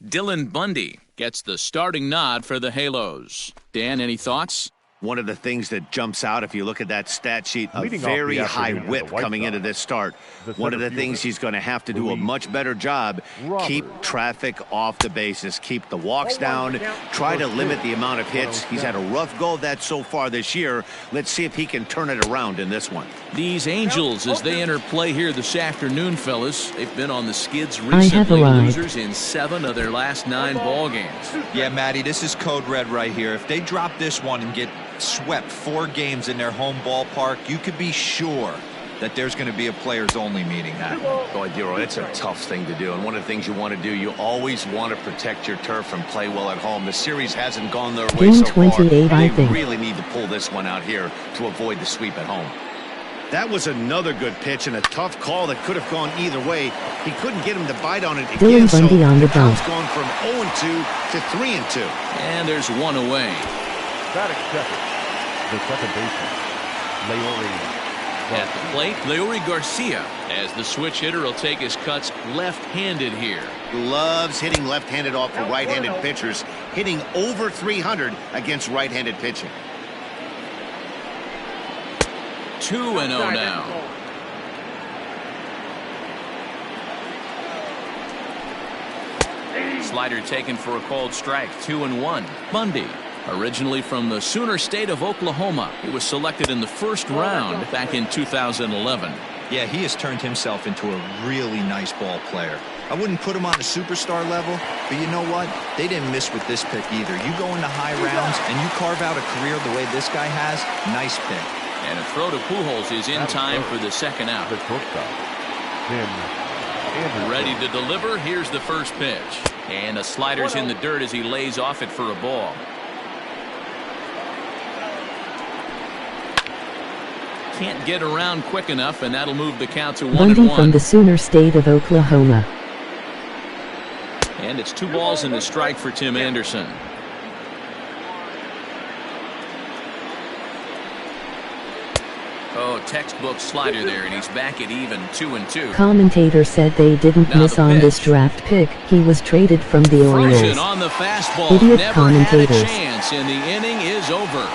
Dylan Bundy gets the starting nod for the Halos. Dan, any thoughts? One of the things that jumps out, if you look at that stat sheet, a very high whip coming into this start. One of the things he's going to have to do a much better job, keep traffic off the bases, keep the walks down, try to limit the amount of hits. He's had a rough go of that so far this year. Let's see if he can turn it around in this one. These Angels, as they enter play here this afternoon, fellas, they've been on the skids recently, losers in 7 of their last 9 ball games. Yeah, Matty, this is code red right here. If they drop this one and get swept 4 games in their home ballpark, you could be sure that there's going to be a players-only meeting happening. Boy, Dero, it's a tough thing to do, and one of the things you want to do, you always want to protect your turf and play well at home. The series hasn't gone their way so far. They really need to pull this one out here to avoid the sweep at home. That was another good pitch and a tough call that could have gone either way. He couldn't get him to bite on it again, so the count's gone from 0-2 to 3-2. And there's one away. Batting second, the second baseman, Leori. At the plate, Leori Garcia, as the switch hitter will take his cuts left-handed here. Loves hitting left-handed off for right-handed pitchers, hitting over 300 against right-handed pitching. 2-0 now. Slider taken for a called strike. 2-1. Bundy, originally from the Sooner State of Oklahoma, he was selected in the first round back in 2011. Yeah, he has turned himself into a really nice ball player. I wouldn't put him on a superstar level, but you know what? They didn't miss with this pick either. You go into high rounds and you carve out a career the way this guy has, nice pick. And a throw to Pujols is in time for the second out. Ready to deliver. Here's the first pitch. And a slider's in the dirt as he lays off it for a ball. Can't get around quick enough, and that'll move the count to 1-1. Bundy from the Sooner State of Oklahoma. And it's 2 balls and a strike for Tim Anderson. Oh, textbook slider there, and he's back at even 2-2. Commentator said they didn't miss on this draft pick. He was traded from the Orioles. On the fastball. Idiot Never commentators. had a chance, and the inning is over.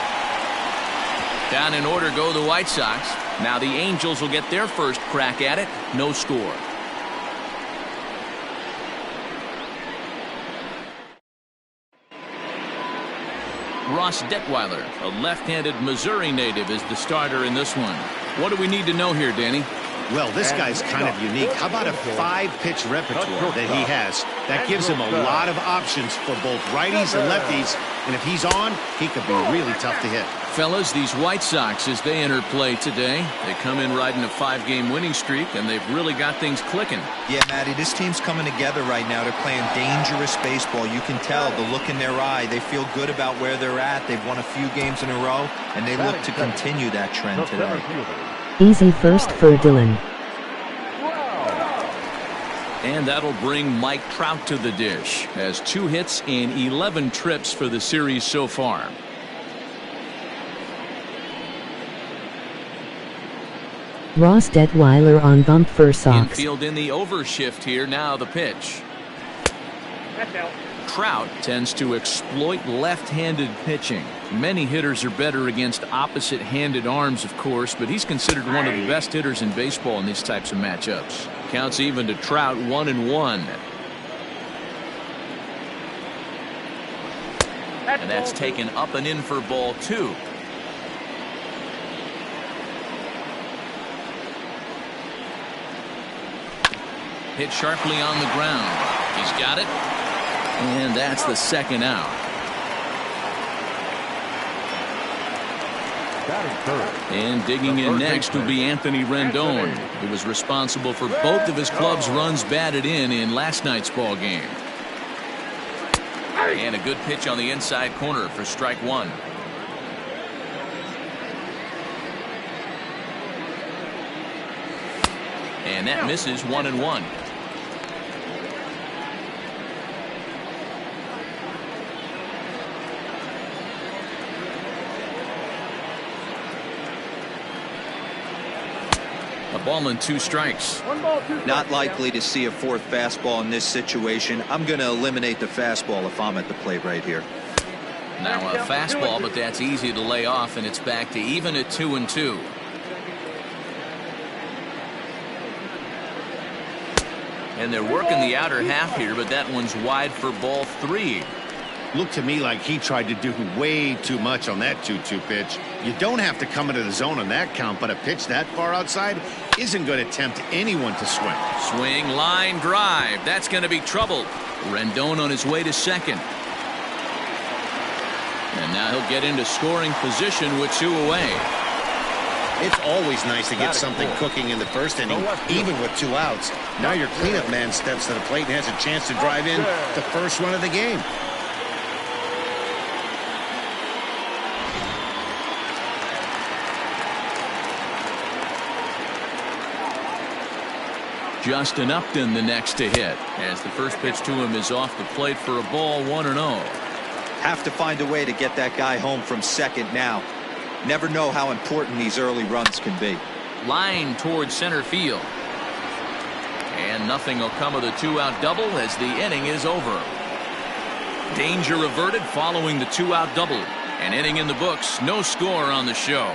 Down in order go the White Sox. Now the Angels will get their first crack at it. No score. Ross Detweiler, a left-handed Missouri native, is the starter in this one. What do we need to know here, Danny? Well, this guy's kind of unique. How about a 5-pitch repertoire that he has? That gives him a lot of options for both righties and lefties. And if he's on, he could be really tough to hit. Fellas, these White Sox, as they enter play today, they come in riding a 5-game winning streak, and they've really got things clicking. Yeah, Matty, this team's coming together right now. They're playing dangerous baseball. You can tell the look in their eye. They feel good about where they're at. They've won a few games in a row, and they look to continue that trend today. Easy first for Dylan. And that'll bring Mike Trout to the dish. Has 2 hits in 11 trips for the series so far. Ross Detweiler on bump for Sox. Infield in the overshift here. Now the pitch. Trout tends to exploit left-handed pitching. Many hitters are better against opposite-handed arms, of course, but he's considered one of the best hitters in baseball in these types of matchups. Counts even to Trout, 1-1. And that's taken up and in for ball 2. Hit sharply on the ground. He's got it. And that's the second out. And digging in next will be Anthony Rendon, who was responsible for both of his club's runs batted in last night's ball game. And a good pitch on the inside corner for strike 1. And that misses, 1-1. A Ball and 2 strikes. Not likely to see a fourth fastball in this situation. I'm going to eliminate the fastball if I'm at the plate right here. Now a fastball, but that's easy to lay off, and it's back to even at 2-2. And they're working the outer half here, but that one's wide for ball 3. Looked to me like he tried to do way too much on that 2-2 pitch. You don't have to come into the zone on that count, but a pitch that far outside isn't going to tempt anyone to swing. Swing, line, drive. That's going to be trouble. Rendon on his way to second. And now he'll get into scoring position with 2 away. It's always nice to get something cooking in the first inning, even with 2 outs. Now your cleanup man steps to the plate and has a chance to drive in the first run of the game. Justin Upton the next to hit, as the first pitch to him is off the plate for a ball, 1-0. Have to find a way to get that guy home from second now. Never know how important these early runs can be. Line towards center field. And nothing will come of the 2-out double as the inning is over. Danger averted following the 2-out double. An inning in the books, no score on the show.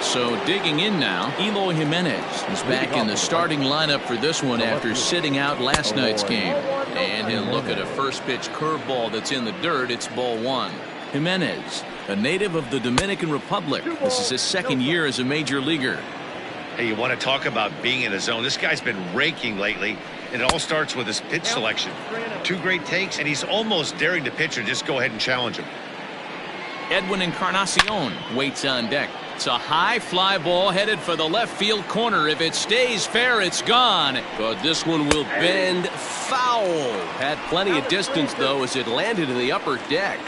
So digging in now, Eloy Jimenez is back in the starting lineup for this one after sitting out last night's game. And he'll look at a first pitch curveball that's in the dirt. It's ball 1. Jimenez, a native of the Dominican Republic. This is his second year as a major leaguer. Hey, you want to talk about being in a zone? This guy's been raking lately, and it all starts with his pitch selection. 2 great takes, and he's almost daring the pitcher just go ahead and challenge him. Edwin Encarnacion waits on deck. It's a high fly ball headed for the left field corner. If it stays fair, it's gone. But this one will bend foul. Had plenty of distance, though, as it landed in the upper deck.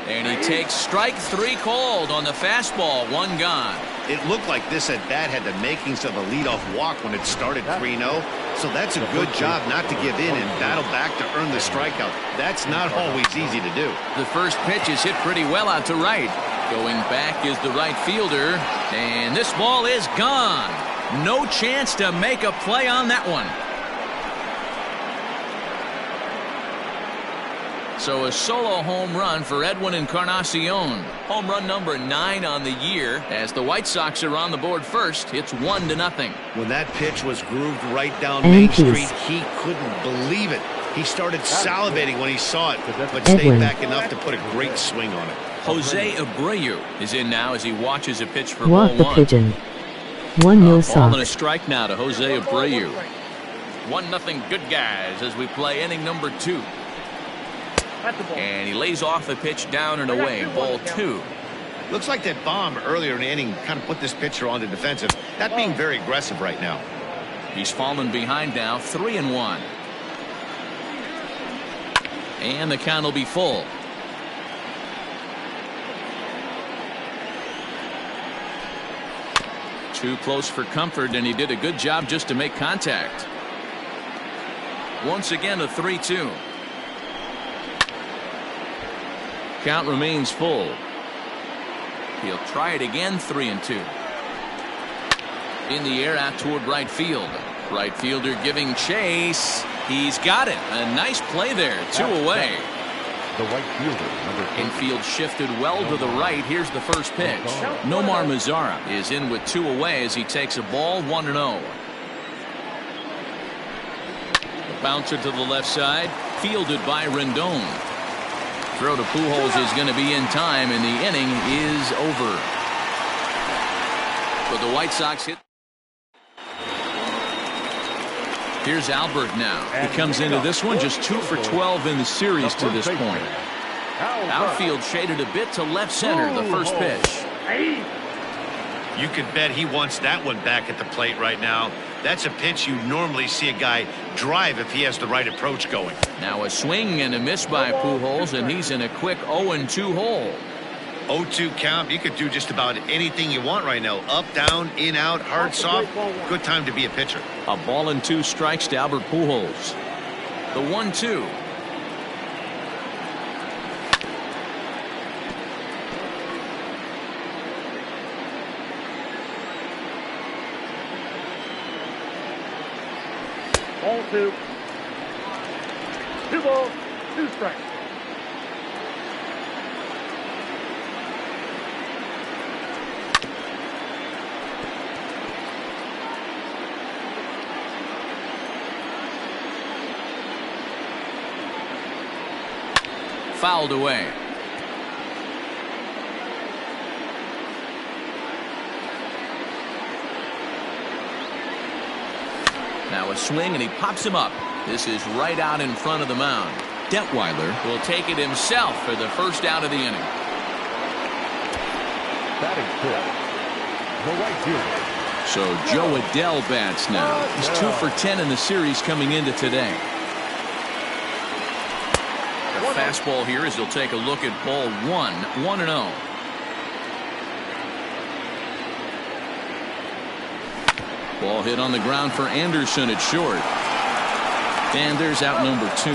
And he takes strike 3 called on the fastball. 1 gone. It looked like this at bat had the makings of a leadoff walk when it started 3-0. So that's a good job not to give in and battle back to earn the strikeout. That's not always easy to do. The first pitch is hit pretty well out to right. Going back is the right fielder. And this ball is gone. No chance to make a play on that one. So a solo home run for Edwin Encarnacion. Home run number 9 on the year as the White Sox are on the board first. It's 1-0. When that pitch was grooved right down Main Street, he couldn't believe it. He started salivating when he saw it, but stayed back enough to put a great swing on it. Jose Abreu is in now as he watches a pitch for Walk ball the 1. pigeon. 1-0 Ball and a Sox. strike now to Jose Abreu. 1-0 good guys as we play inning number 2. And he lays off a pitch down and away. Ball 2. Looks like that bomb earlier in the inning kind of put this pitcher on the defensive. Not being very aggressive right now. He's fallen behind now, 3-1. And the count will be full. Too close for comfort, and he did a good job just to make contact. Once again, a 3-2. Count remains full. He'll try it again, 3-2. In the air out toward right field. Right fielder giving chase. He's got it. A nice play there. 2 away. The right fielder, number 8. Infield shifted well to the right. Here's the first pitch. Nomar Mazara is in with 2 away as he takes a ball, 1-0. The bouncer to the left side, fielded by Rendon. Throw to Pujols is going to be in time, and the inning is over. But the White Sox hit. Here's Albert now. He comes into this one just 2 for 12 in the series to this point. Outfield shaded a bit to left center, the first pitch. You could bet he wants that one back at the plate right now. That's a pitch you normally see a guy drive if he has the right approach going. Now a swing and a miss by Pujols, and he's in a quick 0-2 hole. 0-2 count. You could do just about anything you want right now. Up, down, in, out, hard, soft. Good time to be a pitcher. A ball and 2 strikes to Albert Pujols. The 1-2. Ball 2. 2 balls, 2 strikes. Fouled away. Now a swing, and he pops him up. This is right out in front of the mound. Detweiler will take it himself for the first out of the inning. Batting fifth, the right fielder. So Joe Adell bats now. He's 2 for 10 in the series coming into today. The fastball here as he'll take a look at ball 1, 1-0. Ball hit on the ground for Anderson at short. And there's out number 2.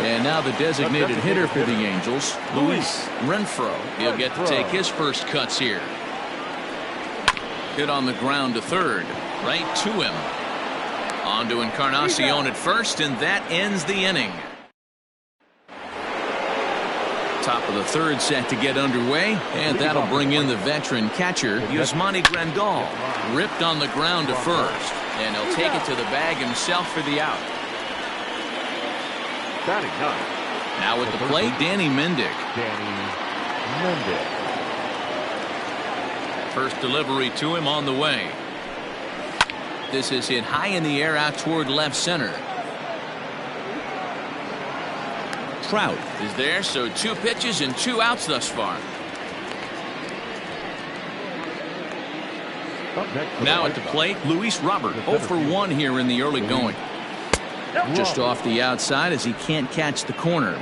And now the designated hitter for the Angels, Luis Renfroe. He'll get to take his first cuts here. Hit on the ground to third. Right to him. On to Encarnacion at first, and that ends the inning. Top of the third set to get underway, and that'll bring in the veteran catcher, Yasmani Grandal. Ripped on the ground to first, and he'll take it to the bag himself for the out. Now at the plate, Danny Mendick. First delivery to him on the way. This is hit high in the air out toward left center. Trout is there, so 2 pitches and 2 outs thus far. Now at the plate, Luis Robert, 0 for 1 here in the early going. Just off the outside as he can't catch the corner.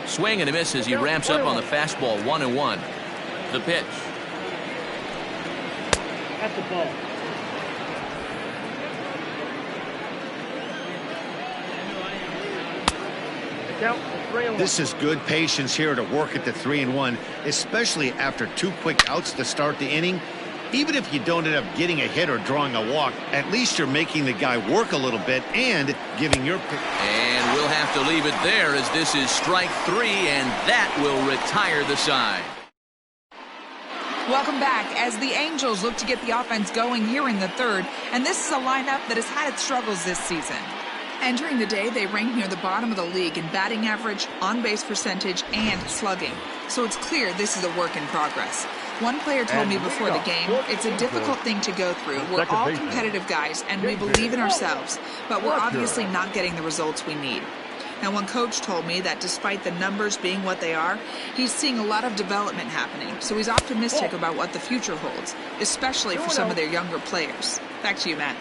Swing and a miss as he ramps up on the fastball. 1-1. The pitch. At the ball. This is good patience here to work at the 3-1, especially after 2 quick outs to start the inning. Even if you don't end up getting a hit or drawing a walk, at least you're making the guy work a little bit and giving your pick. And we'll have to leave it there as this is strike 3, and that will retire the side. Welcome back as the Angels look to get the offense going here in the third, and this is a lineup that has had its struggles this season. Entering the day, they rank near the bottom of the league in batting average, on-base percentage, and slugging. So it's clear this is a work in progress. One player told me before the game, it's a difficult thing to go through. We're all competitive guys, and we believe in ourselves, but we're obviously not getting the results we need. Now, one coach told me that despite the numbers being what they are, he's seeing a lot of development happening, so he's optimistic about what the future holds, especially for some of their younger players. Back to you, Matt.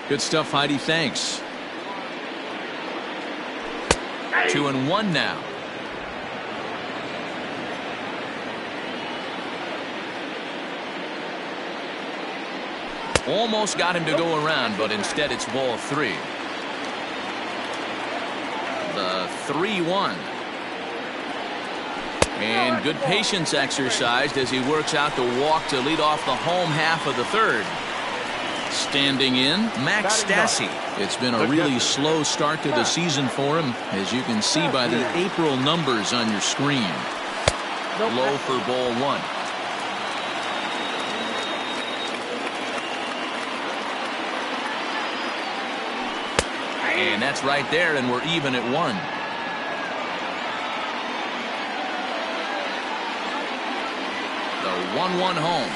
Good stuff, Heidi. Thanks. 2-1 now. Almost got him to go around, but instead it's ball 3. The 3-1. And good patience exercised as he works out the walk to lead off the home half of the third. Standing in, Max Stassi. It's been a really slow start to the season for him, as you can see by the April numbers on your screen. Low for ball 1. And that's right there, and we're even at 1. The 1-1 home.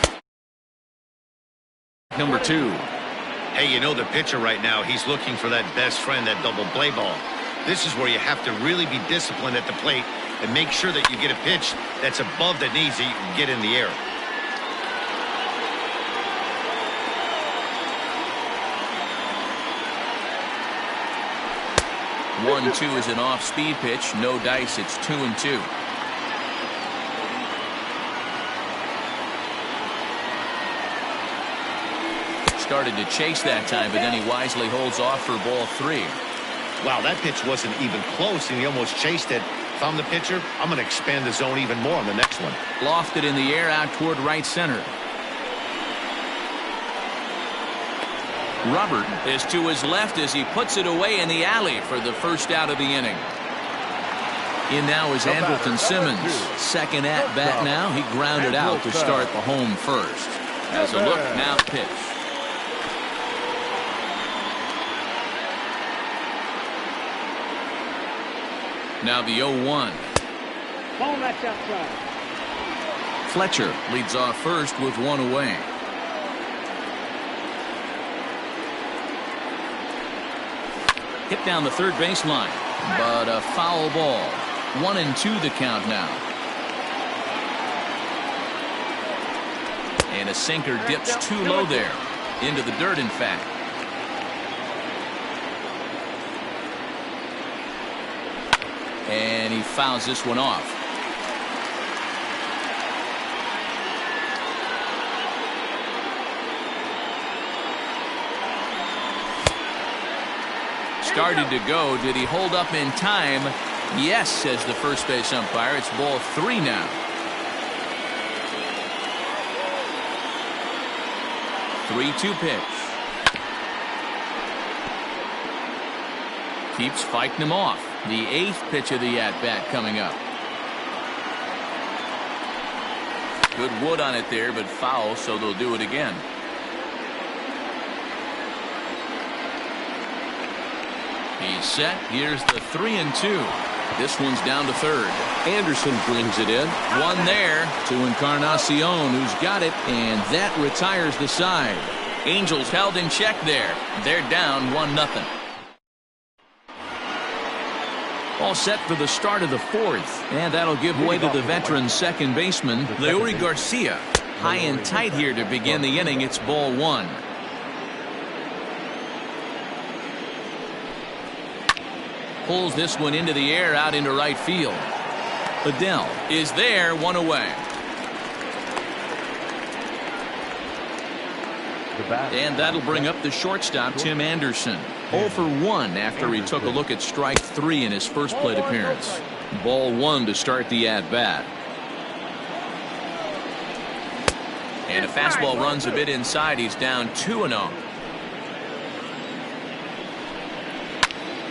Number 2. Hey, you know the pitcher right now, he's looking for that best friend, that double play ball. This is where you have to really be disciplined at the plate and make sure that you get a pitch that's above the knees that you can get in the air. One-two is an off-speed pitch. No dice. It's 2-2. started to chase that time, but then he wisely holds off for ball 3. Wow, that pitch wasn't even close, and he almost chased it. If I'm the pitcher, I'm going to expand the zone even more on the next one. Lofted in the air out toward right center. Robert is to his left as he puts it away in the alley for the first out of the inning. In now is Andrelton Simmons. Second at bat now. He grounded out to start the home first. As a look, now the pitch. Now the 0-1. Fletcher leads off first with one away. Hit down the third baseline, but a foul ball. 1-2 the count now. And a sinker dips too low there. Into the dirt, in fact. And he fouls this one off. Started to go. Did he hold up in time? Yes, says the first base umpire. It's ball 3 now. 3-2 pitch. Keeps fighting him off. The 8th pitch of the at-bat coming up. Good wood on it there, but foul, so they'll do it again. He's set. Here's the 3-2. This one's down to third. Anderson brings it in. One there to Encarnacion, who's got it, and that retires the side. Angels held in check there. They're down 1-0. All set for the start of the 4th, and that'll give way to the veteran second baseman, Leury Garcia. High and tight here to begin the inning. It's ball 1. Pulls this one into the air out into right field. Adele is there, one away. And that'll bring up the shortstop, Tim Anderson. 0 for 1 after he took a look at strike 3 in his first plate appearance. Ball 1 to start the at-bat. And a fastball runs a bit inside. He's down 2-0.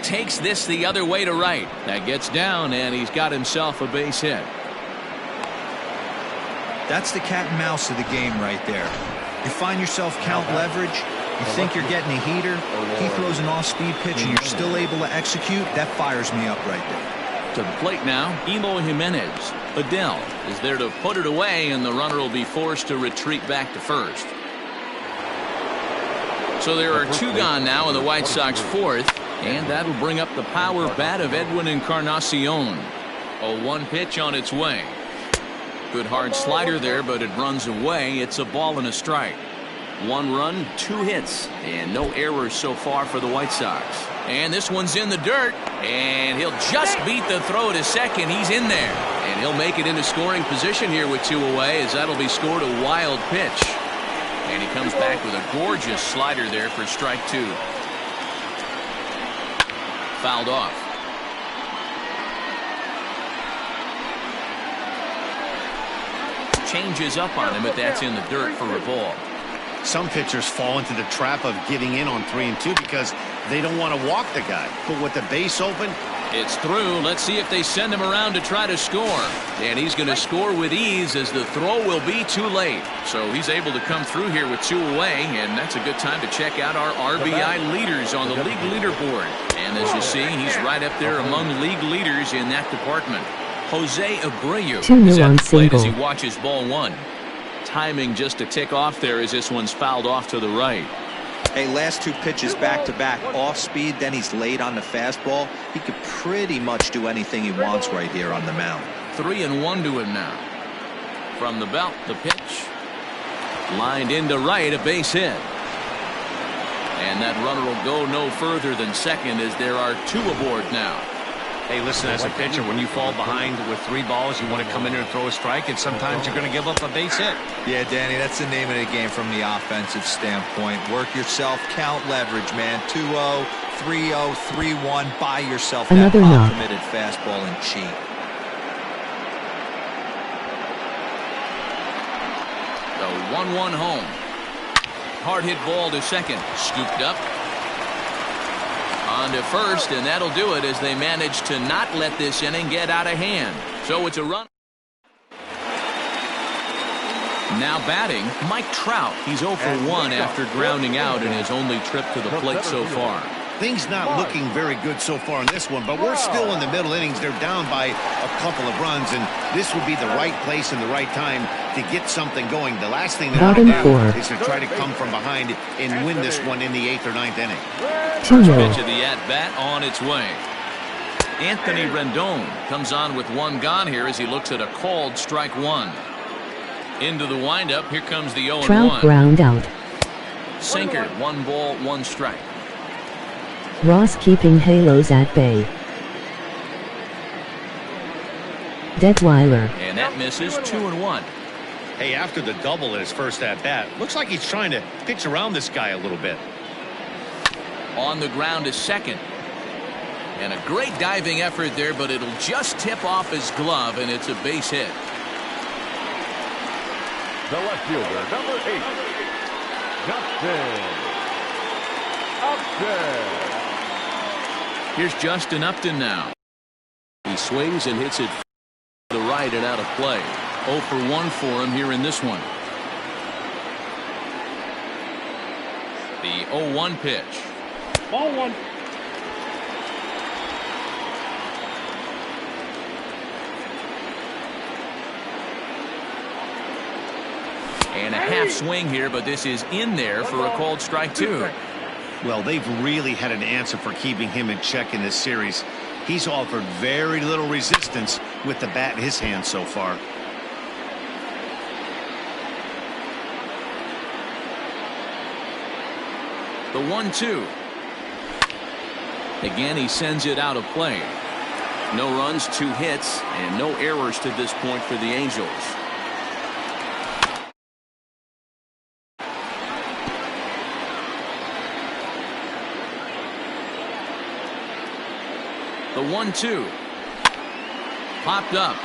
Takes this the other way to right. That gets down, and he's got himself a base hit. That's the cat and mouse of the game right there. You find yourself count leverage, you think you're getting a heater, he throws an off-speed pitch and you're still able to execute. That fires me up right there. To the plate now, Eloy Jimenez. Adele is there to put it away, and the runner will be forced to retreat back to first. So there are 2 gone now in the White Sox 4th, and that'll bring up the power bat of Edwin Encarnacion. A 1 pitch on its way. Good hard slider there, but it runs away. It's a ball and a strike. 1 run, 2 hits, and no errors so far for the White Sox. And this one's in the dirt, and he'll just beat the throw to second. He's in there, and he'll make it into scoring position here with 2 away, as that'll be scored a wild pitch. And he comes back with a gorgeous slider there for strike 2. Fouled off. Changes up on him, but that's in the dirt for a ball. Some pitchers fall into the trap of giving in on 3-2 because they don't want to walk the guy. But with the base open, it's through. Let's see if they send him around to try to score. And he's going to score with ease, as the throw will be too late. So he's able to come through here with 2 away, and that's a good time to check out our RBI leaders on the league leaderboard. And as you see, he's right up there among league leaders in that department. Jose Abreu is at the plate as he watches ball 1. Timing just to tick off there as this one's fouled off to the right. Hey, last 2 pitches back-to-back off speed, then he's late on the fastball. He could pretty much do anything he wants right here on the mound. 3-1 to him now. From the belt, the pitch. Lined into right, a base hit. And that runner will go no further than second, as there are 2 aboard now. Hey, listen, as a pitcher, when you fall behind with 3 balls, you want to come in here and throw a strike, and sometimes you're going to give up a base hit. Yeah, Danny, that's the name of the game from the offensive standpoint. Work yourself, count leverage, man. 2-0, 3-0, 3-1. Buy yourself Another that knock. committed fastball and cheat. The 1-1 home. Hard hit ball to second. Scooped up. On to first, and that'll do it as they manage to not let this inning get out of hand. So it's a run. Now batting, Mike Trout. He's 0 for 1 after grounding out in his only trip to the plate so far. Things not looking very good so far in this one, but we're still in the middle innings. They're down by a couple of runs, and this would be the right place and the right time to get something going. The last thing they want to do is to try to come from behind and win this one in the 8th or 9th inning. First pitch of the at-bat on its way. Anthony Rendon comes on with 1 gone here as he looks at a called strike 1. Into the windup, here comes the 0-1. Trout ground out. Sinker, 1 ball, 1 strike. Ross keeping Halos at bay. Detweiler. And that misses. 2-1. Hey, after the double in his first at-bat, looks like he's trying to pitch around this guy a little bit. On the ground is second. And a great diving effort there, but it'll just tip off his glove, and it's a base hit. The left fielder, number 8, Justin Upton. Here's Justin Upton now. He swings and hits it to the right and out of play. 0 for 1 for him here in this one. The 0-1 pitch. Ball 1. And a half swing here, but this is in there for a called strike 2. Well, they've really had an answer for keeping him in check in this series. He's offered very little resistance with the bat in his hand so far. The 1-2. Again, he sends it out of play. No runs, 2 hits, and no errors to this point for the Angels. The 1-2. Popped up.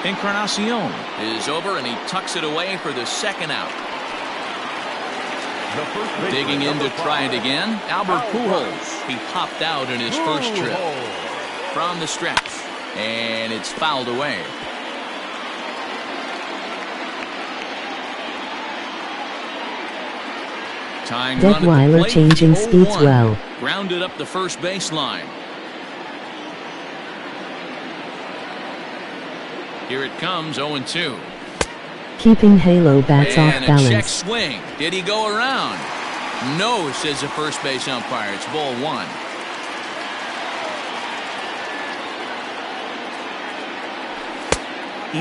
Encarnacion is over, and he tucks it away for the second out. Digging in to try it again, Albert Pujols. He popped out in his first trip. From the stretch, and it's fouled away. Detweiler changing speeds well. Grounded up the first baseline. Here it comes, 0-2. Keeping Halo bats off And a balance. check swing. Did he go around? No, says the first base umpire. It's ball 1.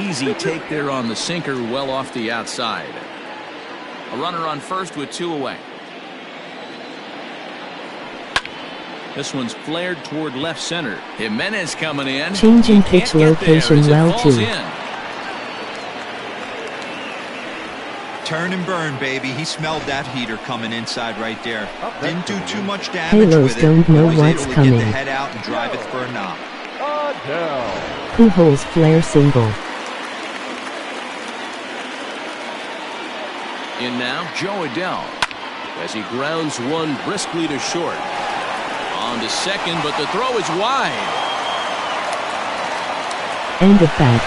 Easy take there on the sinker, well off the outside. A runner on first with 2 away. This one's flared toward left center. Jimenez coming in. Changing He pitch can't get there location as it well falls too. in. Turn and burn, baby. He smelled that heater coming inside right there. Didn't do too much damage Halos with it. don't know Was what's able to coming. Get the head out and drive it for a knock. Pujols flare single. In now, Joe Adele, as he grounds one briskly to short. On to second, but the throw is wide. End of bat.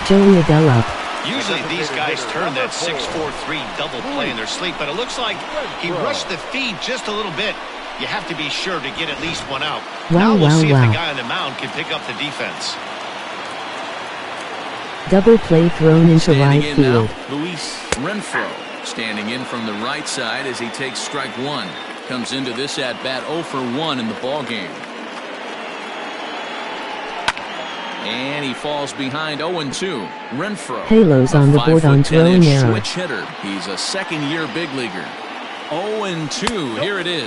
Joey Adele up. Usually these guys turn that 6-4-3 double play in their sleep, but it looks like he rushed the feed just a little bit. You have to be sure to get at least one out. Now we'll see if the guy on the mound can pick up the defense. Double play thrown into right field. Luis Renfroe standing in from the right side as he takes strike 1. Comes into this at bat 0 for 1 in the ball game. And he falls behind 0-2. Renfroe. Halos on the board on throwing error. Switch hitter. He's a second-year big leaguer. 0-2. Here it is.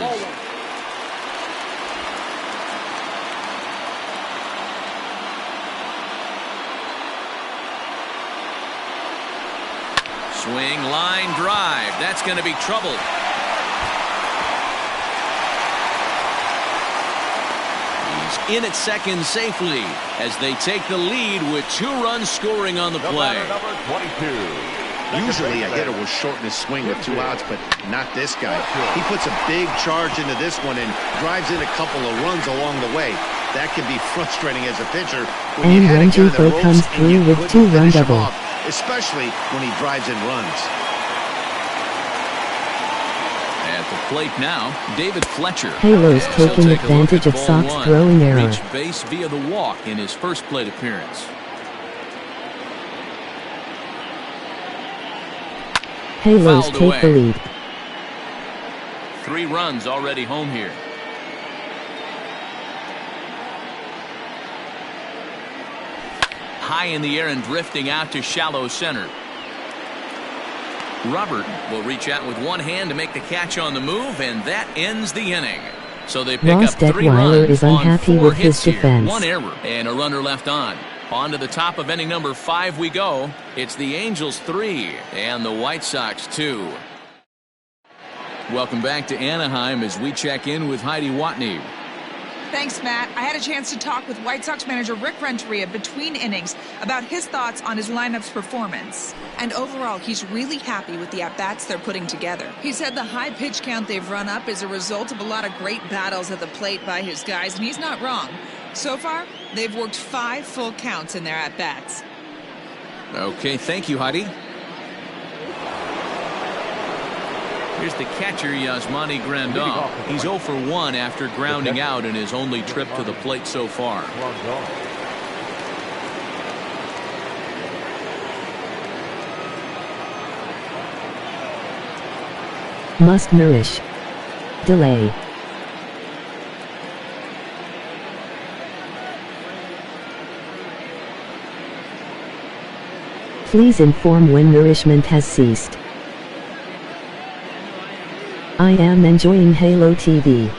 Swing, line drive. That's going to be trouble. He's in at second safely as they take the lead with 2 runs scoring on the play. Number 22. Usually a hitter will shorten his swing with 2 outs, but not this guy. He puts a big charge into this one and drives in a couple of runs along the way. That can be frustrating as a pitcher when you had a guy that ropes comes and you through with couldn't 2-run finish him double. off, especially when he drives in runs. At the plate now, David Fletcher. Halos As he'll taking take a look advantage at of ball Sox 1. throwing error. Reached base via the walk in his first plate appearance. Halos Fouled take away. the lead. 3 runs already home here. High in the air and drifting out to shallow center. Robert will reach out with one hand to make the catch on the move, and that ends the inning. So they pick Ross up 3 Detweiler runs is on unhappy 4 with his hits here. defense. 1 error and a runner left on. On to the top of inning number 5 we go. It's the Angels 3 and the White Sox 2. Welcome back to Anaheim as we check in with Heidi Watney. Thanks, Matt. I had a chance to talk with White Sox manager Rick Renteria between innings about his thoughts on his lineup's performance. And overall, he's really happy with the at-bats they're putting together. He said the high pitch count they've run up is a result of a lot of great battles at the plate by his guys, and he's not wrong. So far, they've worked 5 full counts in their at-bats. Okay, thank you, Heidi. Here's the catcher, Yasmani Grandal. He's 0 for 1 after grounding out in his only trip to the plate so far. Must nourish. Delay. Please inform when nourishment has ceased. I am enjoying Halo TV.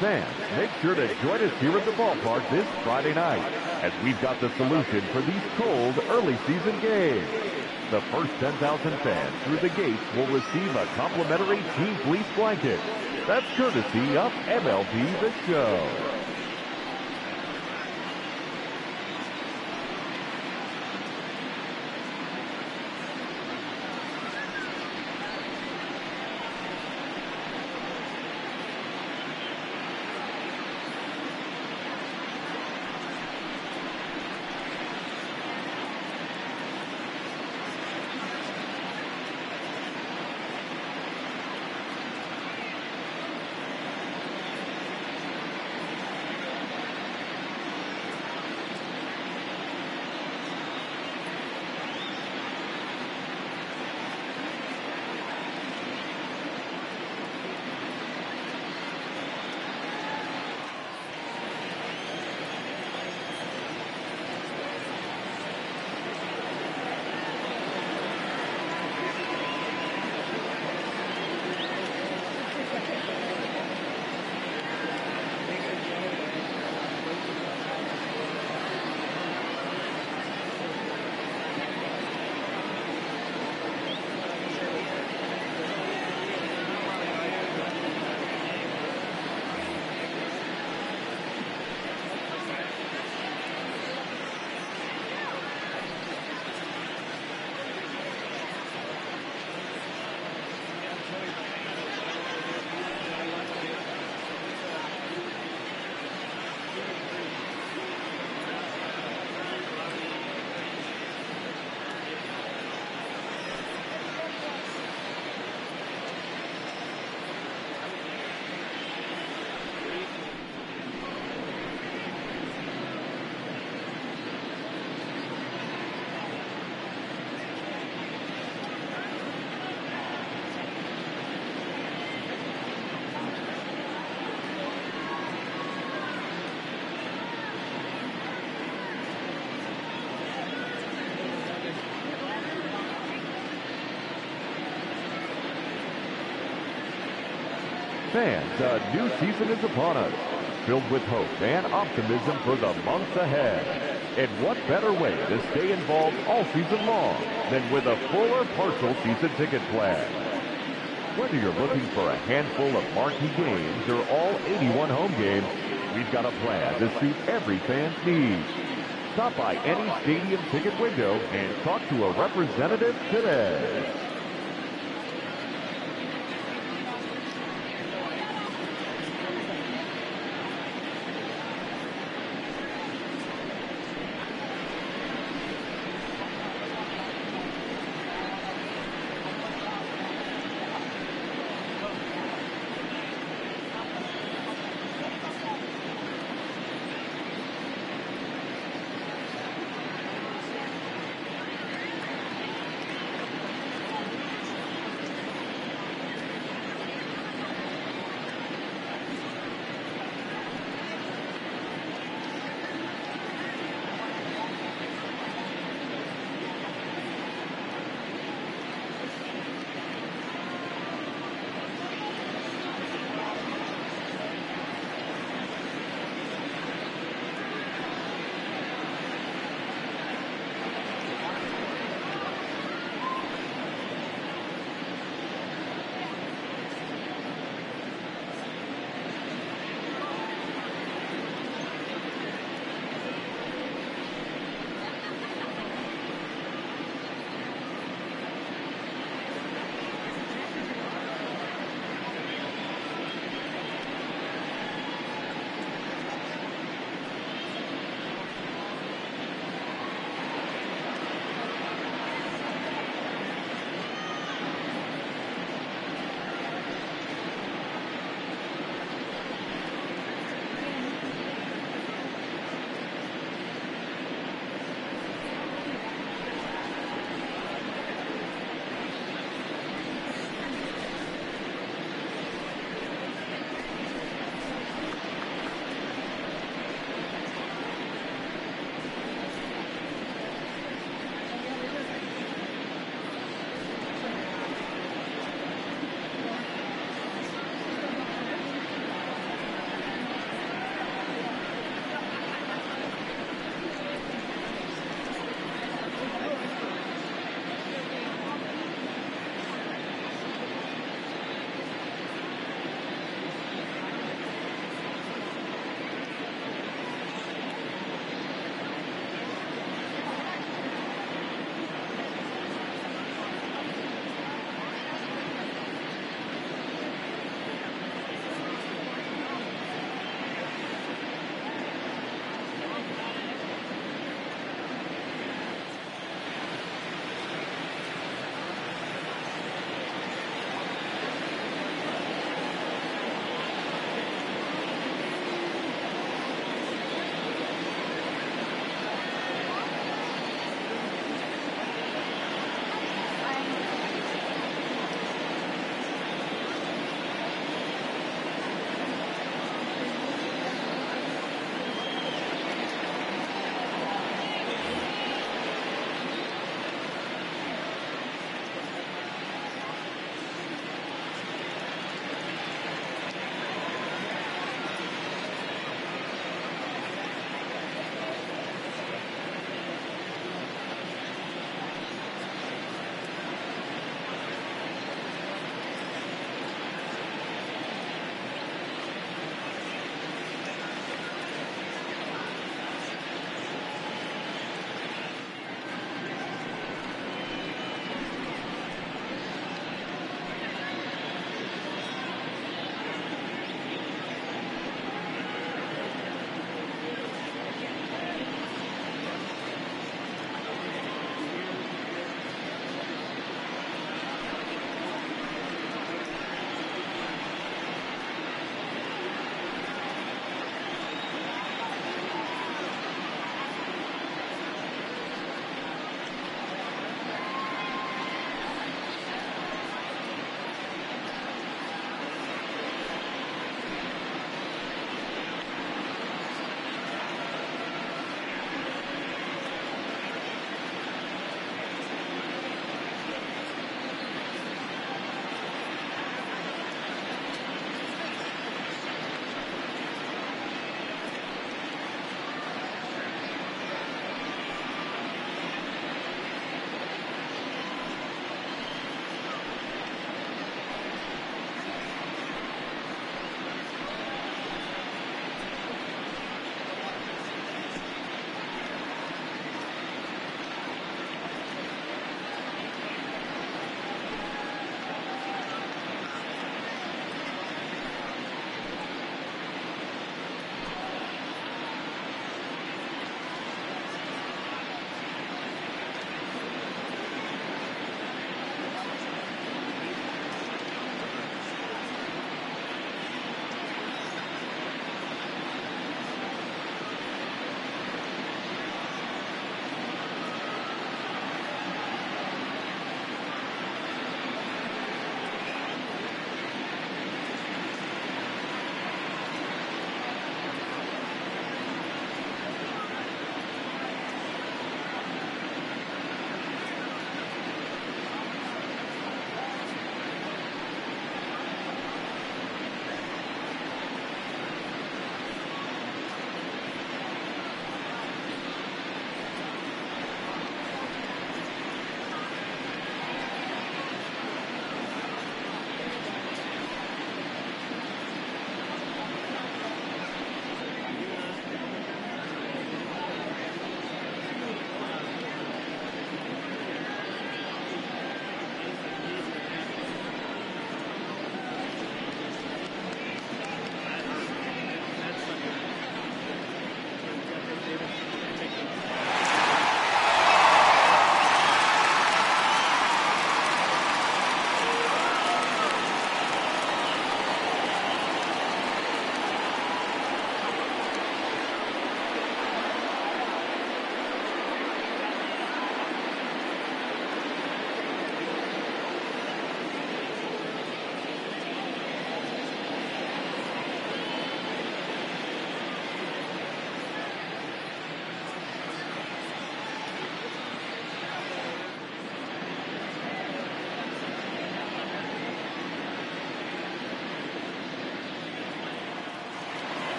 Fans, make sure to join us here at the ballpark this Friday night, as we've got the solution for these cold early season games. The first 10,000 fans through the gates will receive a complimentary Team Fleece blanket. That's courtesy of MLB The Show. Fans, a new season is upon us, filled with hope and optimism for the months ahead. And what better way to stay involved all season long than with a full or partial season ticket plan? Whether you're looking for a handful of marquee games or all 81 home games, we've got a plan to suit every fan's needs. Stop by any stadium ticket window and talk to a representative today.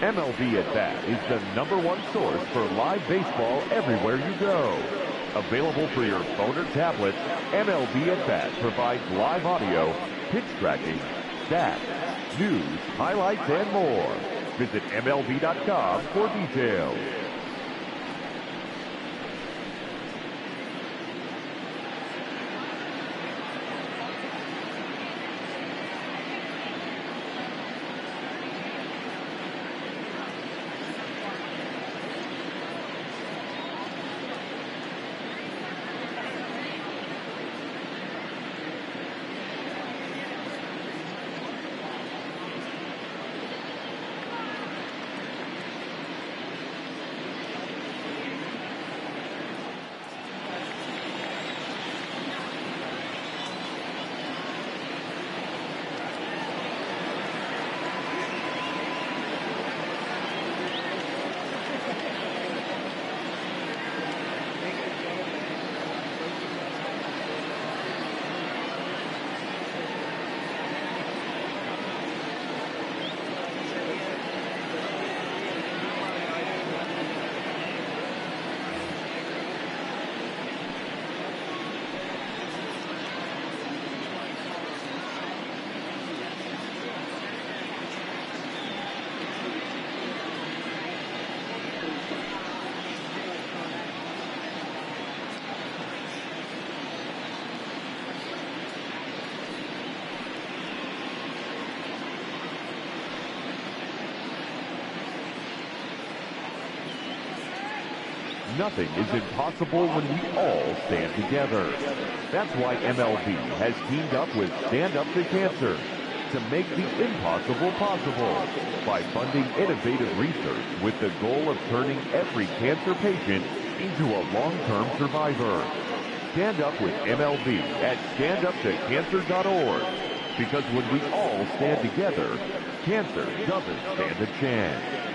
MLB at Bat is the #1 source for live baseball everywhere you go. Available for your phone or tablet, MLB at Bat provides live audio, pitch tracking, stats, news, highlights, and more. Visit MLB.com for details. Nothing is impossible when we all stand together. That's why MLB has teamed up with Stand Up to Cancer to make the impossible possible by funding innovative research with the goal of turning every cancer patient into a long-term survivor. Stand up with MLB at standuptocancer.org, because when we all stand together, cancer doesn't stand a chance.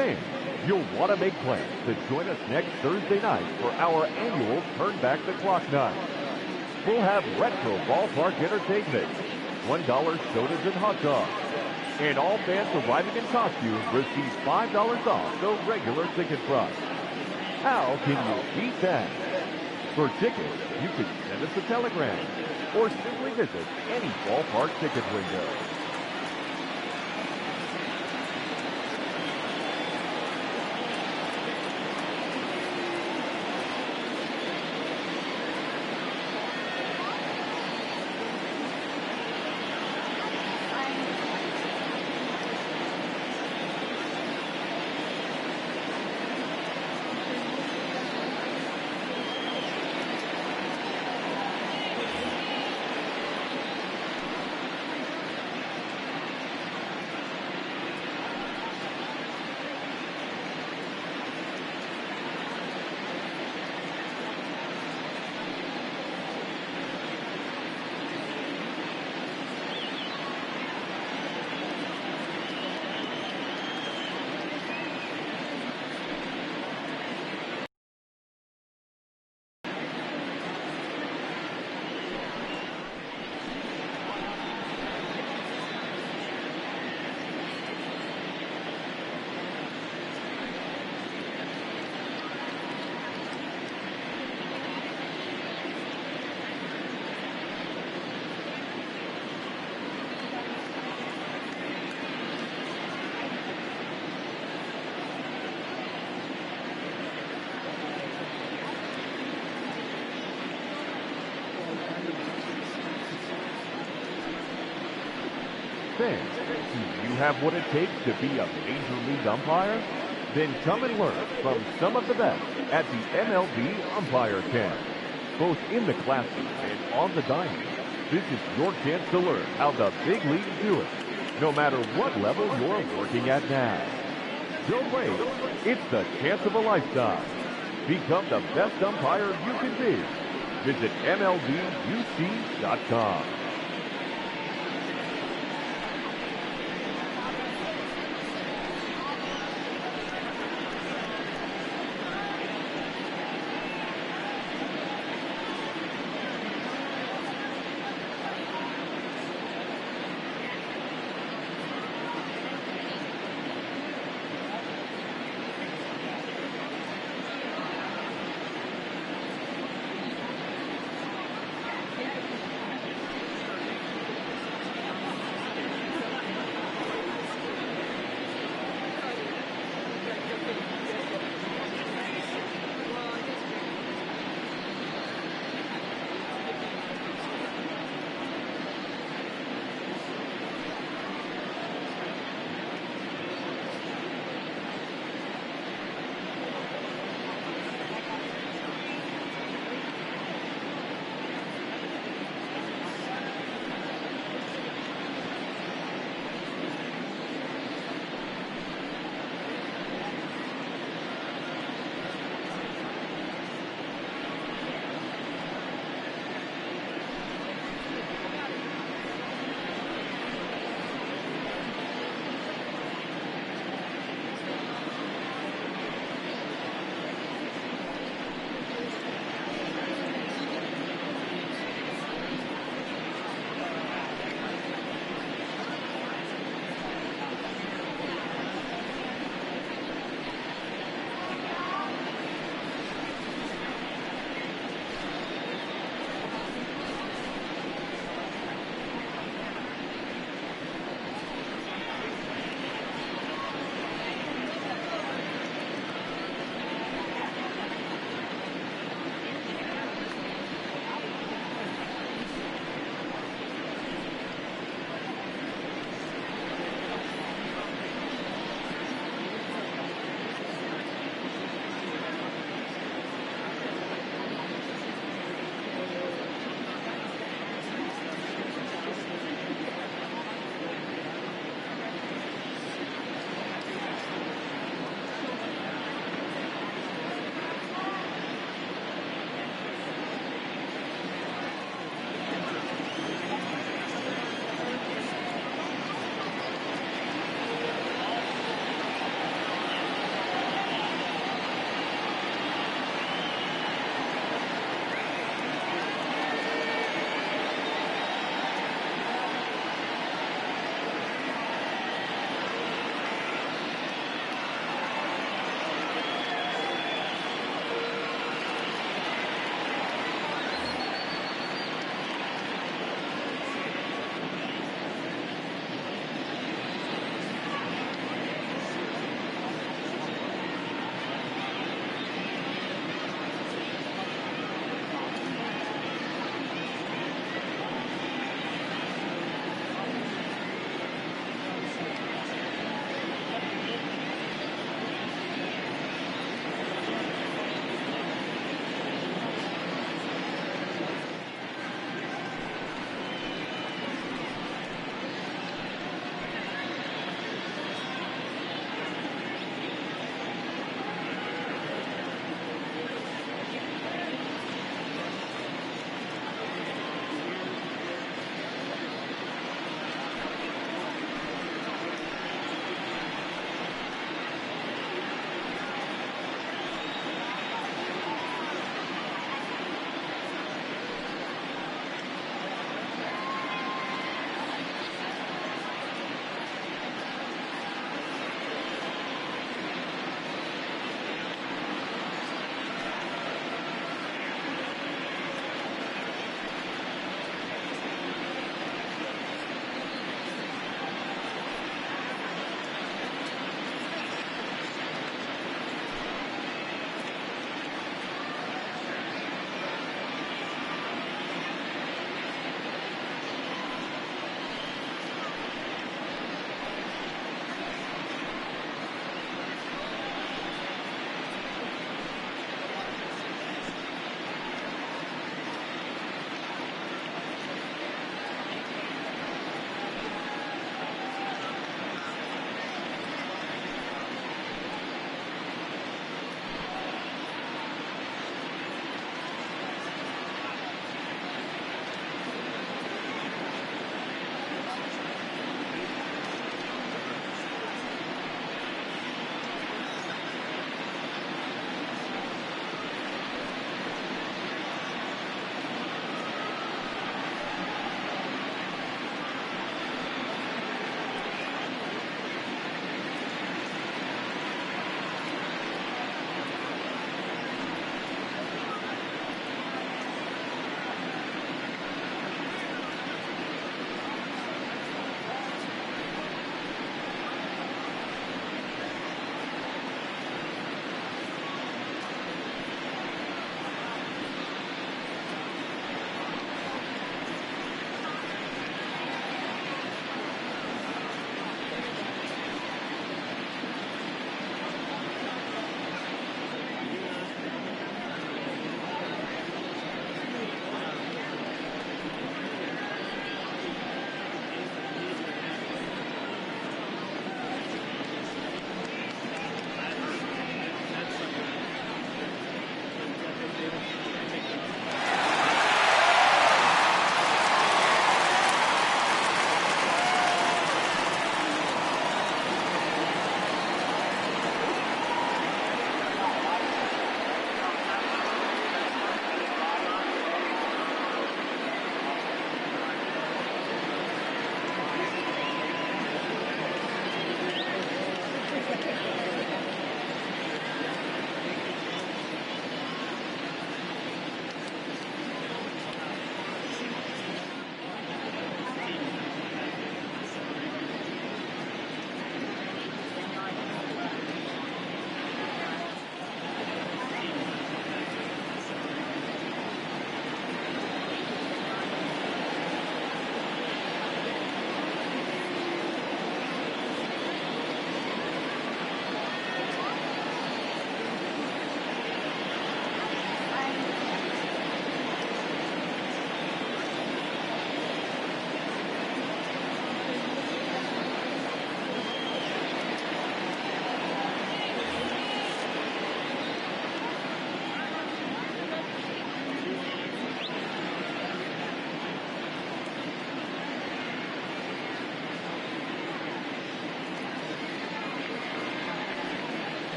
Fans, you'll want to make plans to join us next Thursday night for our annual Turn Back the Clock night. We'll have retro ballpark entertainment, $1 sodas and hot dogs, and all fans arriving in costume receive $5 off the regular ticket price. How can you beat that? For tickets, you can send us a telegram or simply visit any ballpark ticket window. Fans, do you have what it takes to be a major league umpire? Then come and learn from some of the best at the MLB Umpire Camp. Both in the classroom and on the diamond, this is your chance to learn how the big leagues do it, no matter what level you're working at now. Don't wait. It's the chance of a lifetime. Become the best umpire you can be. Visit MLBUC.com.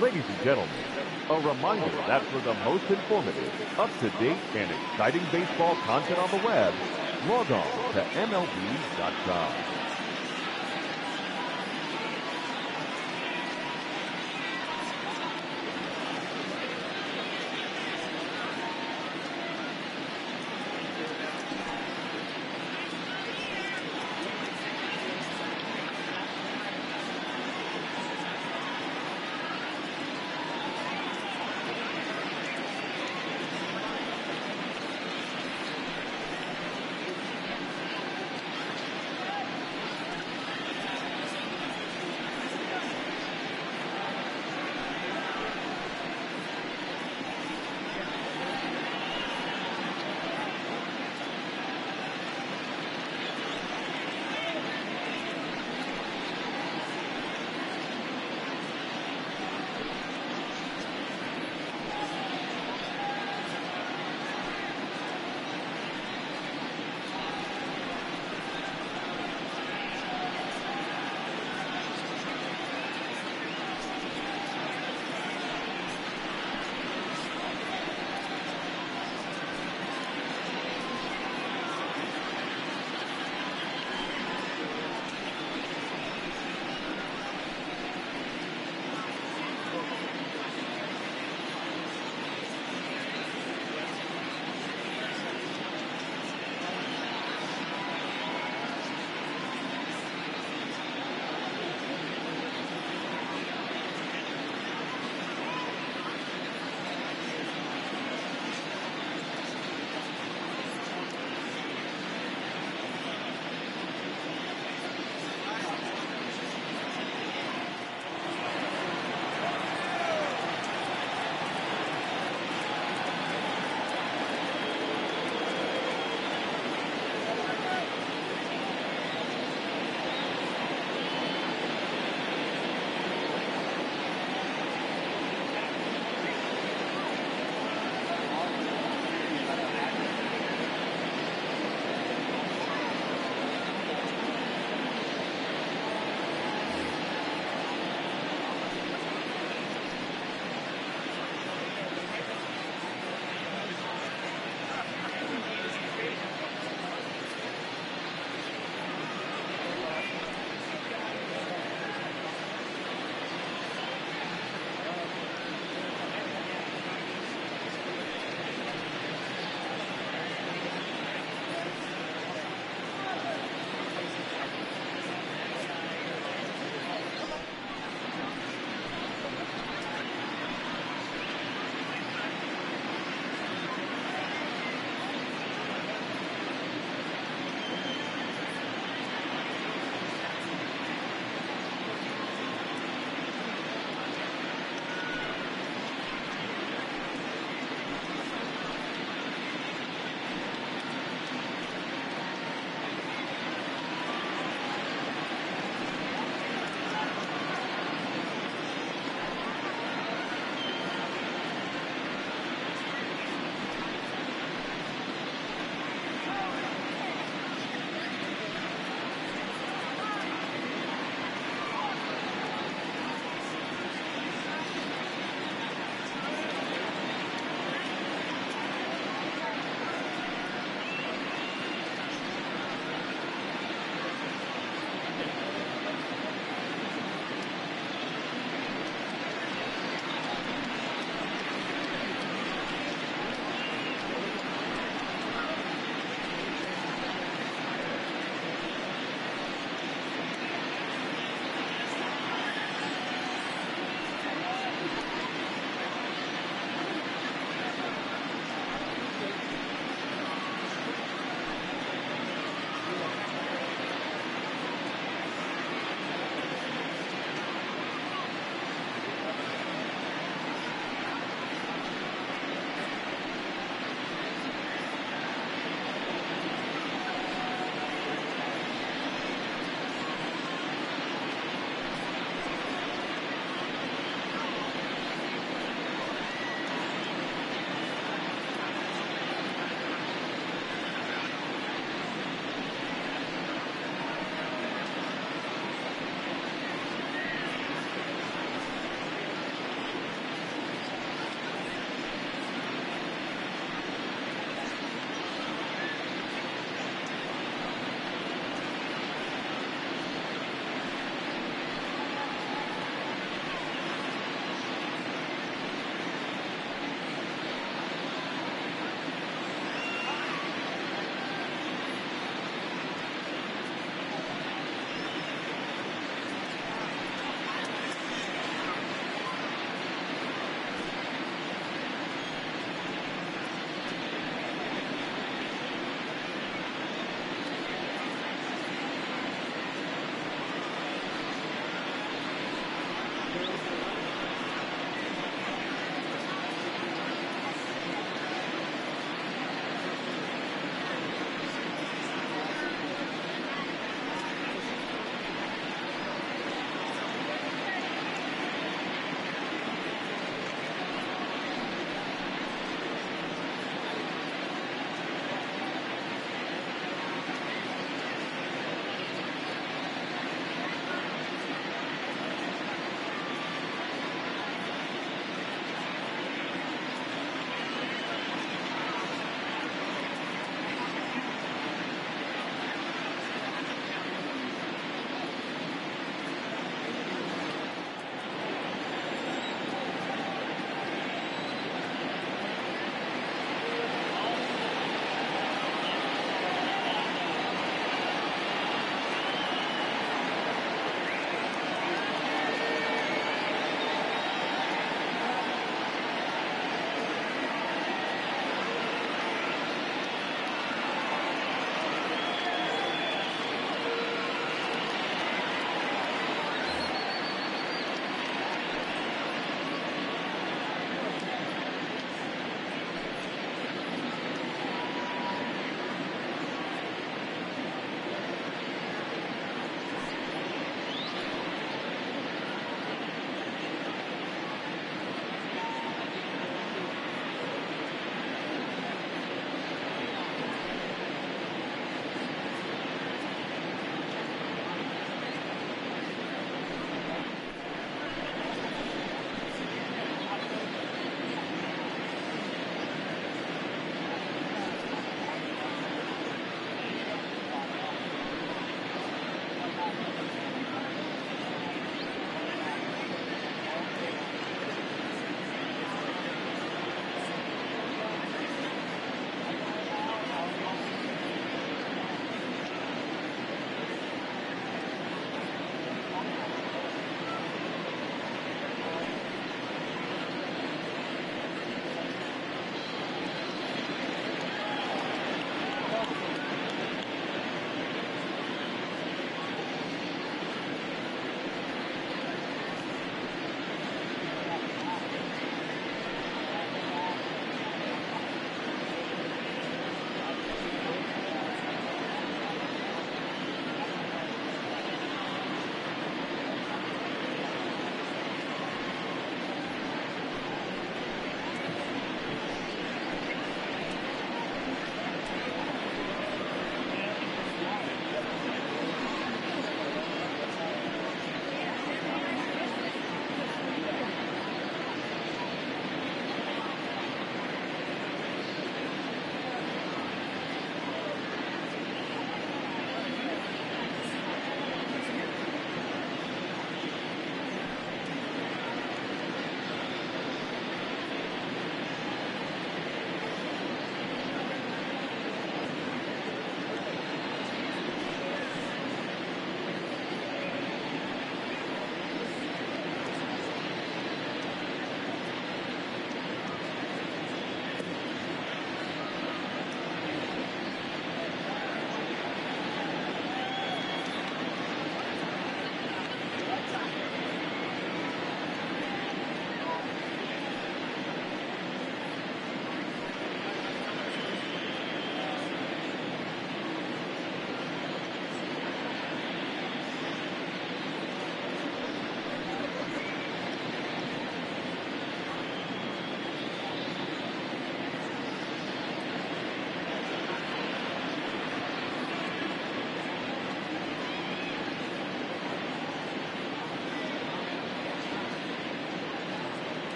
Ladies and gentlemen, a reminder that for the most informative, up-to-date, and exciting baseball content on the web, log on to MLB.com.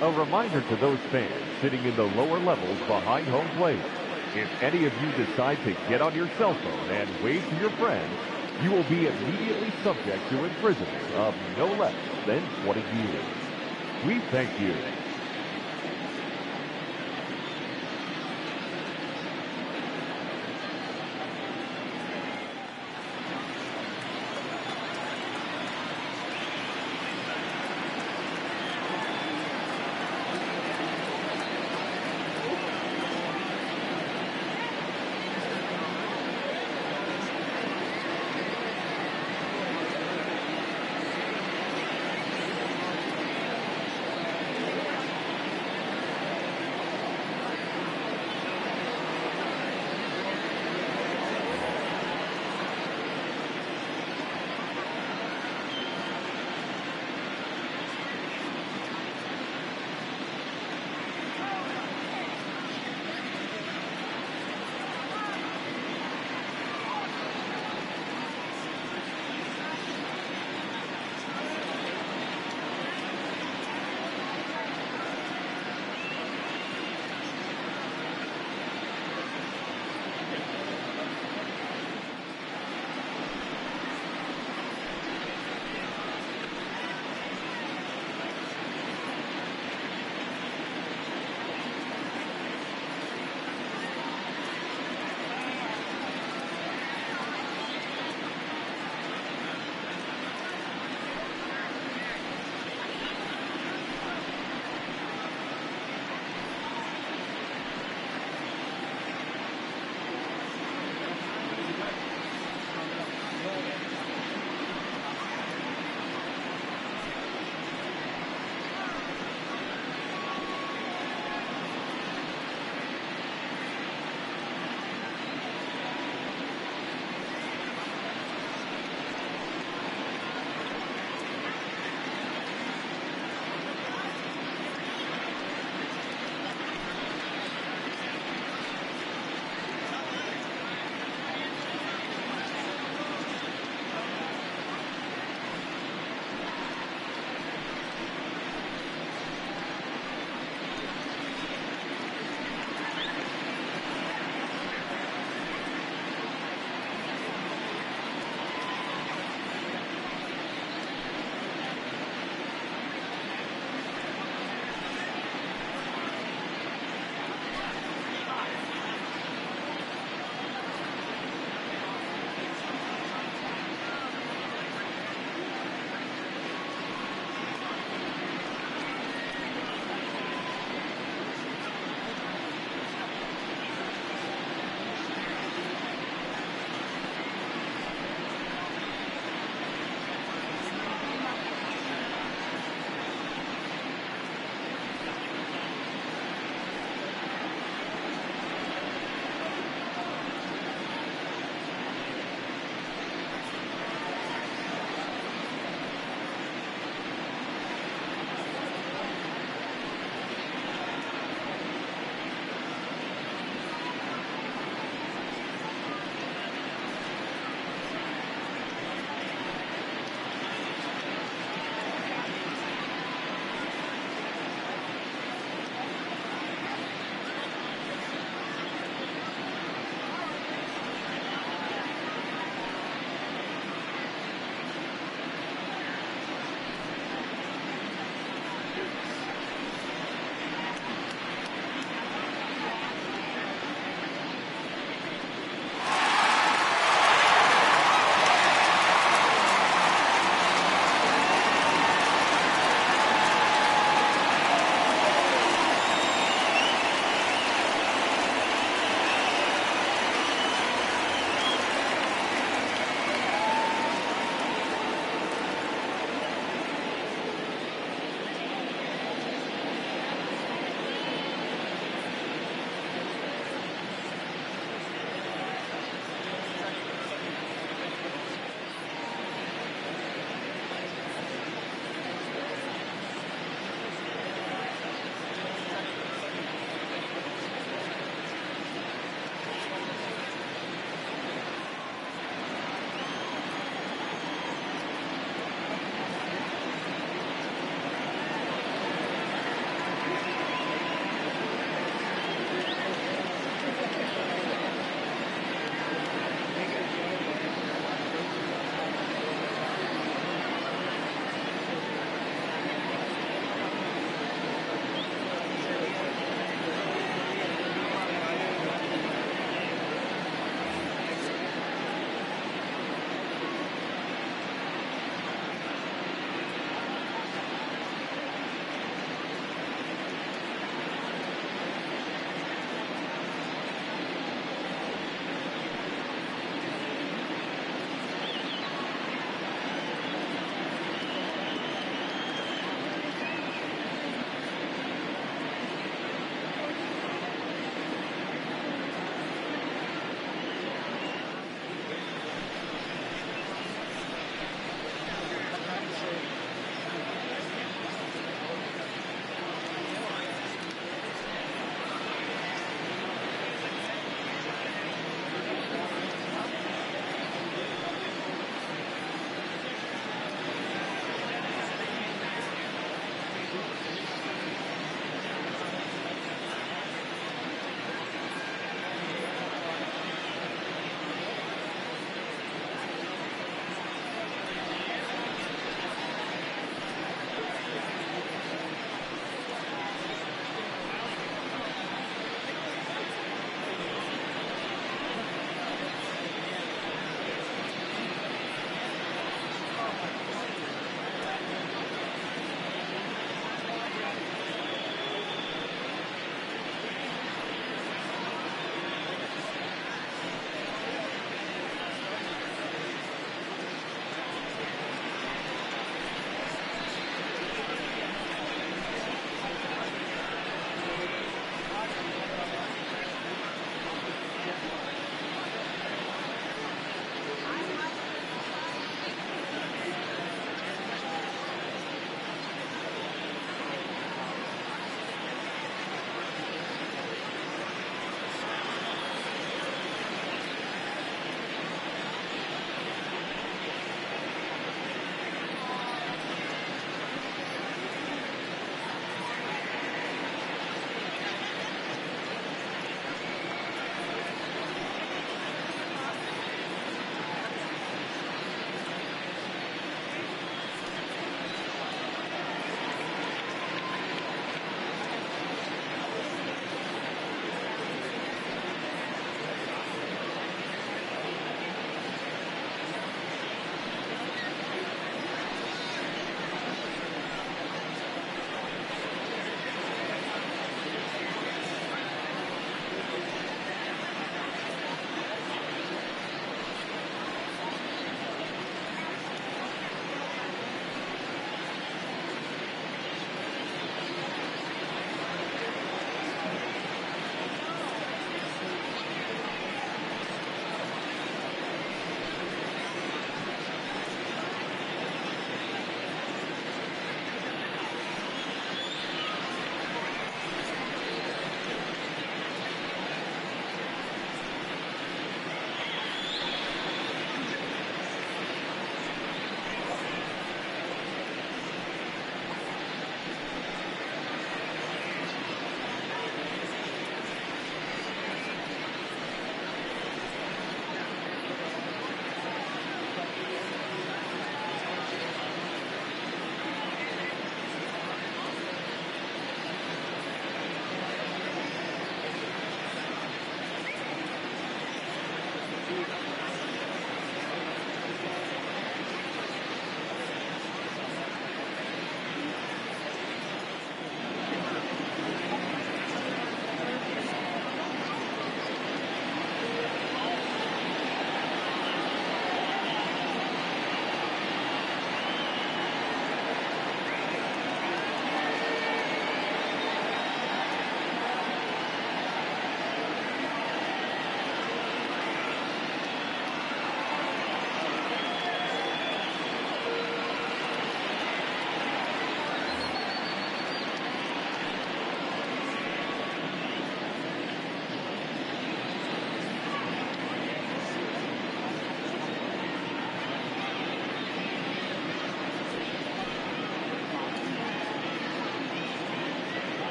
A reminder to those fans sitting in the lower levels behind home plate. If any of you decide to get on your cell phone and wave to your friends, you will be immediately subject to imprisonment of no less than 20 years. We thank you.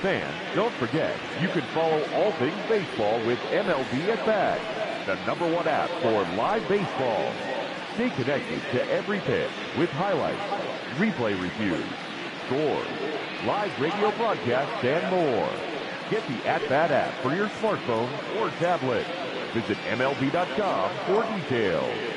Fans, don't forget, you can follow all things baseball with MLB At Bat, the #1 app for live baseball. Stay connected to every pitch with highlights, replay reviews, scores, live radio broadcasts, and more. Get the At Bat app for your smartphone or tablet. Visit MLB.com for details.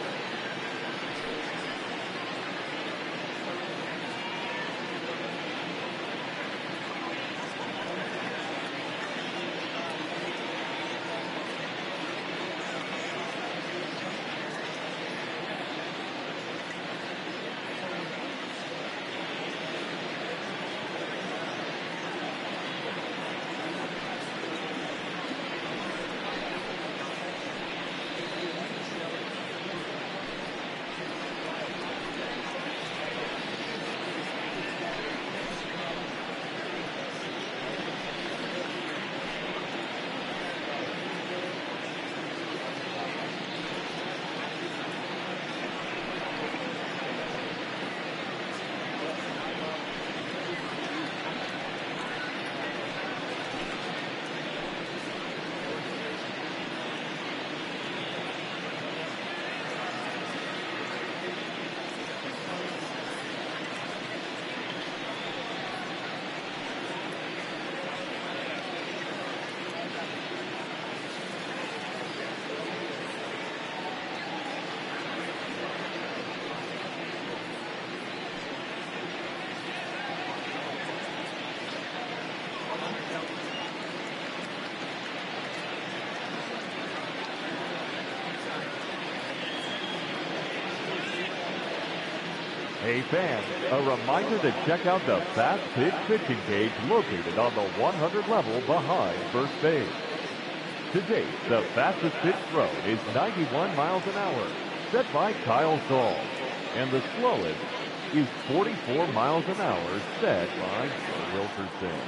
Hey fans, a reminder to check out the Fast Pitch pitching cage located on the 100 level behind first base. To date, the fastest pitch thrown is 91 miles an hour, set by Kyle Saul, and the slowest is 44 miles an hour, set by Joe Wilkerson.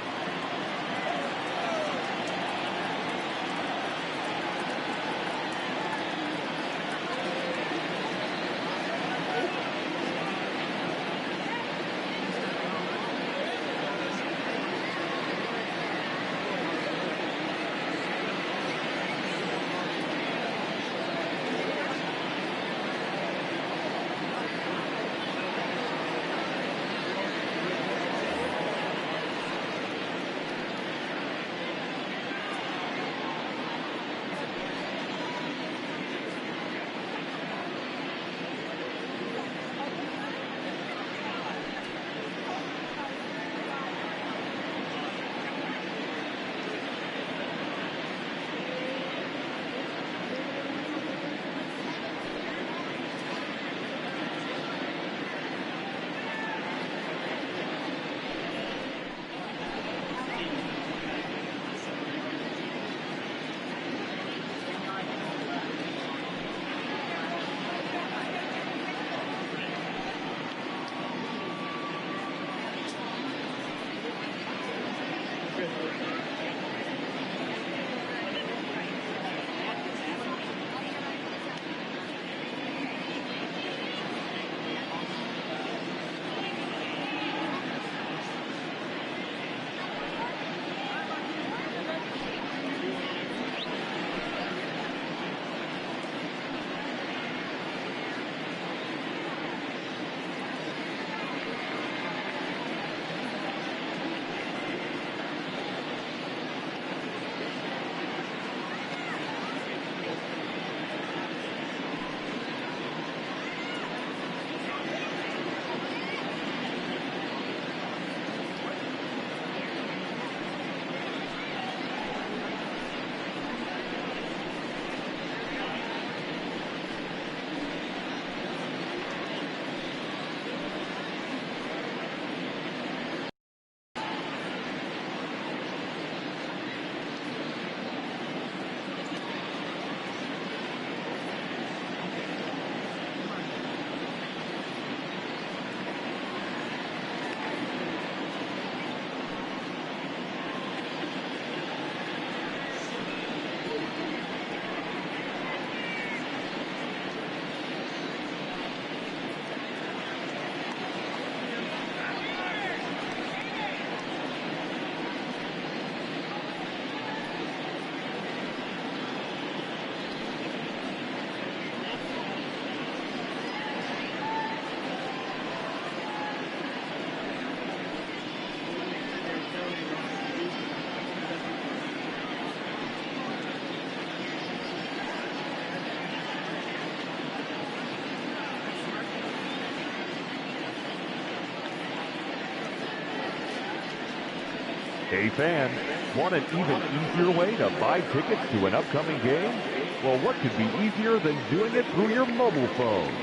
Hey fans, want an even easier way to buy tickets to an upcoming game? Well, what could be easier than doing it through your mobile phone?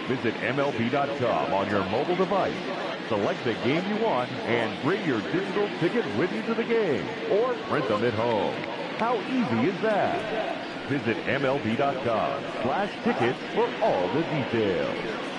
Visit MLB.com on your mobile device. Select the game you want and bring your digital ticket with you to the game or print them at home. How easy is that? Visit MLB.com/tickets for all the details.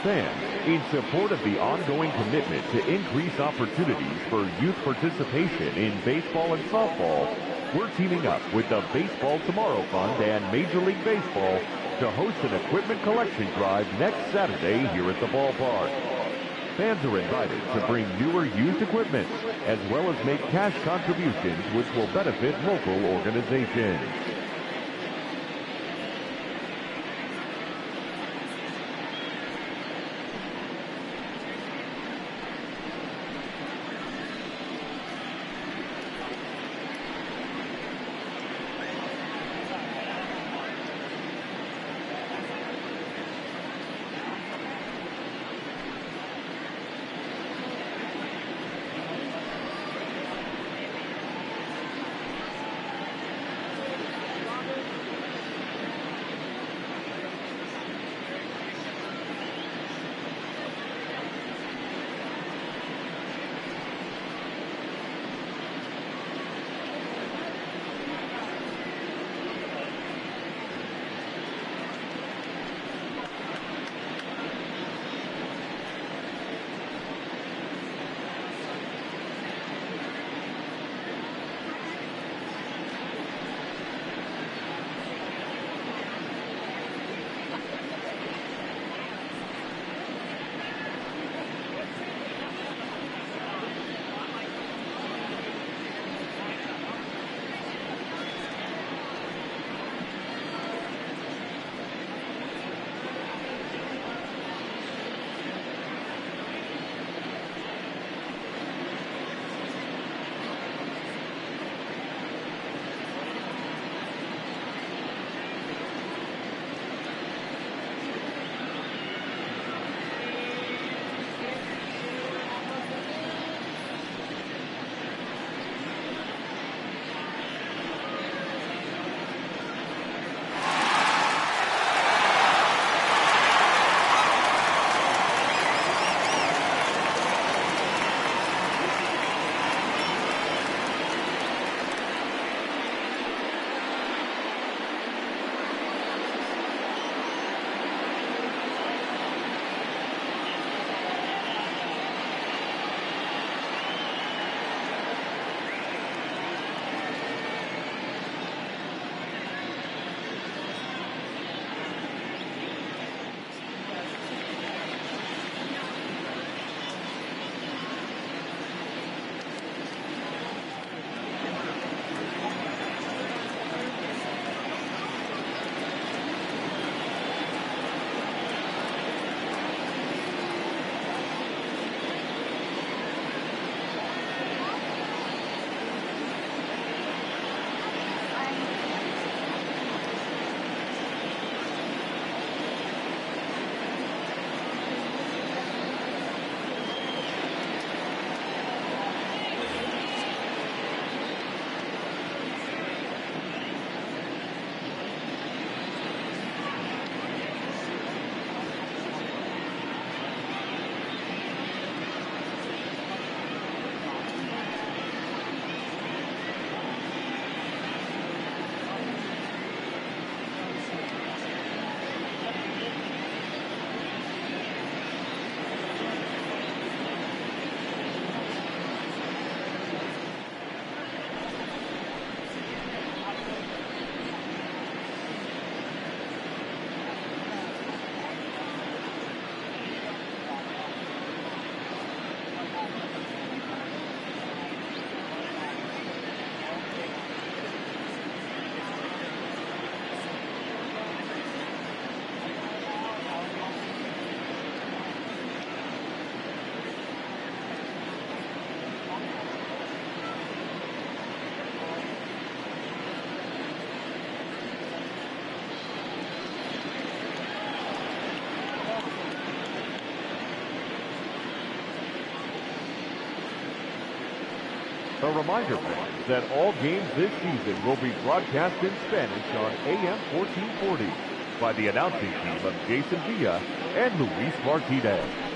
Fans, in support of the ongoing commitment to increase opportunities for youth participation in baseball and softball, we're teaming up with the Baseball Tomorrow Fund and Major League Baseball to host an equipment collection drive next Saturday here at the ballpark. Fans are invited to bring newer used equipment, as well as make cash contributions which will benefit local organizations. A reminder, fans, that all games this season will be broadcast in Spanish on AM 1440 by the announcing team of Jason Villa and Luis Martinez.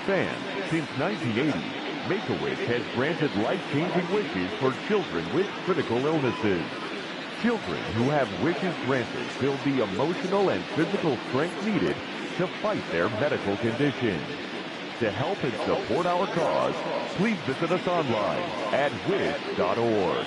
fans, since 1980, Make-A-Wish has granted life-changing wishes for children with critical illnesses. Children who have wishes granted build the emotional and physical strength needed to fight their medical conditions. To help and support our cause, please visit us online at wish.org.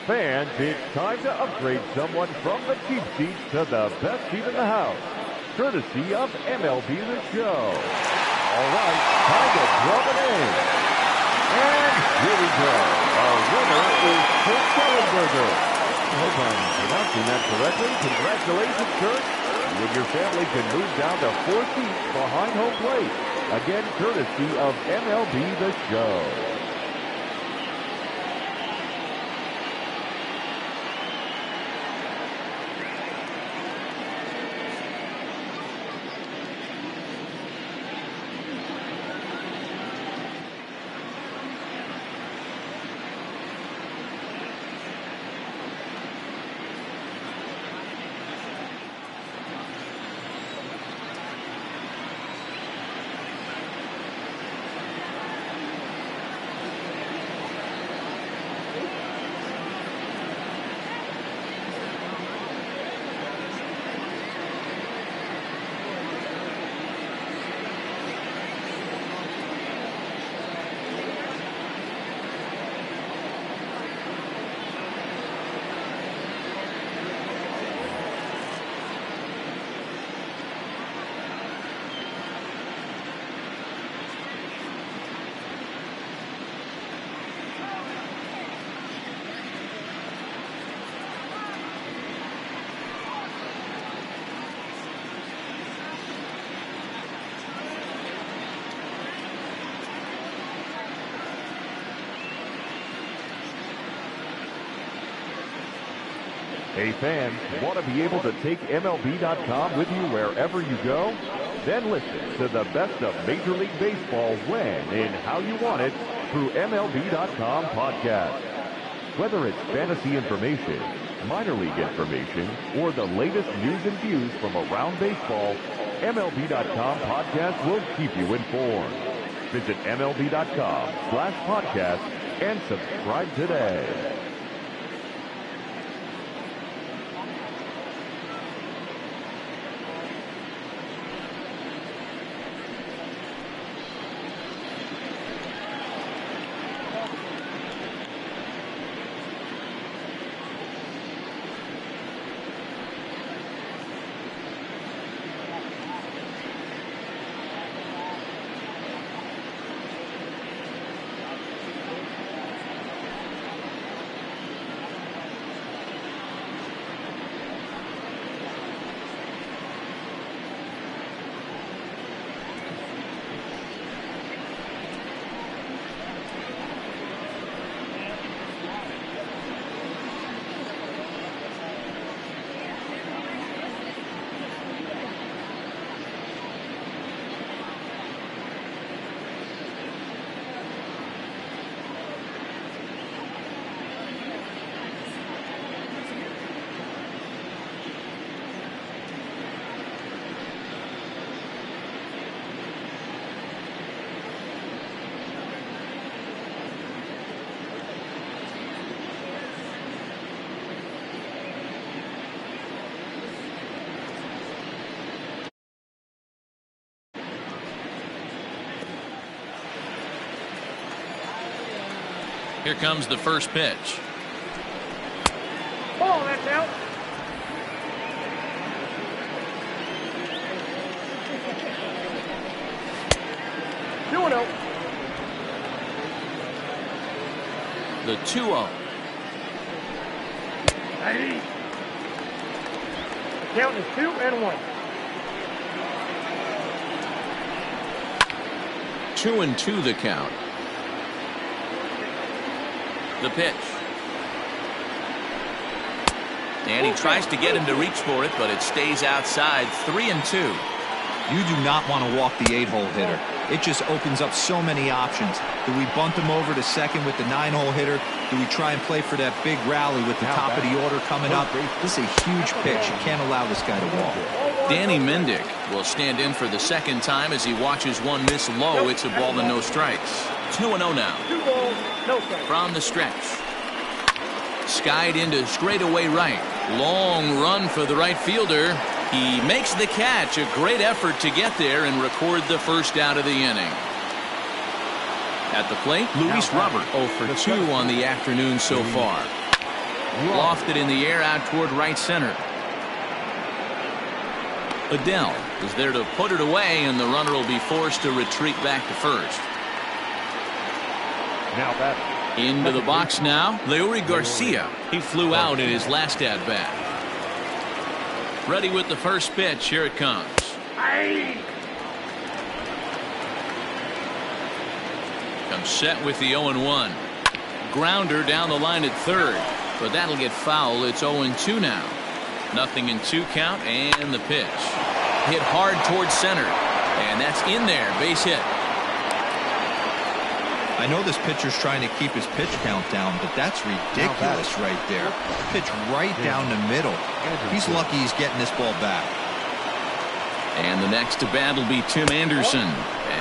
Fans, it's time to upgrade someone from the cheap seats to the best seat in the house, courtesy of MLB The Show. All right, time to draw the name. And here we go. Our winner is Kurt Kellenberger. I hope I'm pronouncing that correctly. Congratulations, Kurt. You and your family can move down to 4 seats behind home plate. Again, courtesy of MLB The Show. Hey fans, want to be able to take MLB.com with you wherever you go? Then listen to the best of Major League Baseball when and how you want it through MLB.com podcast. Whether it's fantasy information, minor league information, or the latest news and views from around baseball, MLB.com podcast will keep you informed. Visit MLB.com/podcast and subscribe today. Here comes the first pitch. Oh, that's out. Doing out. The 2-0. Hey. The count is 2-1. 2-2 the count. The pitch. And he tries to get him to reach for it, but it stays outside. 3-2. You do not want to walk the 8-hole hitter. It just opens up so many options. Do we bunt him over to second with the 9-hole hitter? Do we try and play for that big rally with the top of the order coming up? This is a huge pitch. You can't allow this guy to walk. Danny Mendick will stand in for the second time as he watches one miss low. It's a ball and no strikes. 2-0 now. 2 balls, no strikes. From the stretch. Skied into straightaway right. Long run for the right fielder. He makes the catch. A great effort to get there and record the first out of the inning. At the plate, Luis Robert 0 for 2 on the afternoon so far. Lofted in the air out toward right center. Adele is there to put it away, and the runner will be forced to retreat back to first. Now that into the box now, Leury Garcia. He flew out in his last at-bat. Ready with the first pitch. Here it comes. Comes set with the 0-1. Grounder down the line at third, but that'll get foul. It's 0-2 now. Nothing in 2 count, and the pitch. Hit hard towards center, and that's in there. Base hit. I know this pitcher's trying to keep his pitch count down, but that's ridiculous right there. Pitch right down the middle. He's lucky he's getting this ball back. And the next to bat will be Tim Anderson.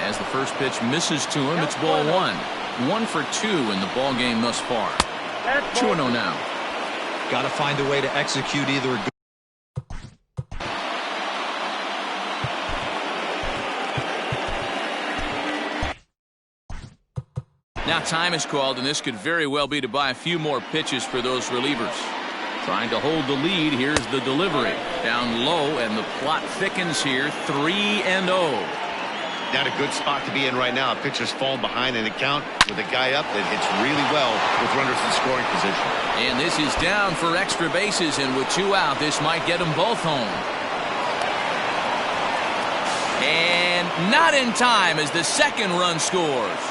As the first pitch misses to him, it's ball 1. 1 for 2 in the ball game thus far. 2-0 now. Got to find a way to execute either a good. Now time is called, and this could very well be to buy a few more pitches for those relievers. Trying to hold the lead. Here's the delivery. Down low, and the plot thickens here. 3-0. Not a good spot to be in right now. Pitcher's falling behind in the count with a guy up that hits really well with runners in scoring position. And this is down for extra bases, and with 2 out, this might get them both home. And not in time as the second run scores.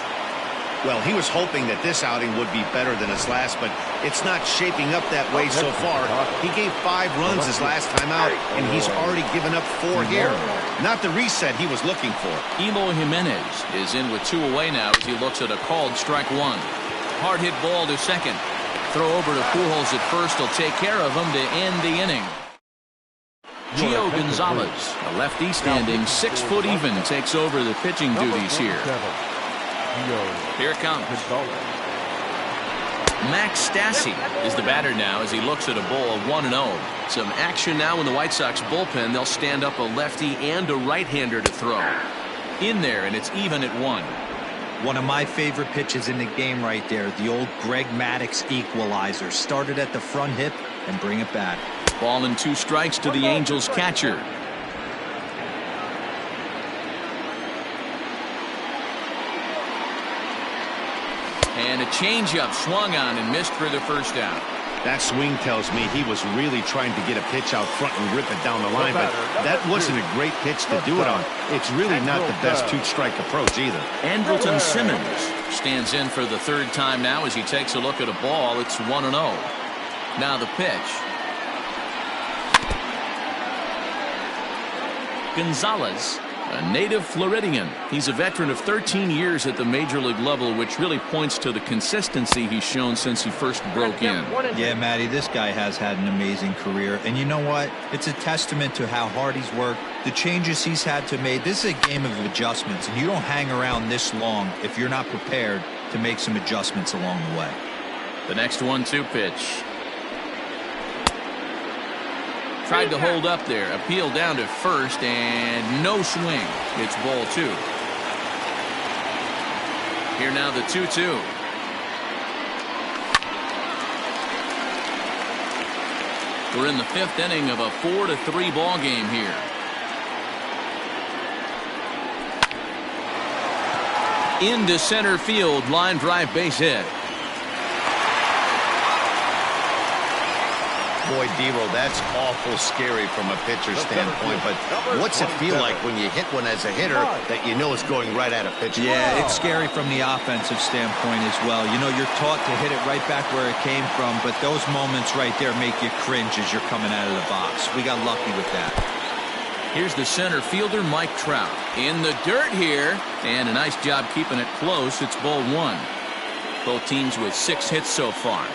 Well, he was hoping that this outing would be better than his last, but it's not shaping up that way so far. He gave 5 runs his last time out, and he's already given up 4 here. Not the reset he was looking for. Eloy Jimenez is in with 2 away now as he looks at a called strike 1. Hard hit ball to second. Throw over to Pujols at first. He'll take care of him to end the inning. Gio Gonzalez, a lefty standing 6 foot even, takes over the pitching duties here. Here it comes. Max Stassi is the batter now as he looks at a ball of 1-0. Some action now in the White Sox bullpen. They'll stand up a lefty and a right-hander to throw. In there, and it's even at 1. One of my favorite pitches in the game right there. The old Greg Maddux equalizer. Started at the front hip and bring it back. Ball and 2 strikes to the Angels catcher. And a changeup swung on and missed for the first out. That swing tells me he was really trying to get a pitch out front and rip it down the line, but that wasn't a great pitch to do it on. It's really not the best 2-strike approach either. Andrelton Simmons stands in for the 3rd time now as he takes a look at a ball. It's 1-0. Now the pitch. Gonzalez, a native Floridian. He's a veteran of 13 years at the major league level, which really points to the consistency he's shown since he first broke in. Yeah, Matty, this guy has had an amazing career. And you know what? It's a testament to how hard he's worked, the changes he's had to make. This is a game of adjustments, and you don't hang around this long if you're not prepared to make some adjustments along the way. The next 1-2 pitch. Tried to hold up there. Appeal down to first, and no swing. It's ball 2. Here now the 2-2. We're in the 5th inning of a 4-3 ball game here. Into center field, line drive, base hit. Boy, Dero, that's awful scary from a pitcher's standpoint, but what's it feel like when you hit one as a hitter that you know is going right at a pitcher? Yeah, it's scary from the offensive standpoint as well. You know, you're taught to hit it right back where it came from, but those moments right there make you cringe as you're coming out of the box. We got lucky with that. Here's the center fielder, Mike Trout. In the dirt here, and a nice job keeping it close. It's ball 1. Both teams with 6 hits so far.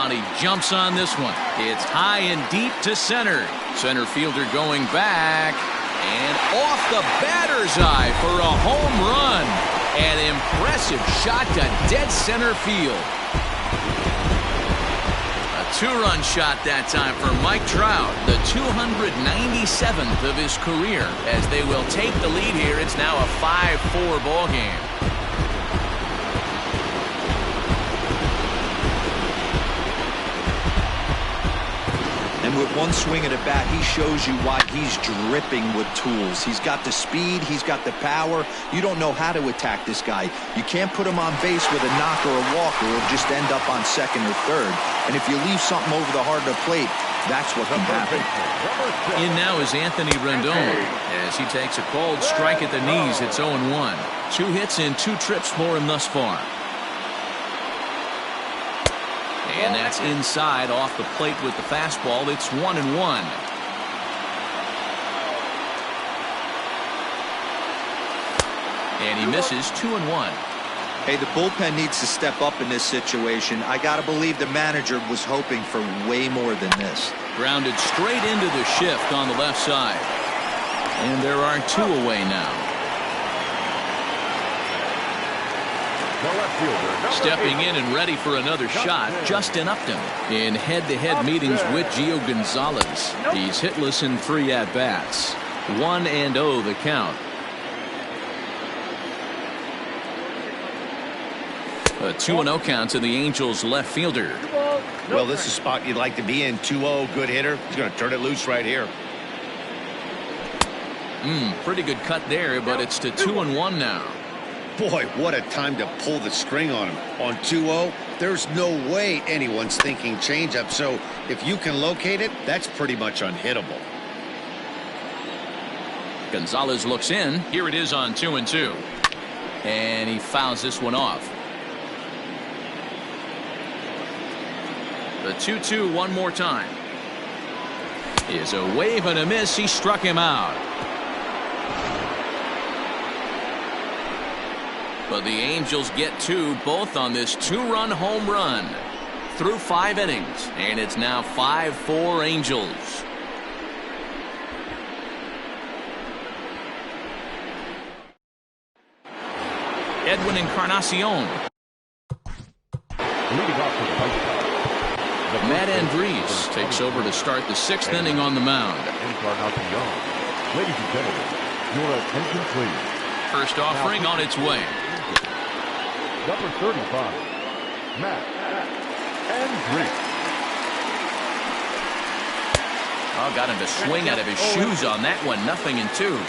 He jumps on this one. It's high and deep to center. Center fielder going back. And off the batter's eye for a home run. An impressive shot to dead center field. A 2-run shot that time for Mike Trout, the 297th of his career. As they will take the lead here, it's now a 5-4 ball game. And with one swing of the bat, he shows you why he's dripping with tools. He's got the speed. He's got the power. You don't know how to attack this guy. You can't put him on base with a knock or a walk, or he'll just end up on second or third. And if you leave something over the heart of the plate, that's what can happen. In now is Anthony Rendon as he takes a cold strike at the knees. It's 0-1. 2 hits and 2 trips for him thus far. And that's inside off the plate with the fastball. It's 1-1. And he misses 2-1. Hey, the bullpen needs to step up in this situation. I got to believe the manager was hoping for way more than this. Grounded straight into the shift on the left side. And there are 2 away now. Stepping in and ready for another shot, Justin Upton. In head-to-head meetings with Gio Gonzalez, he's hitless in 3 at-bats. 1-0 the count. A 2-0 count to the Angels left fielder. Well, this is a spot you'd like to be in. 2-0, good hitter. He's going to turn it loose right here. Pretty good cut there, but it's to 2-1 now. Boy, what a time to pull the string on him. On 2-0, there's no way anyone's thinking changeup. So if you can locate it, that's pretty much unhittable. Gonzalez looks in. Here it is on 2-2. And he fouls this one off. The 2-2 one more time. Is a wave and a miss. He struck him out. But the Angels get 2, both on this 2-run home run through 5 innings. And it's now 5-4 Angels. Edwin Encarnacion. Matt Andres takes over to start the 6th inning on the mound. Ladies and gentlemen, your attention please. First offering on its way. Number 35, Matt Andres. Oh, got him to swing out of his shoes on that one. 0-2.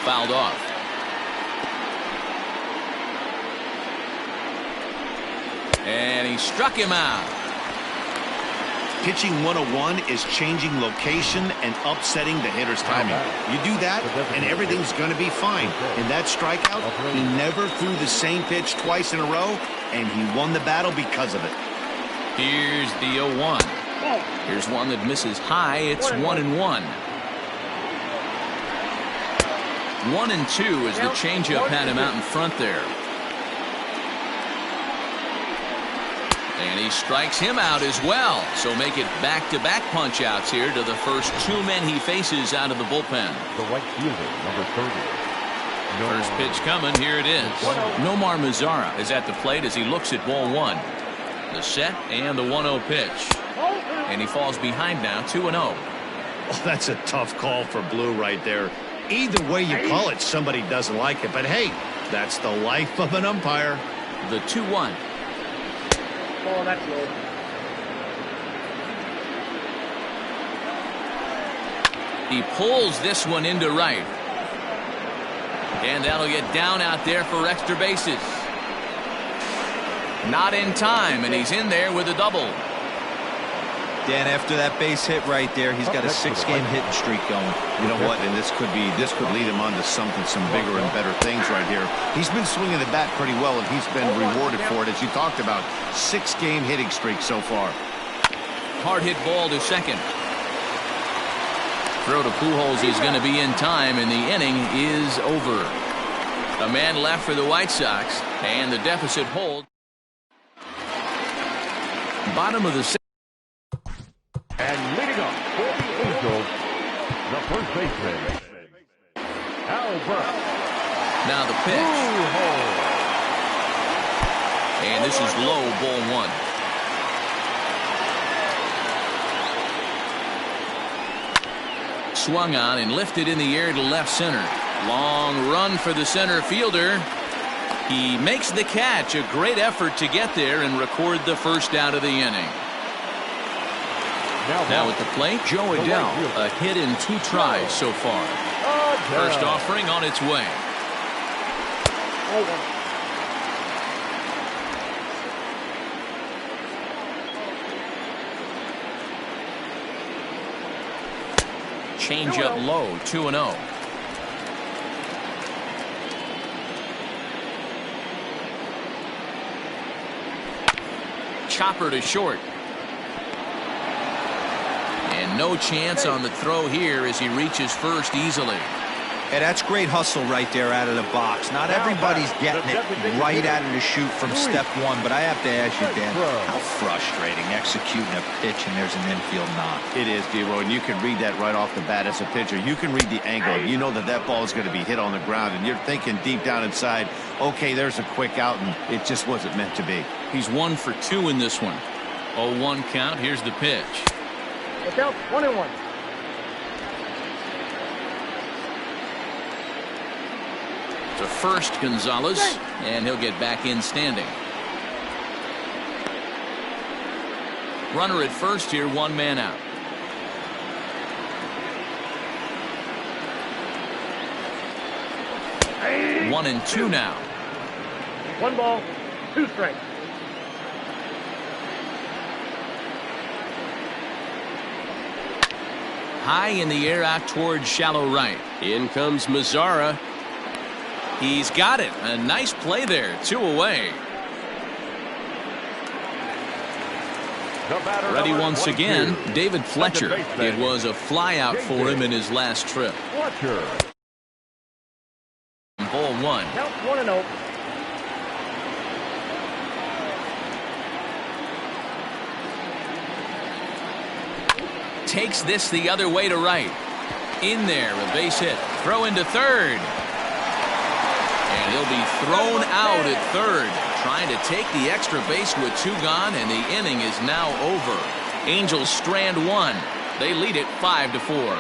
Fouled off. And he struck him out. Pitching 101 is changing location and upsetting the hitter's timing. You do that, and everything's going to be fine. In that strikeout, he never threw the same pitch twice in a row, and he won the battle because of it. Here's the 0-1. Here's one that misses high. It's 1-1. 1-2 as the changeup had him out in front there. And he strikes him out as well. So make it back-to-back punch-outs here to the first 2 men he faces out of the bullpen. The right fielder, number 30. First pitch coming. Here it is. Nomar Mazara is at the plate as he looks at ball 1. The set and the 1-0 pitch. And he falls behind now, 2-0. Oh, that's a tough call for Blue right there. Either way you call it, somebody doesn't like it. But hey, that's the life of an umpire. The 2-1. Oh, that's low. He pulls this one into right. And that'll get down out there for extra bases. Not in time, and he's in there with a double. Dan, after that base hit right there, he's got a 6-game hitting streak going. You know what? And this could lead him on to some bigger and better things right here. He's been swinging the bat pretty well, and he's been rewarded for it, as you talked about. 6-game hitting streak so far. Hard hit ball to second. Throw to Pujols is going to be in time, and the inning is over. A man left for the White Sox, and the deficit holds. Bottom of the 6th. And leading up for the Angels, the first baseman, Albert. Now the pitch. And this is low, ball 1. Swung on and lifted in the air to left center. Long run for the center fielder. He makes the catch. A great effort to get there and record the first out of the inning. Now at the plate, Joe Adele, a hit in 2 tries so far. First offering on its way. Change up low, 2-0. Chopper to short. And no chance on the throw here as he reaches first easily. Hey, that's great hustle right there out of the box. Not everybody's getting it right out of the chute from step one, but I have to ask you, Dan, how frustrating executing a pitch and there's an infield knock. It is, D-Roy, and you can read that right off the bat as a pitcher. You can read the angle. You know that that ball is going to be hit on the ground, and you're thinking deep down inside, okay, there's a quick out, and it just wasn't meant to be. He's 1 for 2 in this one. 0-1 count. Here's the pitch. Look out, 1-1. To first, Gonzalez, and he'll get back in standing. Runner at first here, 1 man out. Hey. 1-2 now. 1 ball, 2 strikes. High in the air out towards shallow right. In comes Mazzara. He's got it. A nice play there. 2 away. Ready once again, David Fletcher. It was a fly out for him in his last trip. Ball 1. Count 1-0. Takes this the other way to right. In there, a base hit. Throw into third. And he'll be thrown out at third. Trying to take the extra base with 2 gone, and the inning is now over. Angels strand 1. They lead it 5-4.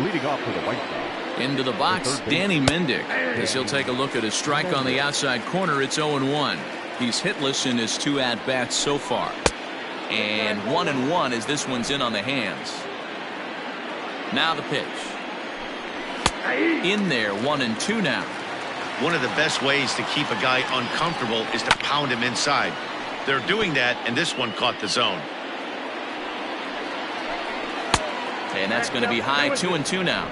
Leading off for the White Sox. Into the box, Danny Mendick. As he'll take a look at a strike on the outside corner, it's 0-1. He's hitless in his 2 at-bats so far. And 1-1 as this one's in on the hands. Now the pitch. In there, 1-2 now. One of the best ways to keep a guy uncomfortable is to pound him inside. They're doing that, and this one caught the zone. And that's going to be high, 2-2 now.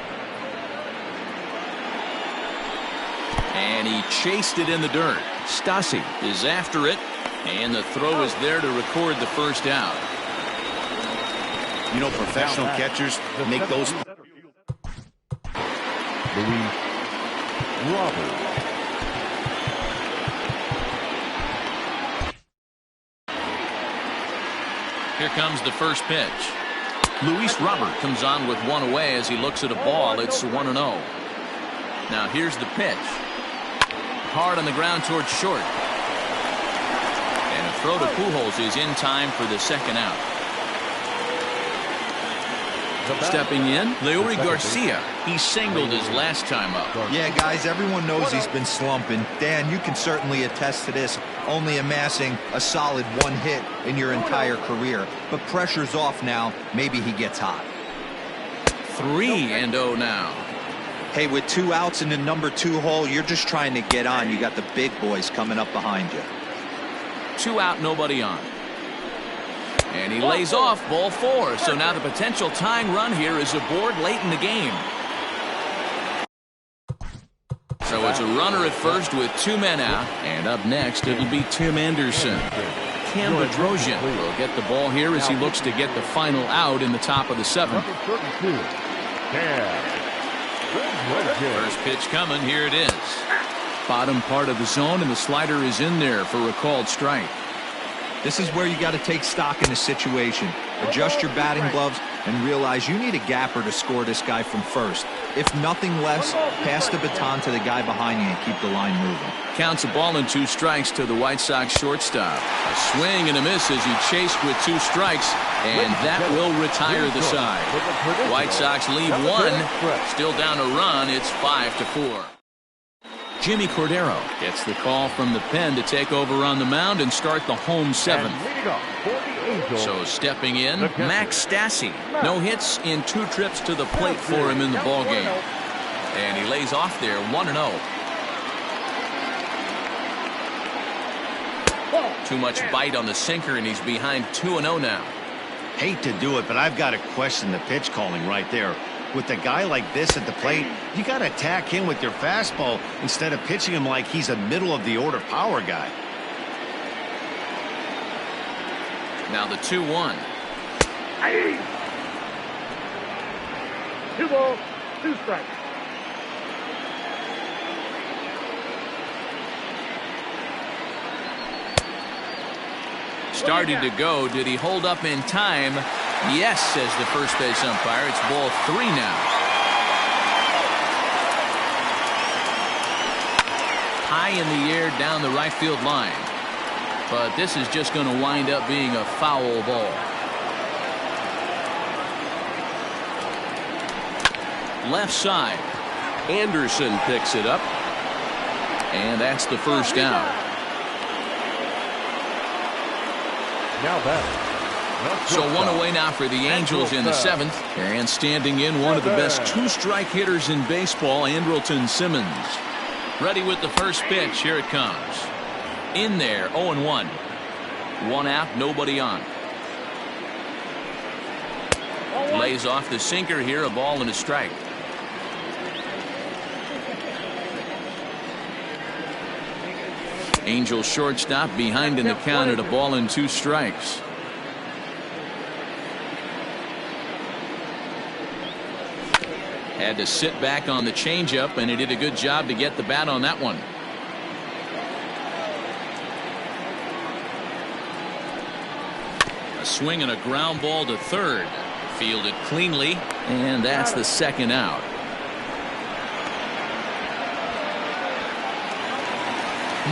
And he chased it in the dirt. Stassi is after it, and the throw is there to record the first out. You know, professional catchers make those. Luis Robert. Here comes the first pitch. Luis Robert comes on with 1 away as he looks at a ball. It's 1-0. Now here's the pitch. Hard on the ground towards short. And a throw to Pujols is in time for the second out. Stepping in, Leury Garcia. He singled his last time up. Yeah, guys, everyone knows he's been slumping. Dan, you can certainly attest to this, only amassing a solid 1 hit in your entire career. But pressure's off now. Maybe he gets hot. 3-0 now. Hey, with 2 outs in the number 2 hole, you're just trying to get on. You got the big boys coming up behind you. 2 out, nobody on. And he lays off ball 4. So now the potential tying run here is aboard late in the game. So it's a runner at first with 2 men out. And up next, it'll be Tim Anderson. Cam Bedrosian will get the ball here as he looks to get the final out in the top of the 7th. First pitch coming. Here it is. Bottom part of the zone, and the slider is in there for a called strike. This is where you got to take stock in the situation. Adjust your batting gloves and realize you need a gapper to score this guy from first. If nothing less, pass the baton to the guy behind you and keep the line moving. Counts a ball and 2 strikes to the White Sox shortstop. A swing and a miss as he chased with 2 strikes, and that will retire the side. White Sox lead 1, still down a run. It's 5-4. Jimmy Cordero gets the call from the pen to take over on the mound and start the home 7th. So stepping in, Max Stassi. No hits in 2 trips to the plate for him in the ballgame. And he lays off there 1-0. Too much bite on the sinker, and he's behind 2-0 now. Hate to do it, but I've got to question the pitch calling right there. With a guy like this at the plate, you got to attack him with your fastball instead of pitching him like he's a middle-of-the-order power guy. Now the 2-1. 2 balls, 2 strikes. Started to go. Did he hold up in time? Yes, says the first base umpire. It's ball 3 now. High in the air down the right field line. But this is just going to wind up being a foul ball. Left side. Anderson picks it up. And that's the first down. So 1 away now for the Angels in the 7th. And standing in, one of the best 2-strike hitters in baseball, Andrelton Simmons. Ready with the first pitch. Here it comes. In there, 0-1. 1 out, nobody on. Lays off the sinker here, a ball and a strike. Angels shortstop behind in the count at a ball and 2 strikes. Had to sit back on the changeup, and he did a good job to get the bat on that one. A swing and a ground ball to third. Fielded cleanly, and that's the 2nd out.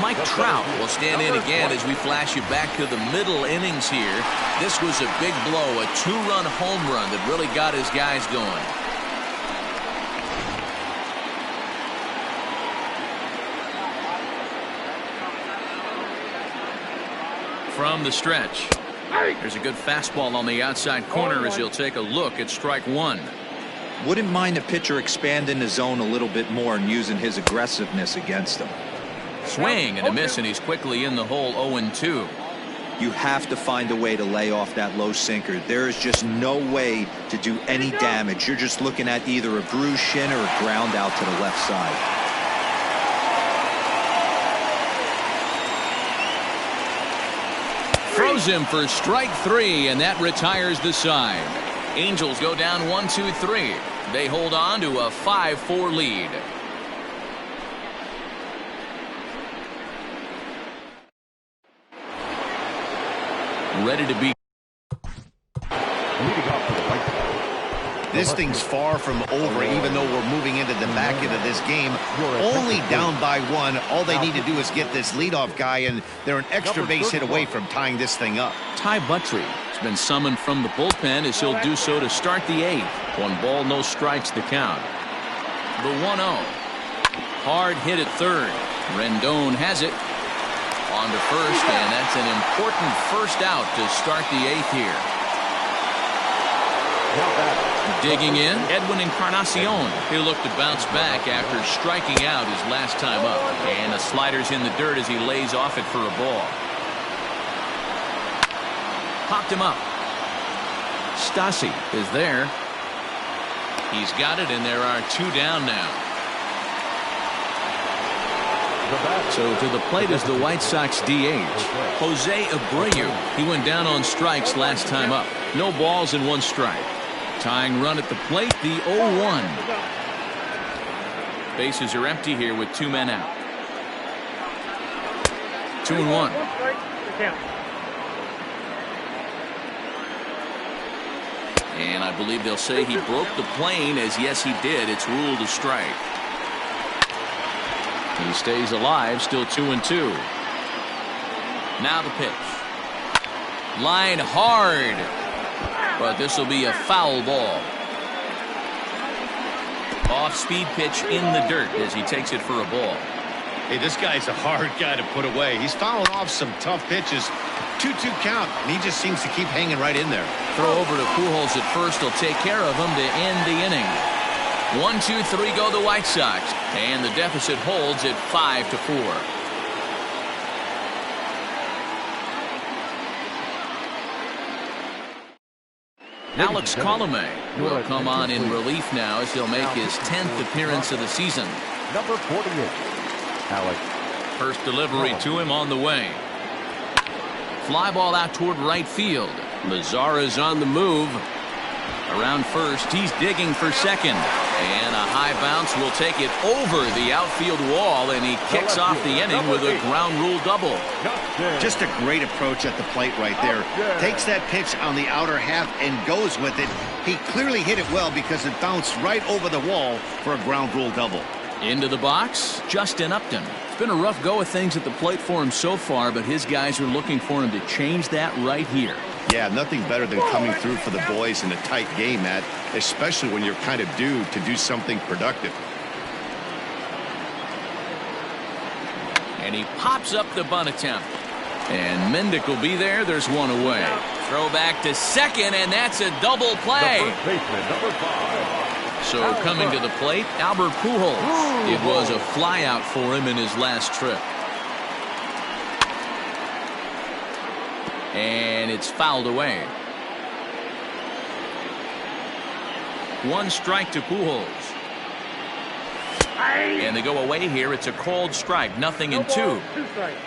Mike Trout will stand in again as we flash you back to the middle innings here. This was a big blow, a 2-run home run that really got his guys going. From the stretch. There's a good fastball on the outside corner as he'll take a look at strike 1. Wouldn't mind the pitcher expanding the zone a little bit more and using his aggressiveness against him. Swing and a miss, and he's quickly in the hole. 0-2. You have to find a way to lay off that low sinker. There is just no way to do any damage. You're just looking at either a bruised shin or a ground out to the left side. Throws him for strike 3, and that retires the side. Angels go down 1-2-3. They hold on to a 5-4 lead. Ready to be. This thing's far from over, even though we're moving into the back end of this game. Only down by 1. All they need to do is get this leadoff guy, and they're an extra base hit away from tying this thing up. Ty Buttrey has been summoned from the bullpen as he'll do so to start the 8th. 1 ball, no strikes to count. The 1-0. Hard hit at third. Rendon has it. On to first, and that's an important first out to start the 8th here. Digging in, Edwin Encarnacion. He'll look to bounce back after striking out his last time up. And the slider's in the dirt as he lays off it for a ball. Popped him up. Stassi is there. He's got it, and there are 2 down now. So to the plate is the White Sox DH, Jose Abreu. He went down on strikes last time up. No balls and 1 strike. Tying run at the plate, the 0-1. Bases are empty here with 2 men out. 2-1. And I believe they'll say he broke the plane, as yes he did. It's ruled a strike. He stays alive, still 2-2. Now the pitch. Line hard. But this will be a foul ball. Off-speed pitch in the dirt as he takes it for a ball. Hey, this guy's a hard guy to put away. He's fouling off some tough pitches. 2-2 count, and he just seems to keep hanging right in there. Throw over to Pujols at first. He'll take care of him to end the inning. 1-2-3 go the White Sox, and the deficit holds at 5-4. Alex Colomé will come on in relief now as he'll make his 10th appearance of the season. Number 48, Alex. First delivery to him on the way. Fly ball out toward right field. Mazara's on the move. Around first, he's digging for second. And a high bounce will take it over the outfield wall, and he kicks off the inning with a ground rule double. Just a great approach at the plate right there. Takes that pitch on the outer half and goes with it. He clearly hit it well because it bounced right over the wall for a ground rule double. Into the box, Justin Upton. It's been a rough go of things at the plate for him so far, but his guys are looking for him to change that right here. Yeah, nothing better than coming through for the boys in a tight game, Matt, especially when you're kind of due to do something productive. And he pops up the bunt attempt. And Mendick will be there. There's one away. Throw back to second, and that's a double play. The first baseman, number 5. So coming to the plate, Albert Pujols. It was a fly out for him in his last trip. And it's fouled away. One strike to Pujols. And they go away here. It's a called strike. 0-2. 2 strikes.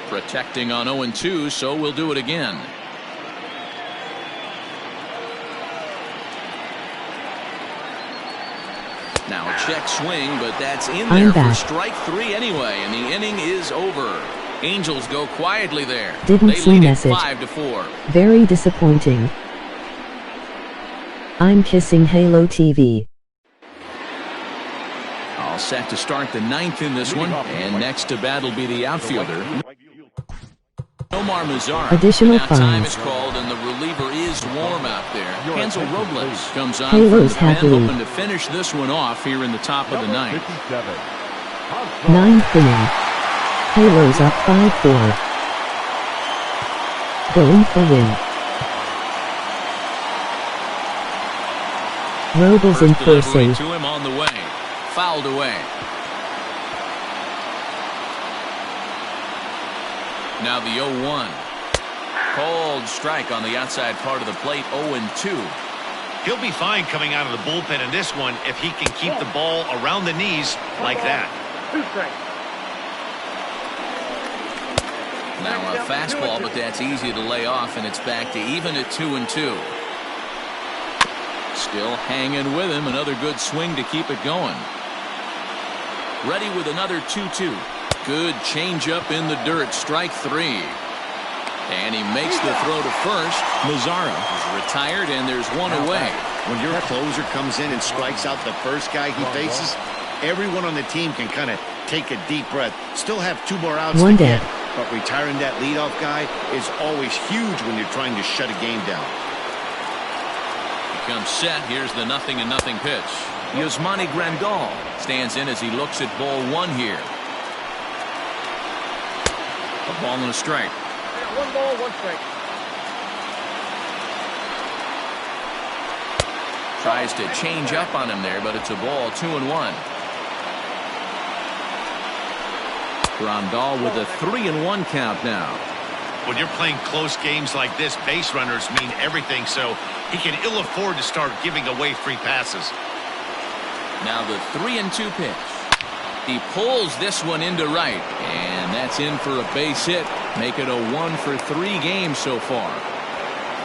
Protecting on 0-2, so we'll do it again. Now a check swing, but that's in there for strike 3 anyway, and the inning is over. Angels go quietly there. Didn't see message. 5-4. Very disappointing. I'm kissing Halo TV. All set to start the 9th in this one, and next to bat will be the outfielder, Omar Mazara. Additional now time fines. is called, and the reliever is warm out there. Hansel Robles comes on Halos from the pen, happy. hoping to finish this one off here in the top of the 9th. 57, 9th inning. Halos up 5-4. Going for win. Robles in First first delivery save. to him on the way. Fouled away. Now the 0-1. Cold strike on the outside part of the plate. 0-2. He'll be fine coming out of the bullpen in this one if he can keep the ball around the knees like that. 2 strikes. Now a fastball, but that's easy to lay off, and it's back to even at 2-2. Still hanging with him. Another good swing to keep it going. Ready with another 2-2. Good changeup in the dirt. Strike 3. And he makes the throw to first. Mazara is retired, and there's one away. When your closer comes in and strikes out the first guy he faces, everyone on the team can kind of take a deep breath. Still have 2 more outs One to get, dead. but retiring that leadoff guy is always huge when you're trying to shut a game down. He comes set. Here's the 0-0 pitch. Yasmani Grandal stands in as he looks at ball 1 here. A ball and a strike. 1 ball, 1 strike. Tries to change up on him there, but it's a ball. 2-1. Grandal with a 3-1 count now. When you're playing close games like this, base runners mean everything, so he can ill afford to start giving away free passes. Now the 3-2 pitch. He pulls this one into right, and that's in for a base hit. Make it a 1-for-3 game so far.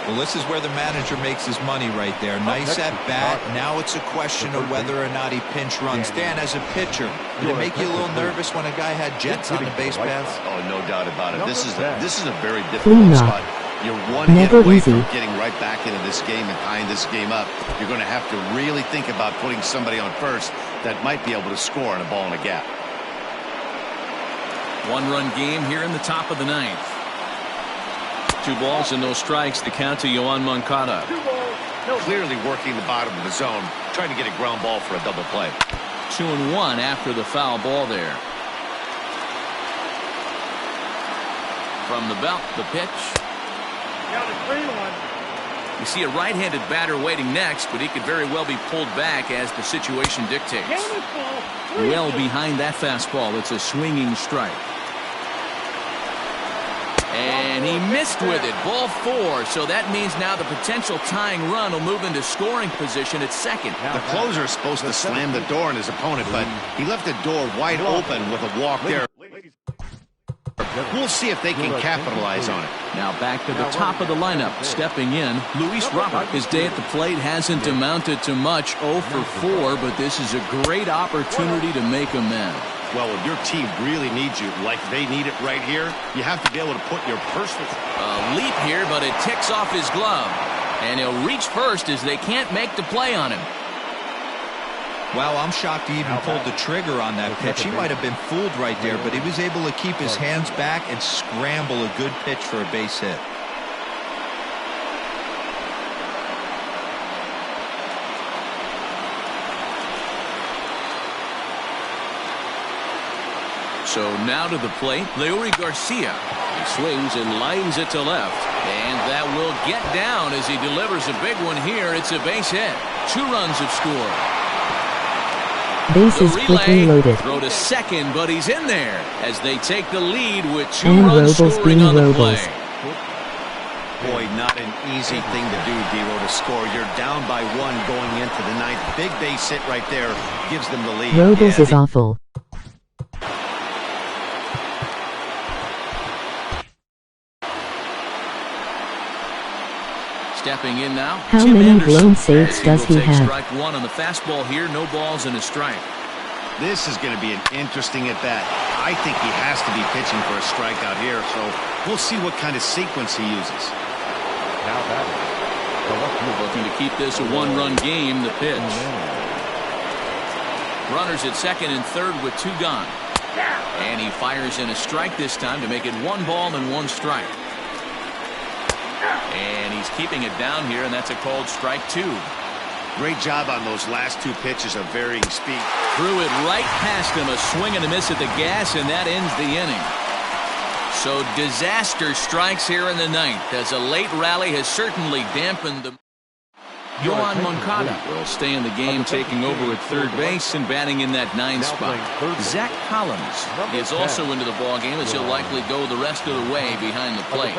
Well, this is where the manager makes his money right there. Nice at bat. Now it's a question of whether or not he pinch runs. Dan, as a pitcher, did it make you a little nervous when a guy had jets on the base paths? Oh, no doubt about it. This is a very Clean difficult up. spot. You're one hit Never away easy. from getting right back into this game and tying this game up. You're going to have to really think about putting somebody on first that might be able to score on a ball in a gap. One-run game here in the top of the ninth. 2 balls and no strikes. The count to Yoan Moncada. Clearly working the bottom of the zone, trying to get a ground ball for a double play. 2-1 after the foul ball there. From the belt, the pitch. Down to 3-1. You see a right-handed batter waiting next, but he could very well be pulled back as the situation dictates. Well behind that fastball. It's a swinging strike. And he missed with it. Ball 4. So that means now the potential tying run will move into scoring position at second. The closer is supposed to slam the door on his opponent, but he left the door wide open with a walk there. We'll see if they can capitalize on it. Now back to the top of the lineup. Stepping in, Luis Robert. His day at the plate hasn't amounted to much. 0 for 4, but this is a great opportunity to make amends. Well, when your team really needs you, like they need it right here, you have to be able to put your personal... A leap here, but it ticks off his glove. And he'll reach first as they can't make the play on him. Wow, I'm shocked he even pulled the trigger on that pitch. He might have been fooled right there, but he was able to keep his hands back and scramble a good pitch for a base hit. So now to the plate, Leury Garcia. He swings and lines it to left. And that will get down as he delivers a big one here. It's a base hit. 2 runs have scored. Bases quickly loaded. Throw to second, but he's in there as they take the lead with 2 And runs Robles scoring being on the Robles. play. Boy, not an easy thing to do, D-Ro, to score. You're down by 1 going into the ninth. Big base hit right there gives them the lead. Robles is awful. Stepping in now. How Tim many Anderson. blown saves As does will he take have? Strike 1 on the fastball here. No balls and a strike. This is going to be an interesting at-bat. I think he has to be pitching for a strikeout here, so we'll see what kind of sequence he uses. Now batting. Looking to keep this a 1-run game. The pitch. Runners at second and third with 2 gone. And he fires in a strike this time to make it 1 ball and 1 strike. And he's keeping it down here, and that's a called strike 2. Great job on those last 2 pitches of varying speed. Threw it right past him, a swing and a miss at the gas, and that ends the inning. So disaster strikes here in the ninth, as a late rally has certainly dampened the... Yoan Moncada will stay in the game, taking over at third base and batting in that 9 spot. Zach Collins is also into the ballgame, as he'll likely go the rest of the way behind the plate.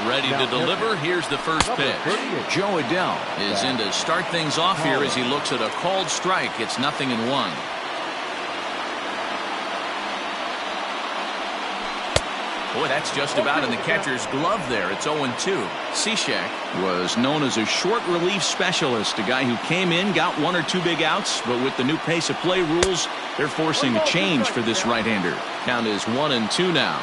Ready to deliver. Here's the first pitch. Joe Adell is in to start things off here as he looks at a called strike. It's 0-1. Boy, that's just about in the catcher's glove there. It's 0-2. Cishek was known as a short relief specialist, a guy who came in, got 1 or 2 big outs, but with the new pace of play rules, they're forcing a change for this right-hander. Count is 1-2 now.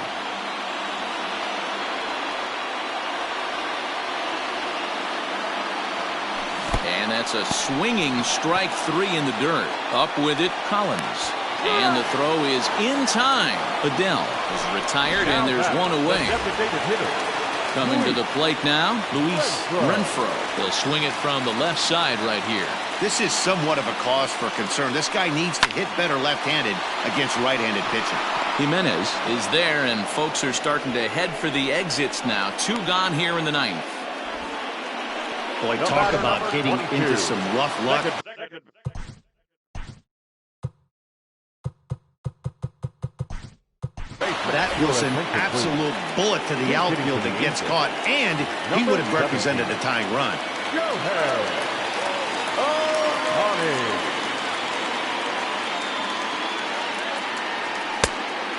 And that's a swinging strike 3 in the dirt. Up with it, Collins. And the throw is in time. Adell is retired, and there's 1 away. Coming to the plate now, Luis Renfroe. He'll swing it from the left side right here. This is somewhat of a cause for concern. This guy needs to hit better left-handed against right-handed pitching. Jimenez is there, and folks are starting to head for the exits now. 2 gone here in the ninth. Boy, talk about getting into some rough luck. That was an absolute bullet to the outfield that gets caught, and he would have represented a tying run.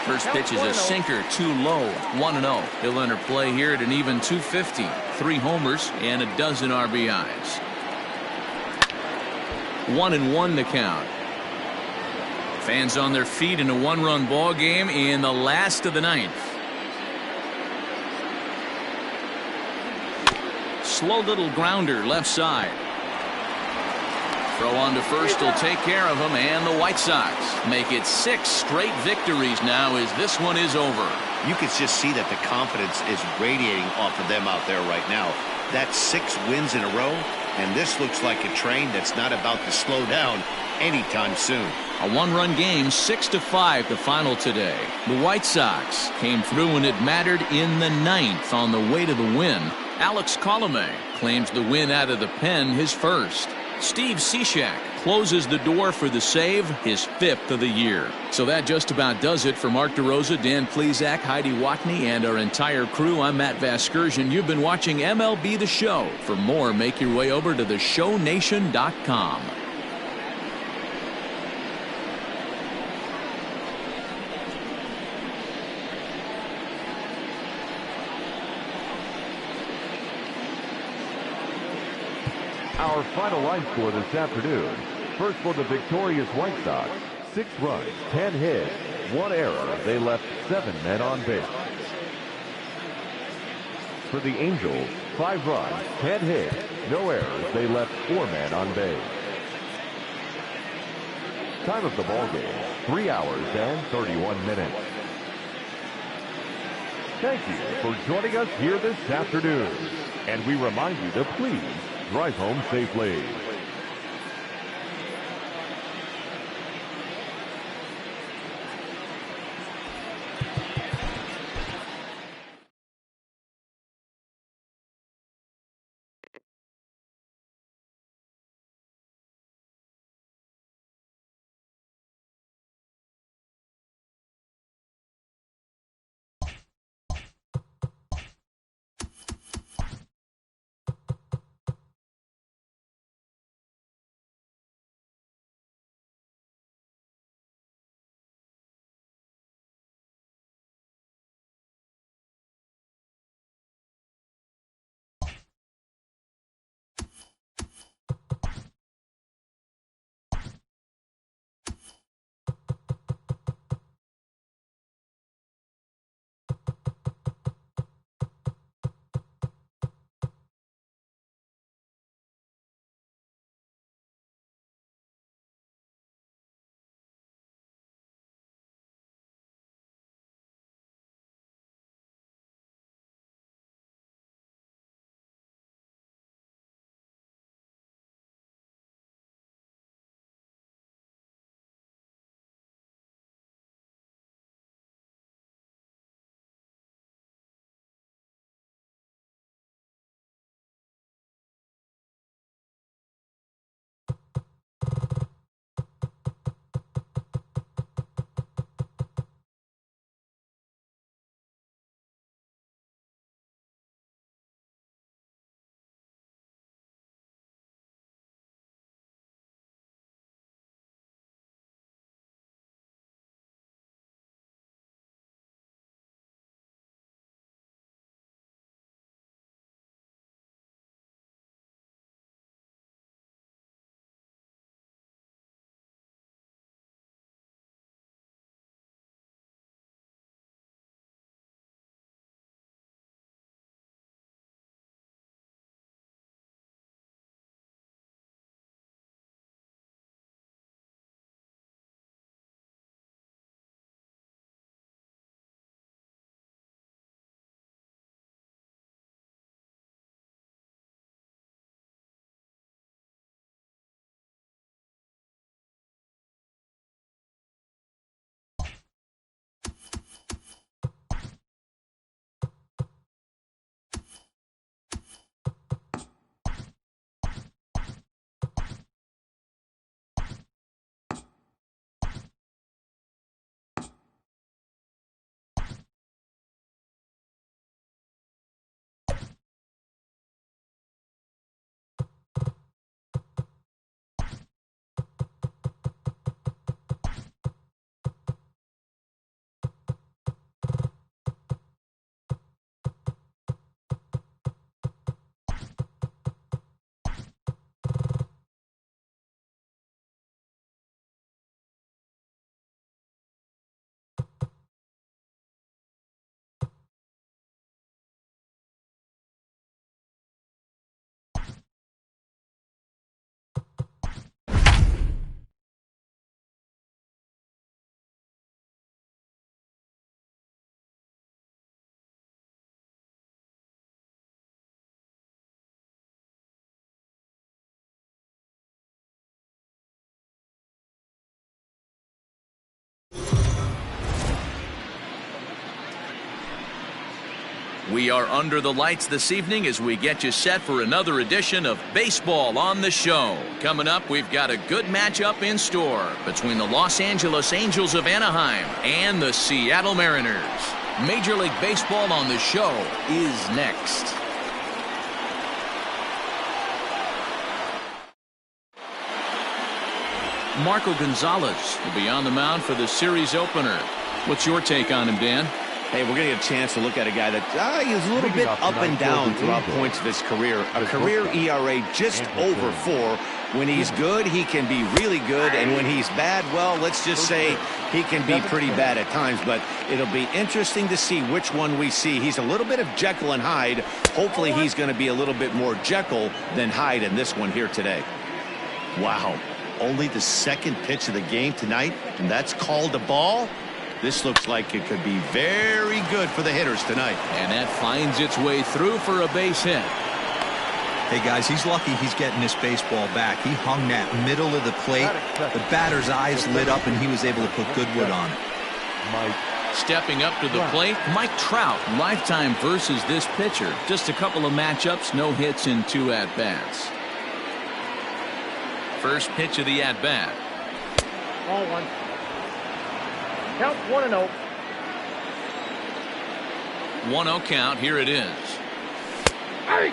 First pitch is a sinker, too low, 1-0. He'll enter play here at an even 250. 3 homers and a dozen RBIs. 1-1 to count. Fans on their feet in a 1-run ball game in the last of the ninth. slow little grounder left side. Throw on to first will take care of him, and the White Sox make it 6 straight victories now as this one is over. You can just see that the confidence is radiating off of them out there right now. That's 6 wins in a row, and this looks like a train that's not about to slow down anytime soon. A one-run game, 6-5 the final today. The White Sox came through when it mattered in the 9th on the way to the win. Alex Colomé claims the win out of the pen, his first. Steve Cishek closes the door for the save, his 5th of the year. So that just about does it for Mark DeRosa, Dan Plesac, Heidi Watney, and our entire crew. I'm Matt Vasgersian. You've been watching MLB The Show. For more, make your way over to theshownation.com. Our final line score this afternoon. First for the victorious White Sox, 6 runs, 10 hits, 1 error. They left 7 men on base. For the Angels, 5 runs, 10 hits, no errors. They left 4 men on base. Time of the ball game, 3 hours and 31 minutes. Thank you for joining us here this afternoon. And we remind you to please drive home safely. We are under the lights this evening as we get you set for another edition of Baseball on the Show. Coming up, we've got a good matchup in store between the Los Angeles Angels of Anaheim and the Seattle Mariners. Major League Baseball on the Show is next. Marco Gonzalez will be on the mound for the series opener. What's your take on him, Dan? Hey, we're going to get a chance to look at a guy that he's a little bit up and down throughout points of his career. A career ERA just over 4. When he's good, he can be really good. And when he's bad, well, let's just say he can be pretty bad at times. But it'll be interesting to see which one we see. He's a little bit of Jekyll and Hyde. Hopefully he's going to be a little bit more Jekyll than Hyde in this one here today. Wow. Only the second pitch of the game tonight, and that's called a ball. This looks like it could be very good for the hitters tonight. And that finds its way through for a base hit. Hey, guys, he's lucky he's getting this baseball back. He hung that middle of the plate. The batter's eyes lit up, and he was able to put good wood on it. Stepping up to the plate, Mike Trout. Lifetime versus this pitcher. Just a couple of matchups, no hits in 2 at-bats. First pitch of the at-bat. Ball 1. Count 1-0. 1-0 count. Here it is. Hey!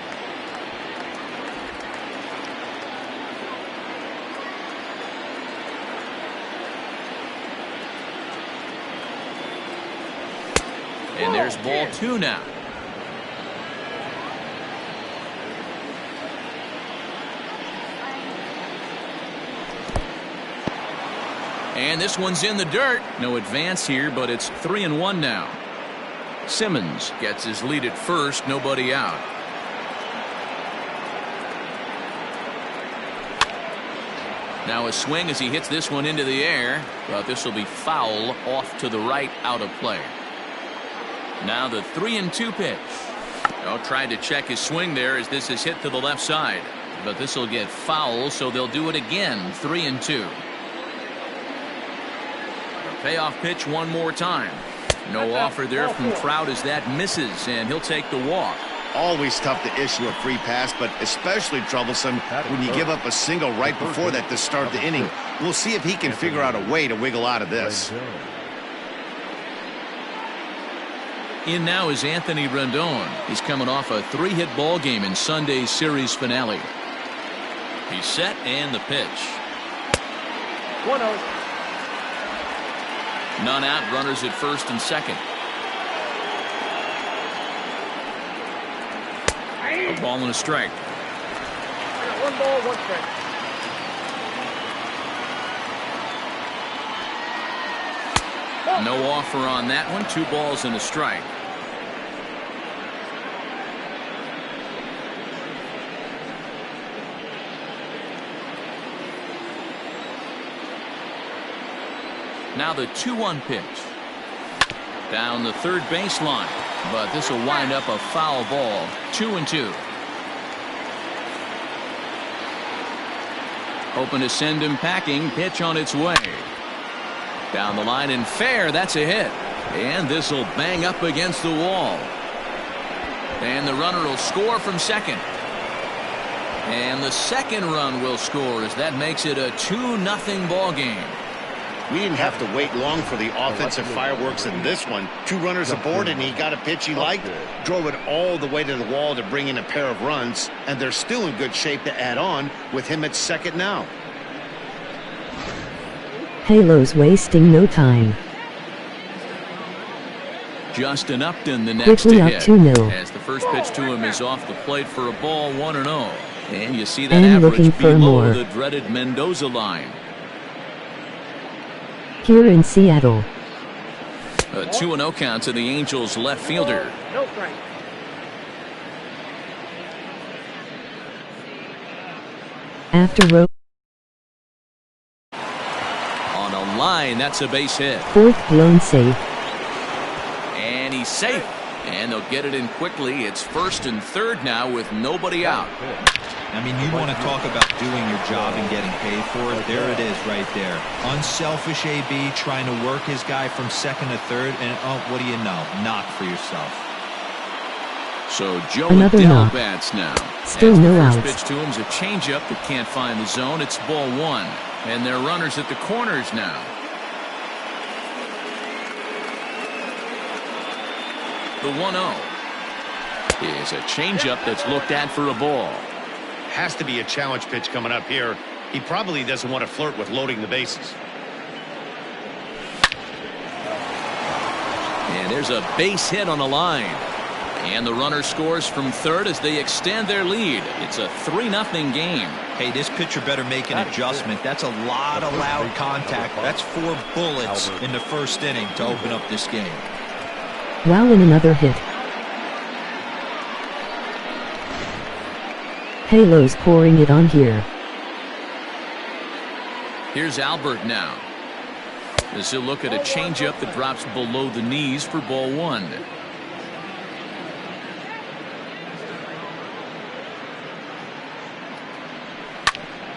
And there's ball 2 now. And this one's in the dirt. No advance here, but it's 3-1 now. Simmons gets his lead at first, nobody out. Now a swing as he hits this one into the air, but this will be foul off to the right, out of play. Now the 3-2 pitch. Tried to check his swing there as this is hit to the left side, but this will get foul, so they'll do it again. 3-2. Payoff pitch one more time. No offer there from Trout as that misses, and he'll take the walk. Always tough to issue a free pass, but especially troublesome when you give up a single right before that to start the inning. We'll see if he can figure out a way to wiggle out of this. In now is Anthony Rendon. He's coming off a 3-hit ball game in Sunday's series finale. He's set, and the pitch. 1-0. None out, runners at first and second. A ball and a strike. 1 ball, 1 strike. No offer on that one. 2 balls and a strike. Now the 2-1 pitch. Down the third baseline, but this will wind up a foul ball. 2-2. Hoping to send him packing. Pitch on its way. Down the line and fair. That's a hit. And this will bang up against the wall. And the runner will score from second. And the second run will score as that makes it a 2-0 ball game. We didn't have to wait long for the offensive fireworks in this one. 2 runners aboard, and he got a pitch he liked, drove it all the way to the wall to bring in a pair of runs, and they're still in good shape to add on with him at second now. Halo's wasting no time. Justin Upton the next Quickly to up hit. 2-0. As the first pitch to him is off the plate for a ball. 1-0. And you see that And looking average for below more. the dreaded Mendoza line. Here in Seattle. A 2-0 count to the Angels left fielder. No strike. After row. On a line, that's a base hit. 4th blown safe. And he's safe. And they'll get it in quickly. It's first and third now with nobody out. I mean, you want to talk about doing your job and getting paid for it. There it is right there. Unselfish AB trying to work his guy from second to third. And, oh, what do you know? Knock for yourself. So Joe Another Adele knock. bats now. Still As no the first outs. pitch to him is a changeup that can't find the zone. It's ball one. And they're runners at the corners now. The 1-0 is a changeup that's looked at for a ball. Has to be a challenge pitch coming up here. He probably doesn't want to flirt with loading the bases. And there's a base hit on the line. And the runner scores from third as they extend their lead. It's a 3-0 game. Hey, this pitcher better make an adjustment. That's a lot of loud contact. That's 4 bullets in the first inning to open up this game. Wow, and another hit. Halo's pouring it on here. Here's Albert now. As he'll look at a changeup that drops below the knees for ball one.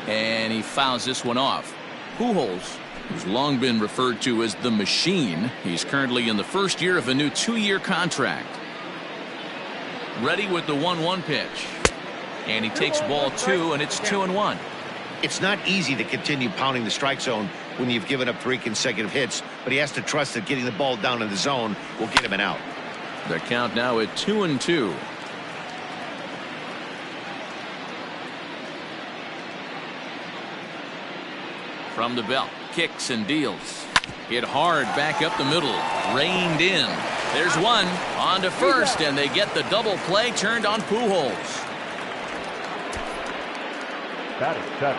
And he fouls this one off. Pujols, who's long been referred to as the machine, he's currently in the first year of a new 2-year contract. Ready with the 1-1 pitch. And he takes ball 2, and it's 2-1. It's not easy to continue pounding the strike zone when you've given up 3 consecutive hits, but he has to trust that getting the ball down in the zone will get him an out. The count now at 2-2. From the belt, kicks and deals. Hit hard back up the middle. Reined in. There's one. On to first, and they get the double play turned on Pujols. Batting 7,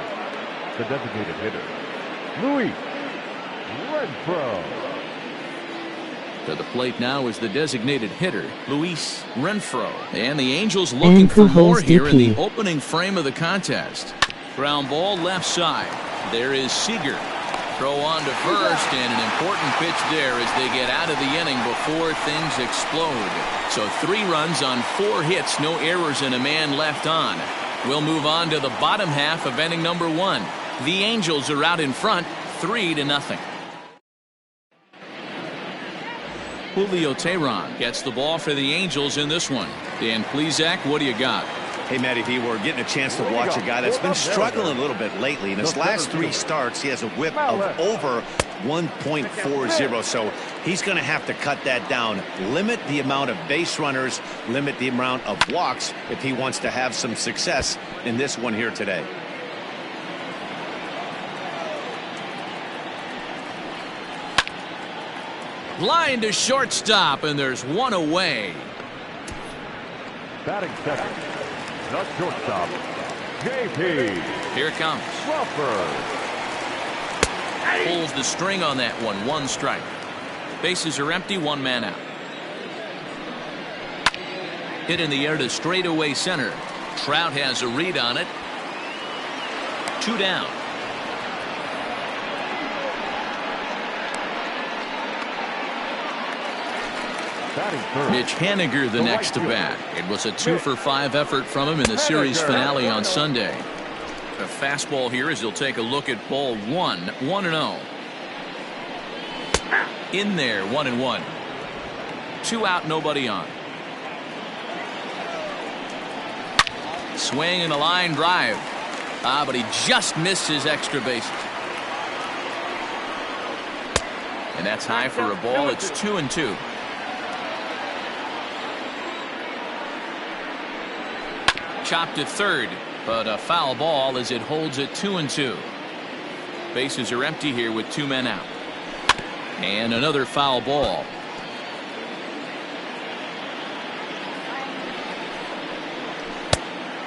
the designated hitter, Luis Renfroe. To the plate now is the designated hitter, Luis Renfroe. And the Angels looking for more here in the opening frame of the contest. Ground ball left side. There is Seager. Throw on to first, and an important pitch there as they get out of the inning before things explode. So 3 runs on 4 hits, no errors, and a man left on. We'll move on to the bottom half of inning number 1. The Angels are out in front, 3-0. Julio Teheran gets the ball for the Angels in this one. Dan Plesac, what do you got? Hey, Matty V, we're getting a chance to watch a guy that's been struggling a little bit lately. In his last 3 starts, he has a whip of over 1.40, so he's going to have to cut that down. Limit the amount of base runners, limit the amount of walks if he wants to have some success in this one here today. Line to shortstop, and there's one away. Batting 2nd, the shortstop, JP. Here it comes. Crawford. Pulls the string on that one. 1 strike. Bases are empty. 1 man out. Hit in the air to straightaway center. Trout has a read on it. 2 down. Mitch Haniger the next to bat. It was a 2-for-5 effort from him in the series finale on Sunday. A fastball here as he'll take a look at ball 1. 1-0. In there, 1-1. 2 out, nobody on. Swing and a line drive. But he just missed his extra bases. And that's high for a ball. It's 2-2. Chopped at third, but a foul ball as it holds at 2-2. Bases are empty here with 2 men out. And another foul ball.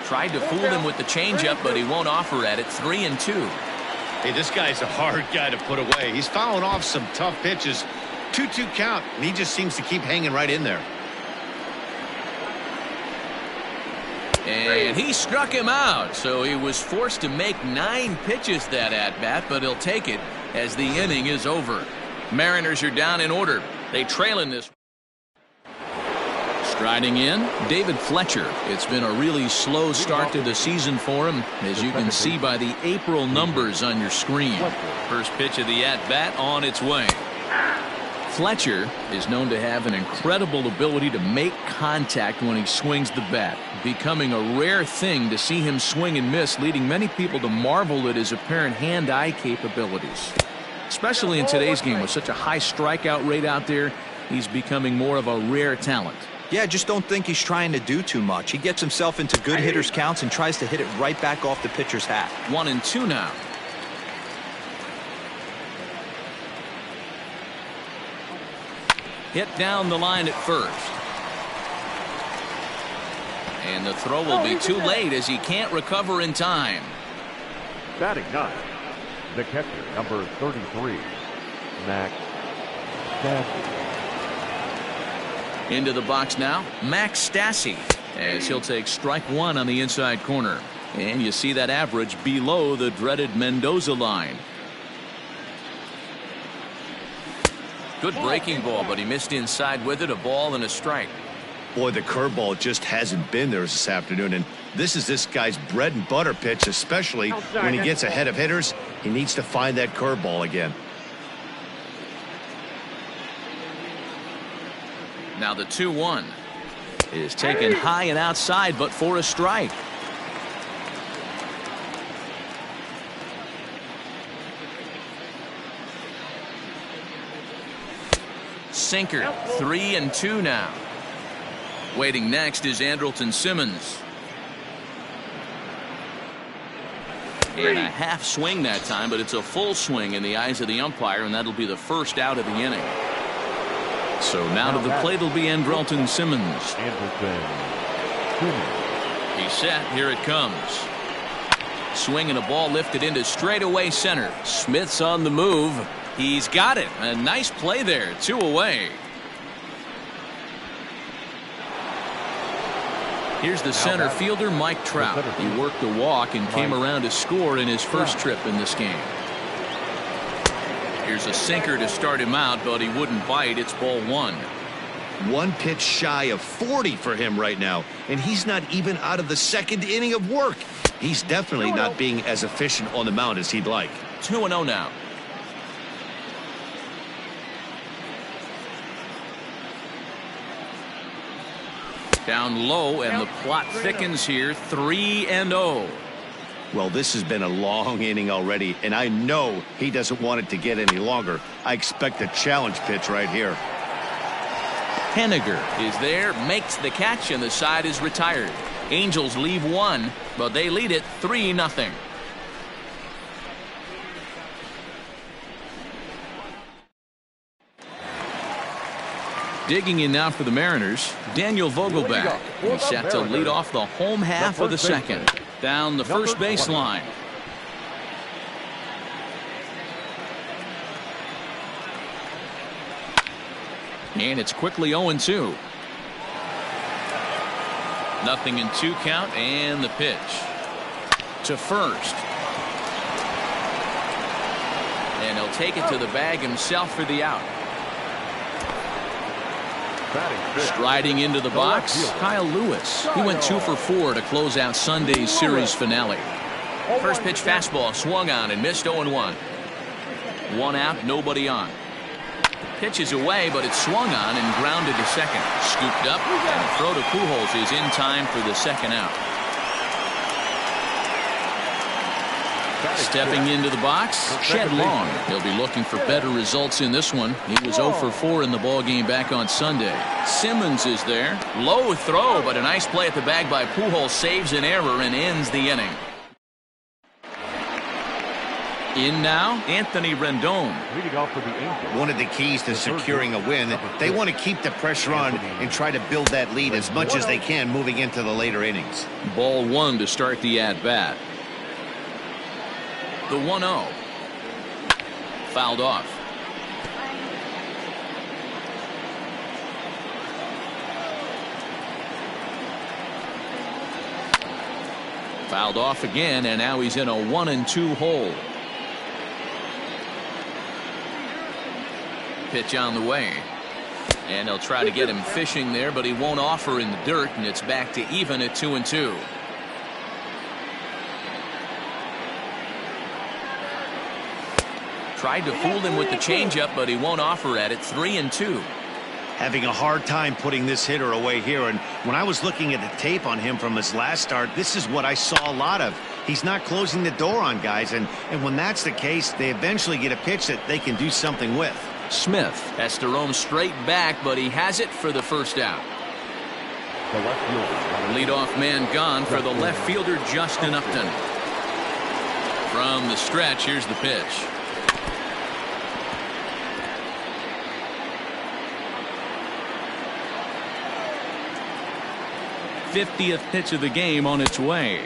Tried to fool him with the changeup, but he won't offer at it. 3-2. Hey, this guy's a hard guy to put away. He's fouling off some tough pitches. 2-2 count, and he just seems to keep hanging right in there. And he struck him out, so he was forced to make 9 pitches that at-bat, but he'll take it as the inning is over. Mariners are down in order. They trail in this. Striding in, David Fletcher. It's been a really slow start to the season for him, as you can see by the April numbers on your screen. First pitch of the at-bat on its way. Fletcher is known to have an incredible ability to make contact when he swings the bat, becoming a rare thing to see him swing and miss, leading many people to marvel at his apparent hand-eye capabilities. Especially in today's game with such a high strikeout rate out there, he's becoming more of a rare talent. Yeah, I just don't think he's trying to do too much. He gets himself into good hitters' counts and tries to hit it right back off the pitcher's hat. 1-2 now. Hit down the line at first. And the throw will be too late as he can't recover in time. Batting ninth, the catcher, number 33, Max Stassi. Into the box now, Max Stassi, as he'll take strike one on the inside corner. And you see that average below the dreaded Mendoza line. Good breaking ball, but he missed inside with it. A ball and a strike. Boy, the curveball just hasn't been there this afternoon, and this is this guy's bread and butter pitch, especially when he gets ahead of hitters. He needs to find that curveball again. Now the 2-1 is taken high and outside, but for a strike. Sinker, 3-2 now. Waiting next is Andrelton Simmons. And a half swing that time, but it's a full swing in the eyes of the umpire, and that'll be the first out of the inning. So now to the plate will be Andrelton Simmons. He's set. Here it comes. Swinging a ball lifted into straightaway center. Smith's on the move. He's got it. A nice play there. 2 away. Here's the center fielder, Mike Trout. He worked the walk and came around to score in his first trip in this game. Here's a sinker to start him out, but he wouldn't bite. It's ball 1. One pitch shy of 40 for him right now, and he's not even out of the second inning of work. He's definitely not being as efficient on the mound as he'd like. 2-0 now. Down low, and the plot thickens here. 3-0. Well, this has been a long inning already, and I know he doesn't want it to get any longer. I expect a challenge pitch right here. Henniger is there, makes the catch, and the side is retired. Angels leave 1, but they lead it 3-0. Digging in now for the Mariners, Daniel Vogelbach. He's set to lead off the home half of the second. Down the first baseline. And it's quickly 0-2. 0-2 count, and the pitch to first. And he'll take it to the bag himself for the out. Striding into the box, Kyle Lewis. He went 2 for 4 to close out Sunday's series finale. First pitch fastball swung on and missed. 0-1. 1 out, nobody on. Pitch is away, but it's swung on and grounded to second. Scooped up, and the throw to Pujols is in time for the second out. Stepping into the box, Shed Long. He'll be looking for better results in this one. He was 0 for 4 in the ballgame back on Sunday. Simmons is there. Low throw, but a nice play at the bag by Pujols saves an error and ends the inning. In now, Anthony Rendon. Leading off for the Angels. One of the keys to securing a win, they want to keep the pressure on and try to build that lead as much as they can moving into the later innings. Ball 1 to start the at-bat. The 1-0. Fouled off. Fouled off again, and now he's in a 1-2 hole. Pitch on the way. And they'll try to get him fishing there, but he won't offer in the dirt, and it's back to even at 2-2. Tried to fool him with the changeup, but he won't offer at it. 3-2. Having a hard time putting this hitter away here, and when I was looking at the tape on him from his last start, this is what I saw a lot of. He's not closing the door on guys, and when that's the case, they eventually get a pitch that they can do something with. Smith has to roam straight back, but he has it for the first out. Leadoff man gone for the left fielder, Justin Upton. From the stretch, here's the pitch. '50th pitch of the game on its way.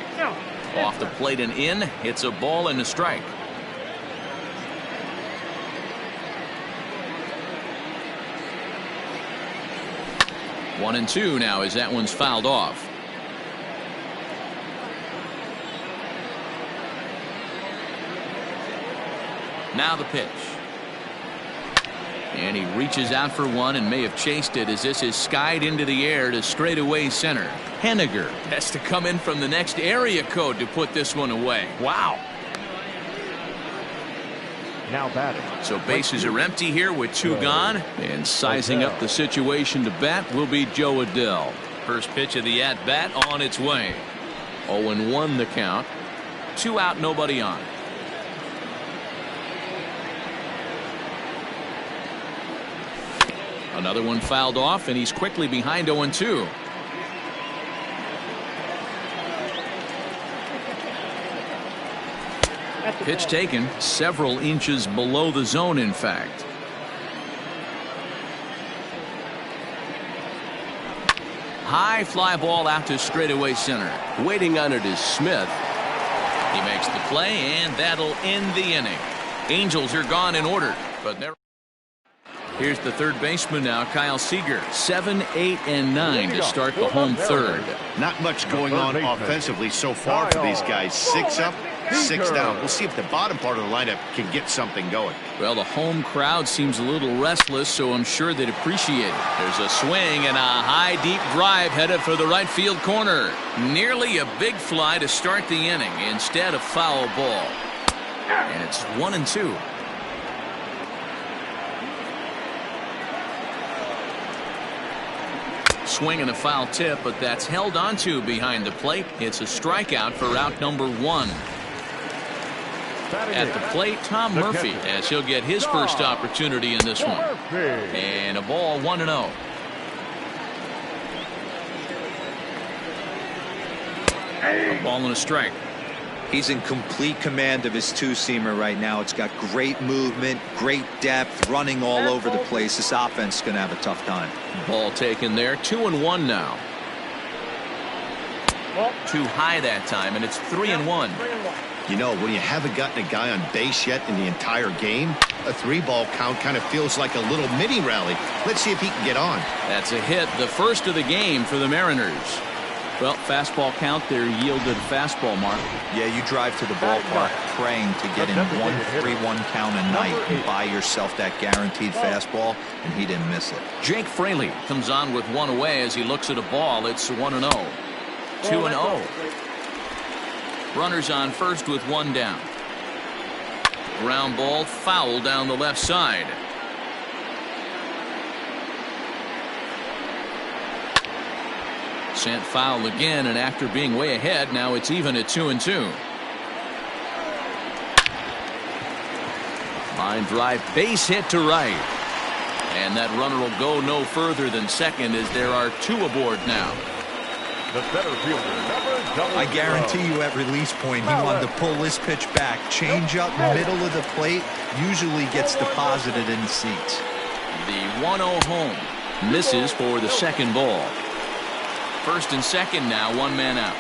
Off the plate and in. It's a ball and a strike. One and two now as that one's fouled off. Now the pitch. And he reaches out for one and may have chased it as this is skied into the air to straightaway center. Henniger has to come in from the next area code to put this one away. Wow. Now batting. So bases are empty here with two gone. And sizing up the situation to bat will be Joe Adell. First pitch of the at-bat on its way. 0-1 the count. 2 out, nobody on. Another one fouled off, and he's quickly behind 0-2. Pitch taken several inches below the zone, in fact. High fly ball out to straightaway center. Waiting on it is Smith. He makes the play, and that'll end the inning. Angels are gone in order, but they're... Here's the third baseman now, Kyle Seager. 7, 8, and 9 to start the home third. Not much going on offensively so far for these guys. 6 up, 6 down. We'll see if the bottom part of the lineup can get something going. Well, the home crowd seems a little restless, so I'm sure they'd appreciate it. There's a swing and a high, deep drive headed for the right field corner. Nearly a big fly to start the inning. Instead, a foul ball. And it's 1-2. Swing and a foul tip, but that's held onto behind the plate. It's a strikeout for out number 1. At the plate, Tom Murphy, as he'll get his first opportunity in this one. And a ball, 1-0. A ball and a strike. He's in complete command of his two-seamer right now. It's got great movement, great depth, running all over the place. This offense is going to have a tough time. Ball taken there. 2-1 now. Too high that time, and it's 3-1. You know, when you haven't gotten a guy on base yet in the entire game, a 3-ball count kind of feels like a little mini rally. Let's see if he can get on. That's a hit, the first of the game for the Mariners. Well, fastball count, their yielded fastball mark. Yeah, you drive to the ballpark praying to get in 1-3-1 count a night and buy yourself that guaranteed fastball, and he didn't miss it. Jake Fraley comes on with one away as he looks at a ball. It's 1-0. 2-0. Runners on first with one down. Ground ball foul down the left side. Sent foul again, and after being way ahead, now it's even at 2-2. Line drive, base hit to right. And that runner will go no further than second as there are 2 aboard now. The center fielder, I guarantee you at release point he wanted to pull this pitch back. Change up middle of the plate usually gets deposited in the seats. The 1-0 home misses for the second ball. First and second now, 1 man out.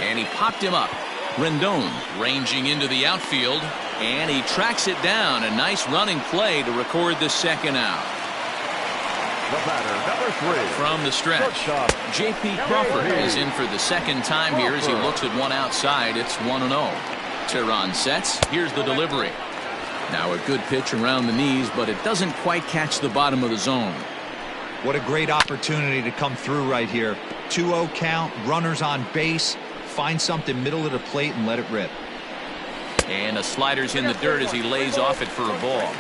And he popped him up. Rendon ranging into the outfield, and he tracks it down. A nice running play to record the second out. the batter, number 3. From the stretch, J.P. Crawford is in for the second time here as he looks at one outside. It's 1-0. Teheran sets. Here's the delivery. Now a good pitch around the knees, but it doesn't quite catch the bottom of the zone. What a great opportunity to come through right here. 2-0 count, runners on base. Find something middle of the plate and let it rip. And a slider's in the dirt as he lays off it for a ball.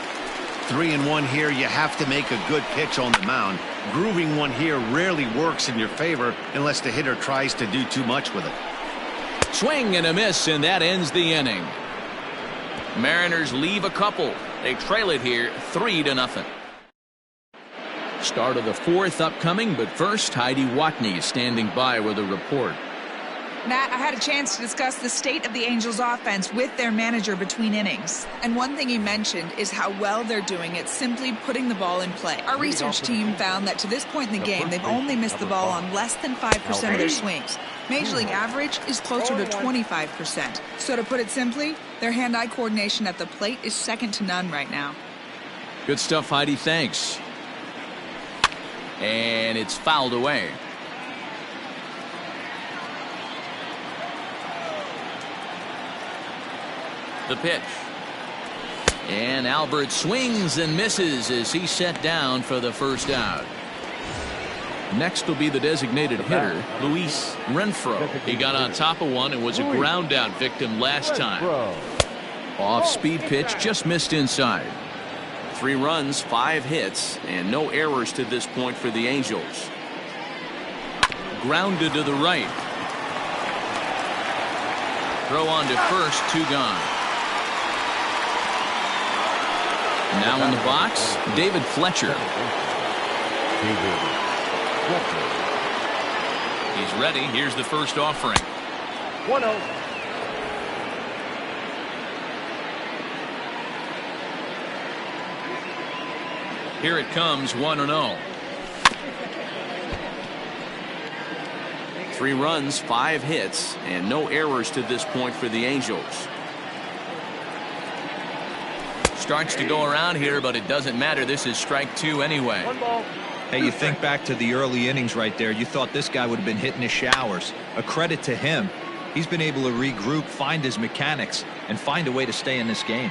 3-1 here. You have to make a good pitch on the mound. Grooving one here rarely works in your favor unless the hitter tries to do too much with it. Swing and a miss, and that ends the inning. Mariners leave a couple. They trail it here 3-0. Start of the fourth upcoming, but first, Heidi Watney standing by with a report. Matt, I had a chance to discuss the state of the Angels offense with their manager between innings. And one thing he mentioned is how well they're doing at simply putting the ball in play. Our research team found that to this point in the game, they've only missed the ball on less than 5% of their swings. Major League average is closer to 25%. So to put it simply, their hand-eye coordination at the plate is second to none right now. Good stuff, Heidi. Thanks. And it's fouled away. The pitch. And Albert swings and misses as he's set down for the first out. Next will be the designated hitter, Luis Renfroe. He got on top of one and was a ground out victim last time. Off-speed pitch, just missed inside. 3 runs, 5 hits, and no errors to this point for the Angels. Grounded to the right. Throw on to first, 2 gone. Now in the box, David Fletcher. He's ready. Here's the first offering. 1-0. Here it comes, 1-0. 3 runs, 5 hits, and no errors to this point for the Angels. Starts to go around here, but it doesn't matter. This is strike 2 anyway. 1 ball. Hey, you think back to the early innings right there. You thought this guy would have been hitting his showers. A credit to him. He's been able to regroup, find his mechanics, and find a way to stay in this game.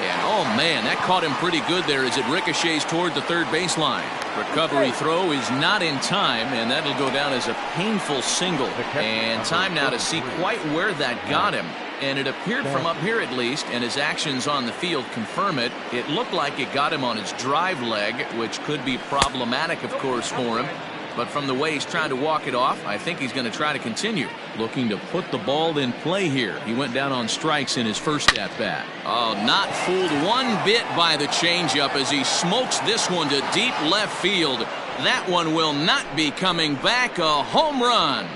And oh man, that caught him pretty good there as it ricochets toward the third baseline. Recovery throw is not in time, and that'll go down as a painful single. And time now to see quite where that got him. And it appeared from up here at least, and his actions on the field confirm it. It looked like it got him on his drive leg, which could be problematic, of course, for him. But from the way he's trying to walk it off, I think he's going to try to continue. Looking to put the ball in play here. He went down on strikes in his first at-bat. Oh, not fooled one bit by the changeup as he smokes this one to deep left field. That one will not be coming back. A home run.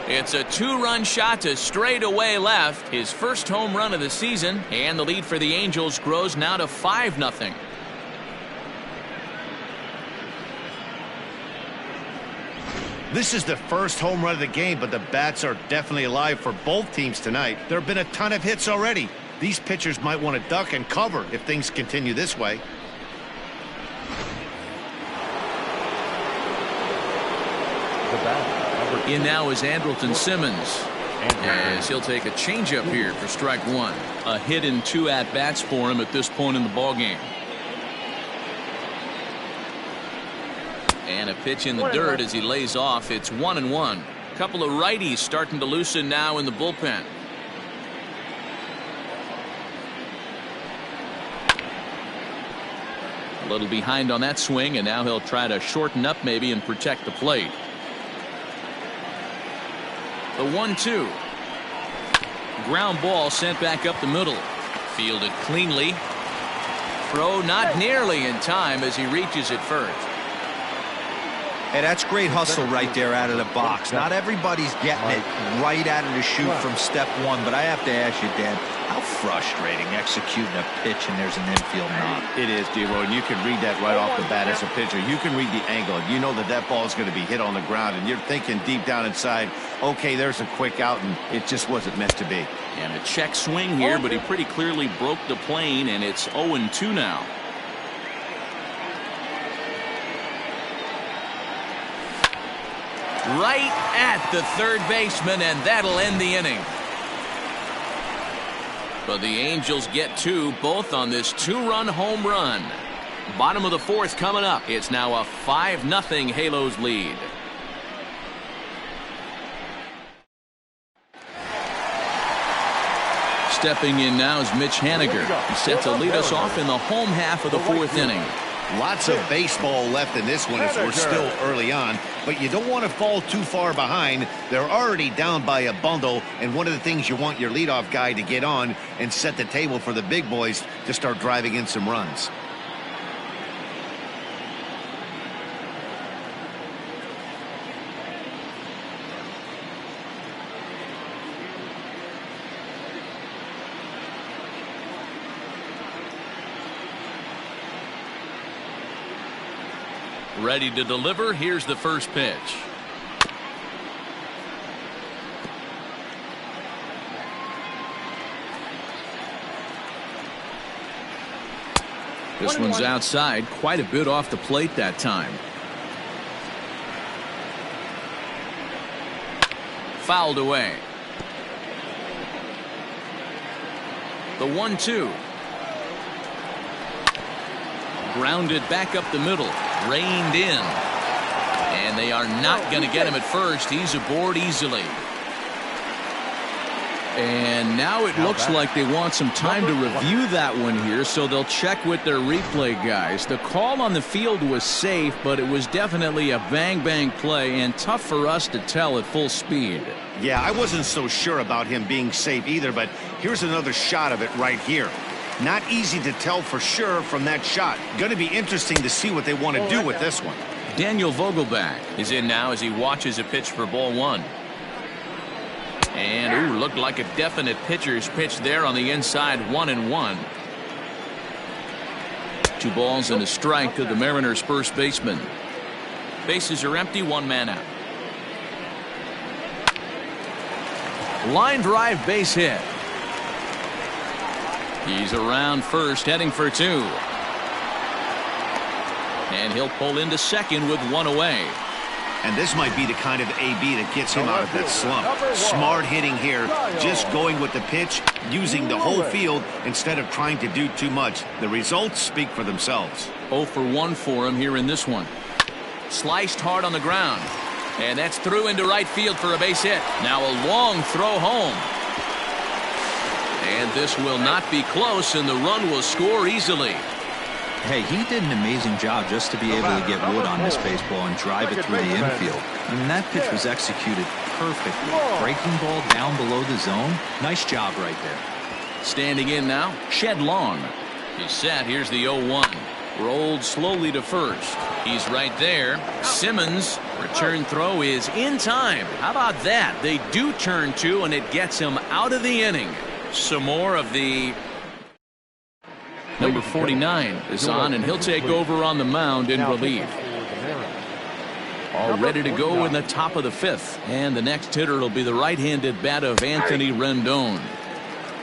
It's a 2-run shot to straightaway left. His first home run of the season, and the lead for the Angels grows now to 5-0. This is the first home run of the game, but the bats are definitely alive for both teams tonight. There have been a ton of hits already. These pitchers might want to duck and cover if things continue this way. In now is Andrelton Simmons, as he'll take a changeup here for strike 1. A hit in 2 at-bats for him at this point in the ballgame. And a pitch in the dirt as he lays off. It's 1-1. Couple of righties starting to loosen now in the bullpen. A little behind on that swing, and now he'll try to shorten up maybe and protect the plate. The 1-2. Ground ball sent back up the middle. Fielded cleanly. Throw not nearly in time as he reaches it first. Hey, that's great hustle right there out of the box. Not everybody's getting it right out of the chute from step 1, but I have to ask you, Dan, how frustrating executing a pitch and there's an infield knock. It is, D-Roy, and you can read that right off the bat as a pitcher. You can read the angle. You know that that ball is going to be hit on the ground, and you're thinking deep down inside, okay, there's a quick out, and it just wasn't meant to be. And a check swing here, but he pretty clearly broke the plane, and it's 0-2 now. Right at the third baseman, and that'll end the inning. But the Angels get 2, both on this 2-run home run. Bottom of the fourth coming up. It's now a 5-0 Halos lead. Stepping in now is Mitch Haniger. He's set to lead us off in the home half of the fourth inning. Lots of baseball left in this one as we're still early on, but you don't want to fall too far behind. They're already down by a bundle, and one of the things you want your leadoff guy to get on and set the table for the big boys to start driving in some runs. Ready to deliver. Here's the first pitch. This one's outside, quite a bit off the plate that time. Fouled away. The 1-2. Grounded back up the middle. Reined in. And they are not going to get him at first. He's aboard easily. And now it looks like they want some time to review that one here, so they'll check with their replay guys. The call on the field was safe, but it was definitely a bang-bang play and tough for us to tell at full speed. Yeah, I wasn't so sure about him being safe either, but here's another shot of it right here. Not easy to tell for sure from that shot. Going to be interesting to see what they want to do with this one. Daniel Vogelback is in now as he watches a pitch for ball one. And, ooh, looked like a definite pitcher's pitch there on the inside, 1-1. 2 balls and a strike to the Mariners' first baseman. Bases are empty, 1 man out. Line drive base hit. He's around first, heading for 2. And he'll pull into second with 1 away. And this might be the kind of AB that gets him out of that slump. Smart hitting here, just going with the pitch, using the whole field instead of trying to do too much. The results speak for themselves. 0 for 1 for him here in this one. Sliced hard on the ground. And that's through into right field for a base hit. Now a long throw home. And this will not be close, and the run will score easily. Hey, he did an amazing job just to be able to get wood on this baseball and drive it through the infield. I mean, that pitch was executed perfectly. Breaking ball down below the zone. Nice job right there. Standing in now, Shed Long. He's set. Here's the 0-1. Rolled slowly to first. He's right there. Simmons, return throw is in time. How about that? They do turn 2, and it gets him out of the inning. Some more of the number 49 is on, and he'll take over on the mound in relief. All ready to go in the top of the 5th. And the next hitter will be the right-handed bat of Anthony Rendon.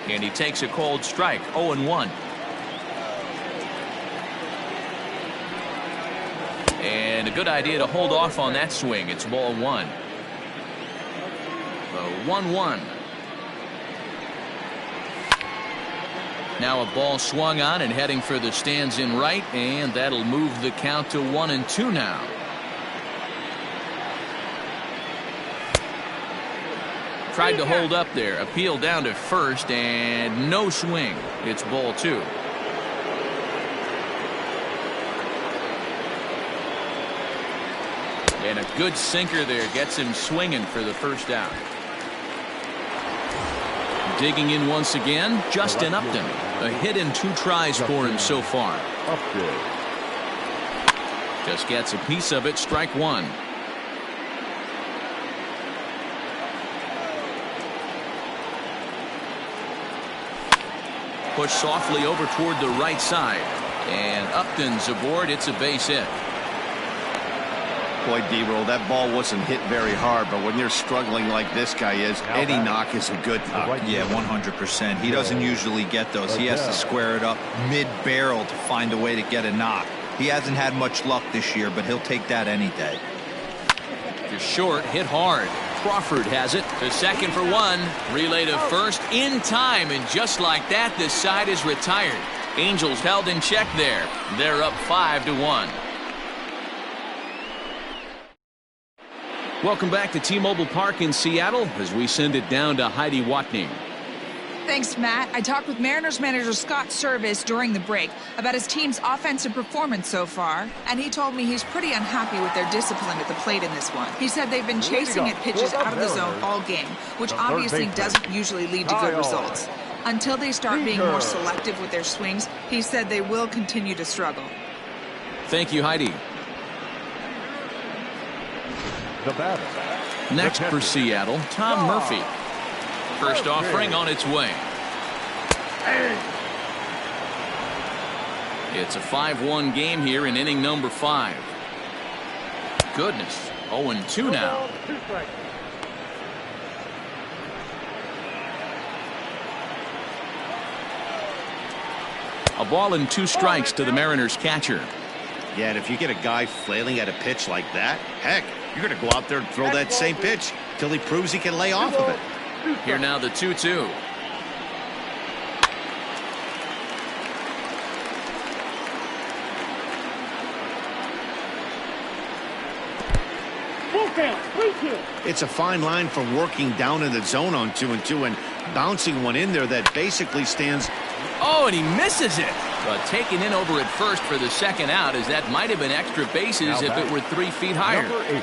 And he takes a cold strike, 0-1. And a good idea to hold off on that swing. It's ball 1. The 1-1. Now a ball swung on and heading for the stands in right, and that'll move the count to 1-2 now. Tried to hold up there, appeal down to first, and no swing. It's ball 2. And a good sinker there gets him swinging for the first out. Digging in once again, Justin Upton. A hit in 2 tries for him so far. Just gets a piece of it, strike 1. Push softly over toward the right side. And Upton's aboard. It's a base hit. Boy, D-roll, that ball wasn't hit very hard, but when you're struggling like this guy is, any knock is a good knock. Yeah, 100%. He doesn't usually get those. He has to square it up mid-barrel to find a way to get a knock. He hasn't had much luck this year, but he'll take that any day. You're short, hit hard. Crawford has it to second for 1. Relay to first in time, and just like that, the side is retired. Angels held in check there. They're up 5-1. Welcome back to T-Mobile Park in Seattle as we send it down to Heidi Watney. Thanks, Matt. I talked with Mariners manager Scott Service during the break about his team's offensive performance so far, and he told me he's pretty unhappy with their discipline at the plate in this one. He said they've been chasing at pitches out of the zone all game, which obviously doesn't usually lead to good results. Until they start being more selective with their swings, he said they will continue to struggle. Thank you, Heidi. The batter. Next for Seattle, Tom Murphy. First offering on its way. It's a 5-1 game here in inning number 5. Goodness, 0-2 now. A ball and 2 strikes to the Mariners catcher. Yeah, and if you get a guy flailing at a pitch like that, heck, you're going to go out there and throw that same pitch till he proves he can lay off of it. Here now the 2-2. Full count, 3-2. It's a fine line from working down in the zone on 2-2 and bouncing one in there that basically stands. Oh, and he misses it. But taken in over at first for the second out, as that might have been extra bases if it were 3 feet higher. Number 8.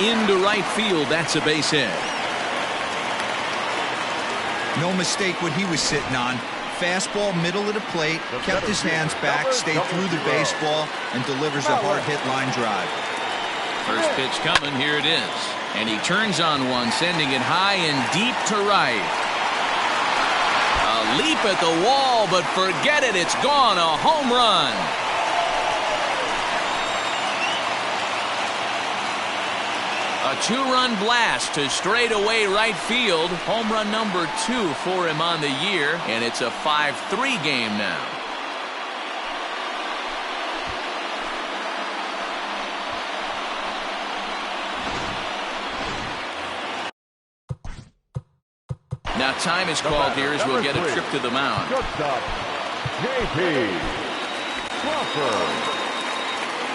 Into right field, that's a base hit. No mistake what he was sitting on. Fastball, middle of the plate, kept his hands back, stayed through the baseball, and delivers a hard-hit line drive. First pitch coming, here it is. And he turns on one, sending it high and deep to right. A leap at the wall, but forget it, it's gone, a home run. A 2-run blast to straightaway right field. Home run number 2 for him on the year, and it's a 5-3 game now. Now time is called here as we'll get a trip to the mound. Shortstop, J.P. Crawford.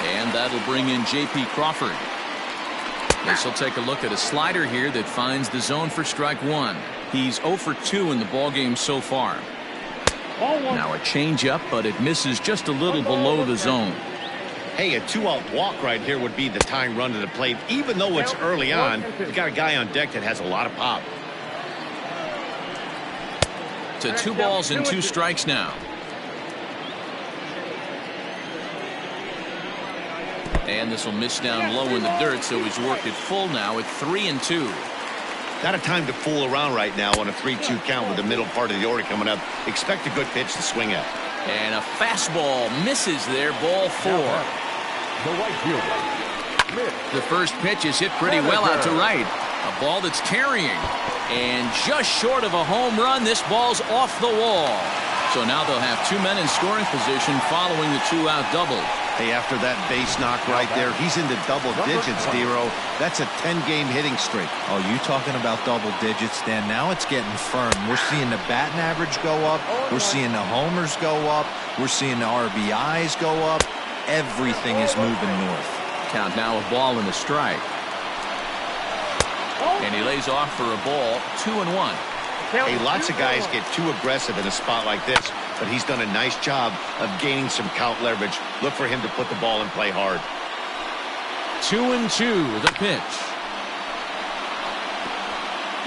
And that'll bring in J.P. Crawford. This will take a look at a slider here that finds the zone for strike 1. He's 0 for 2 in the ballgame so far. Now a changeup, but it misses just a little below the zone. Hey, a 2-out walk right here would be the tying run to the plate. Even though it's early on, you got a guy on deck that has a lot of pop. To 2 balls and 2 strikes now. And this will miss down low in the dirt, so he's worked it full now at 3-2. Not a time to fool around right now on a 3-2 count with the middle part of the order coming up. Expect a good pitch to swing at. And a fastball misses there, ball 4. The right fielder. The first pitch is hit pretty well out to right. A ball that's carrying. And just short of a home run, this ball's off the wall. So now they'll have 2 men in scoring position following the 2-out double. Hey, after that base knock right there, he's into double digits, Dero. That's a 10-game hitting streak. Oh, you talking about double digits, Dan? Now it's getting firm. We're seeing the batting average go up. We're seeing the homers go up. We're seeing the RBIs go up. Everything is moving north. Count now a ball and a strike. And he lays off for a ball, 2-1. Hey, lots of guys get too aggressive in a spot like this, but he's done a nice job of gaining some count leverage. Look for him to put the ball and play hard. 2-2, the pitch.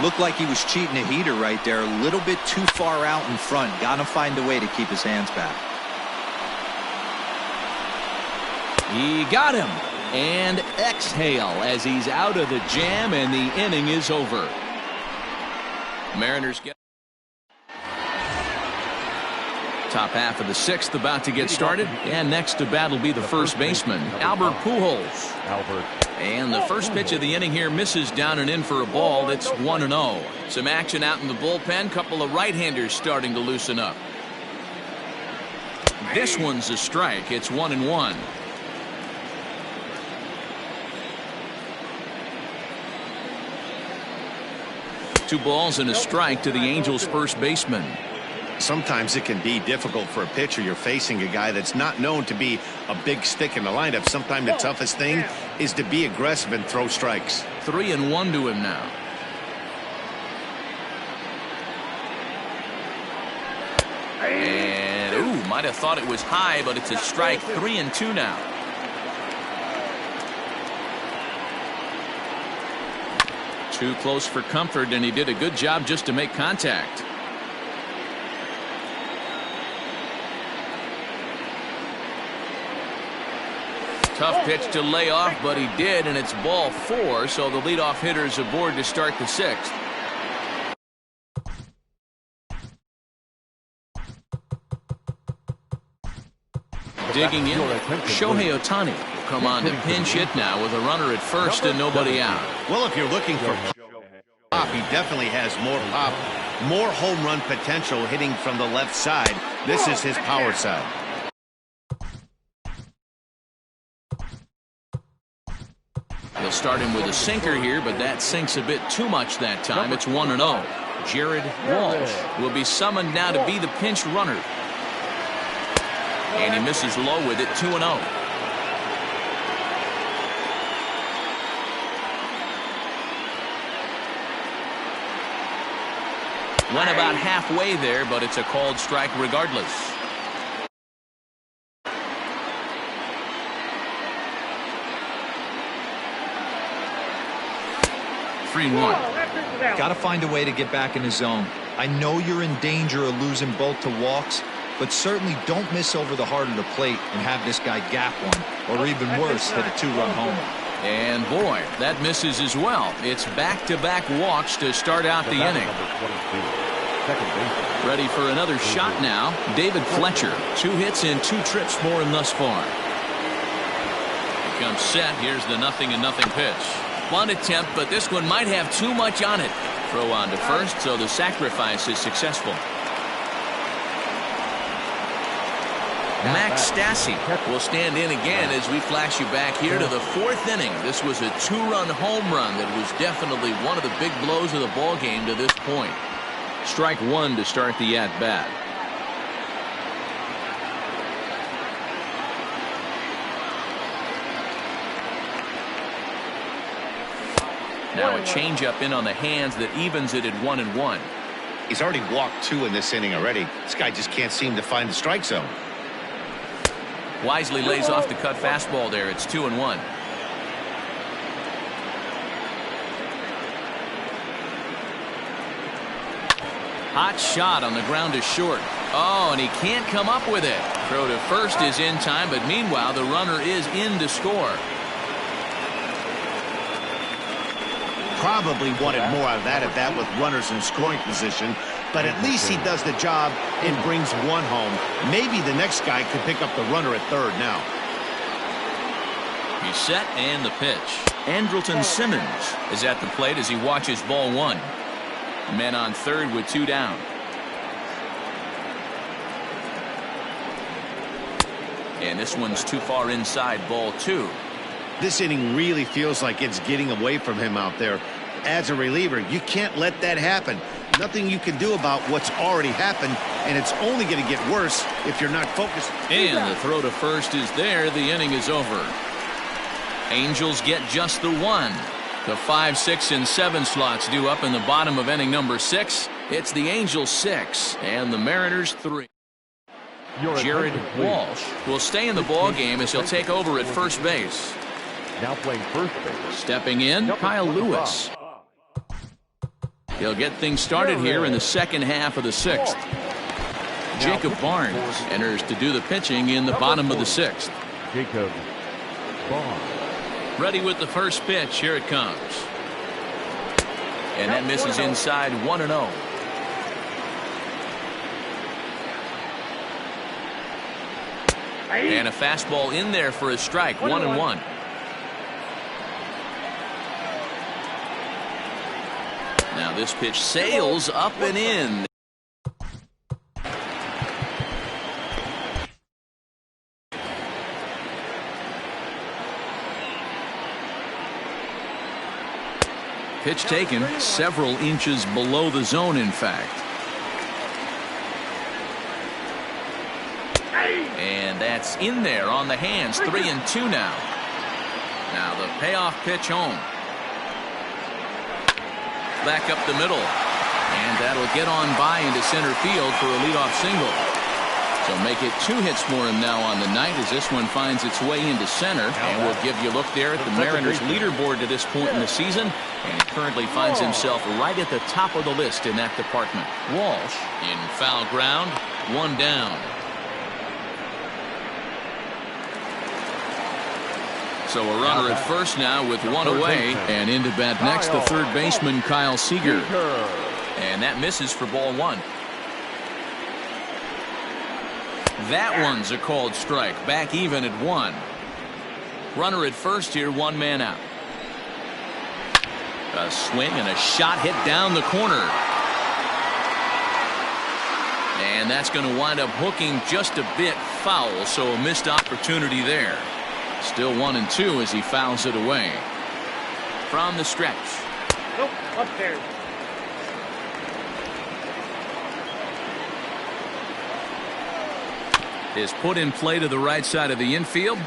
Looked like he was cheating a heater right there. A little bit too far out in front. Got to find a way to keep his hands back. He got him. And exhale as he's out of the jam, and the inning is over. Mariners get top half of the 6th about to get started, and next to bat will be the first baseman, Albert Pujols. And the first pitch of the inning here misses down and in for a ball. That's 1-0. Some action out in the bullpen. Couple of right-handers starting to loosen up. This one's a strike. It's 1-1. 2 balls and a strike to the Angels' first baseman. Sometimes it can be difficult for a pitcher. You're facing a guy that's not known to be a big stick in the lineup. Sometimes the toughest thing is to be aggressive and throw strikes. 3-1 to him now. And, ooh, might have thought it was high, but it's a strike. 3-2 now. Too close for comfort, and he did a good job just to make contact. Tough pitch to lay off, but he did, and it's ball 4, so the leadoff hitter is aboard to start the 6th. Digging in, Shohei Ohtani will come on to pinch hit now with a runner at first and nobody out. Well, if you're looking for pop, he definitely has more pop, more home run potential hitting from the left side. This is his power side. He'll start him with a sinker here, but that sinks a bit too much that time. It's 1-0. Jared Walsh will be summoned now to be the pinch runner. And he misses low with it, 2-0. Went about halfway there, but it's a called strike regardless. Got to find a way to get back in the zone. I know you're in danger of losing both to walks, but certainly don't miss over the heart of the plate and have this guy gap one, or even worse, hit a 2-run homer. And boy, that misses as well. It's back-to-back walks to start out the inning. Ready for another shot now. David Fletcher, 2 hits and 2 trips for him thus far. He comes set. Here's the 0-0 pitch. One attempt, but this one might have too much on it. Throw on to first, so the sacrifice is successful. Max Stassi will stand in again as we flash you back here to the 4th inning. This was a 2-run home run that was definitely one of the big blows of the ball game to this point. Strike 1 to start the at-bat. Now a changeup in on the hands that evens it at 1-1. He's already walked 2 in this inning already. This guy just can't seem to find the strike zone. Wisely lays off the cut fastball there. It's 2-1. Hot shot on the ground is short. Oh, and he can't come up with it. Throw to first is in time, but meanwhile the runner is in to score. Probably wanted more out of that at bat with runners in scoring position, but at least he does the job and brings 1 home. Maybe the next guy could pick up the runner at third now. He's set and the pitch. Andrelton Simmons is at the plate as he watches ball 1. Men on third with 2 down. And this one's too far inside, ball 2. This inning really feels like it's getting away from him out there. As a reliever, you can't let that happen. Nothing you can do about what's already happened, and it's only going to get worse if you're not focused. And the throw to first is there. The inning is over. Angels get just the 1. The 5, 6, and 7 slots due up in the bottom of inning number 6. It's the Angels 6 and the Mariners 3. Jared Walsh will stay in the ball game as he'll take over at first base. Now playing first base. Stepping in, Kyle Lewis. He'll get things started here in the second half of the 6th. Jacob Barnes enters to do the pitching in the bottom of the 6th. Jacob Barnes. Ready with the first pitch. Here it comes. And that misses inside, 1-0. And a fastball in there for a strike, 1-1. Now this pitch sails up and in. Pitch taken several inches below the zone, in fact. And that's in there on the hands. 3-2 now. Now the payoff pitch home. Back up the middle. And that'll get on by into center field for a leadoff single. So make it 2 hits for him now on the night as this one finds its way into center. And we'll give you a look there at the Mariners leaderboard to this point in the season. And he currently finds himself right at the top of the list in that department. Walsh in foul ground. 1 down. So a runner at first now with 1 away. And into bat next, the third baseman, Kyle Seager. And that misses for ball 1. That one's a called strike. Back even at 1. Runner at first here, 1 man out. A swing and a shot hit down the corner. And that's going to wind up hooking just a bit foul, so a missed opportunity there. Still 1-2 as he fouls it away. From the stretch. Nope, upstairs. Is put in play to the right side of the infield.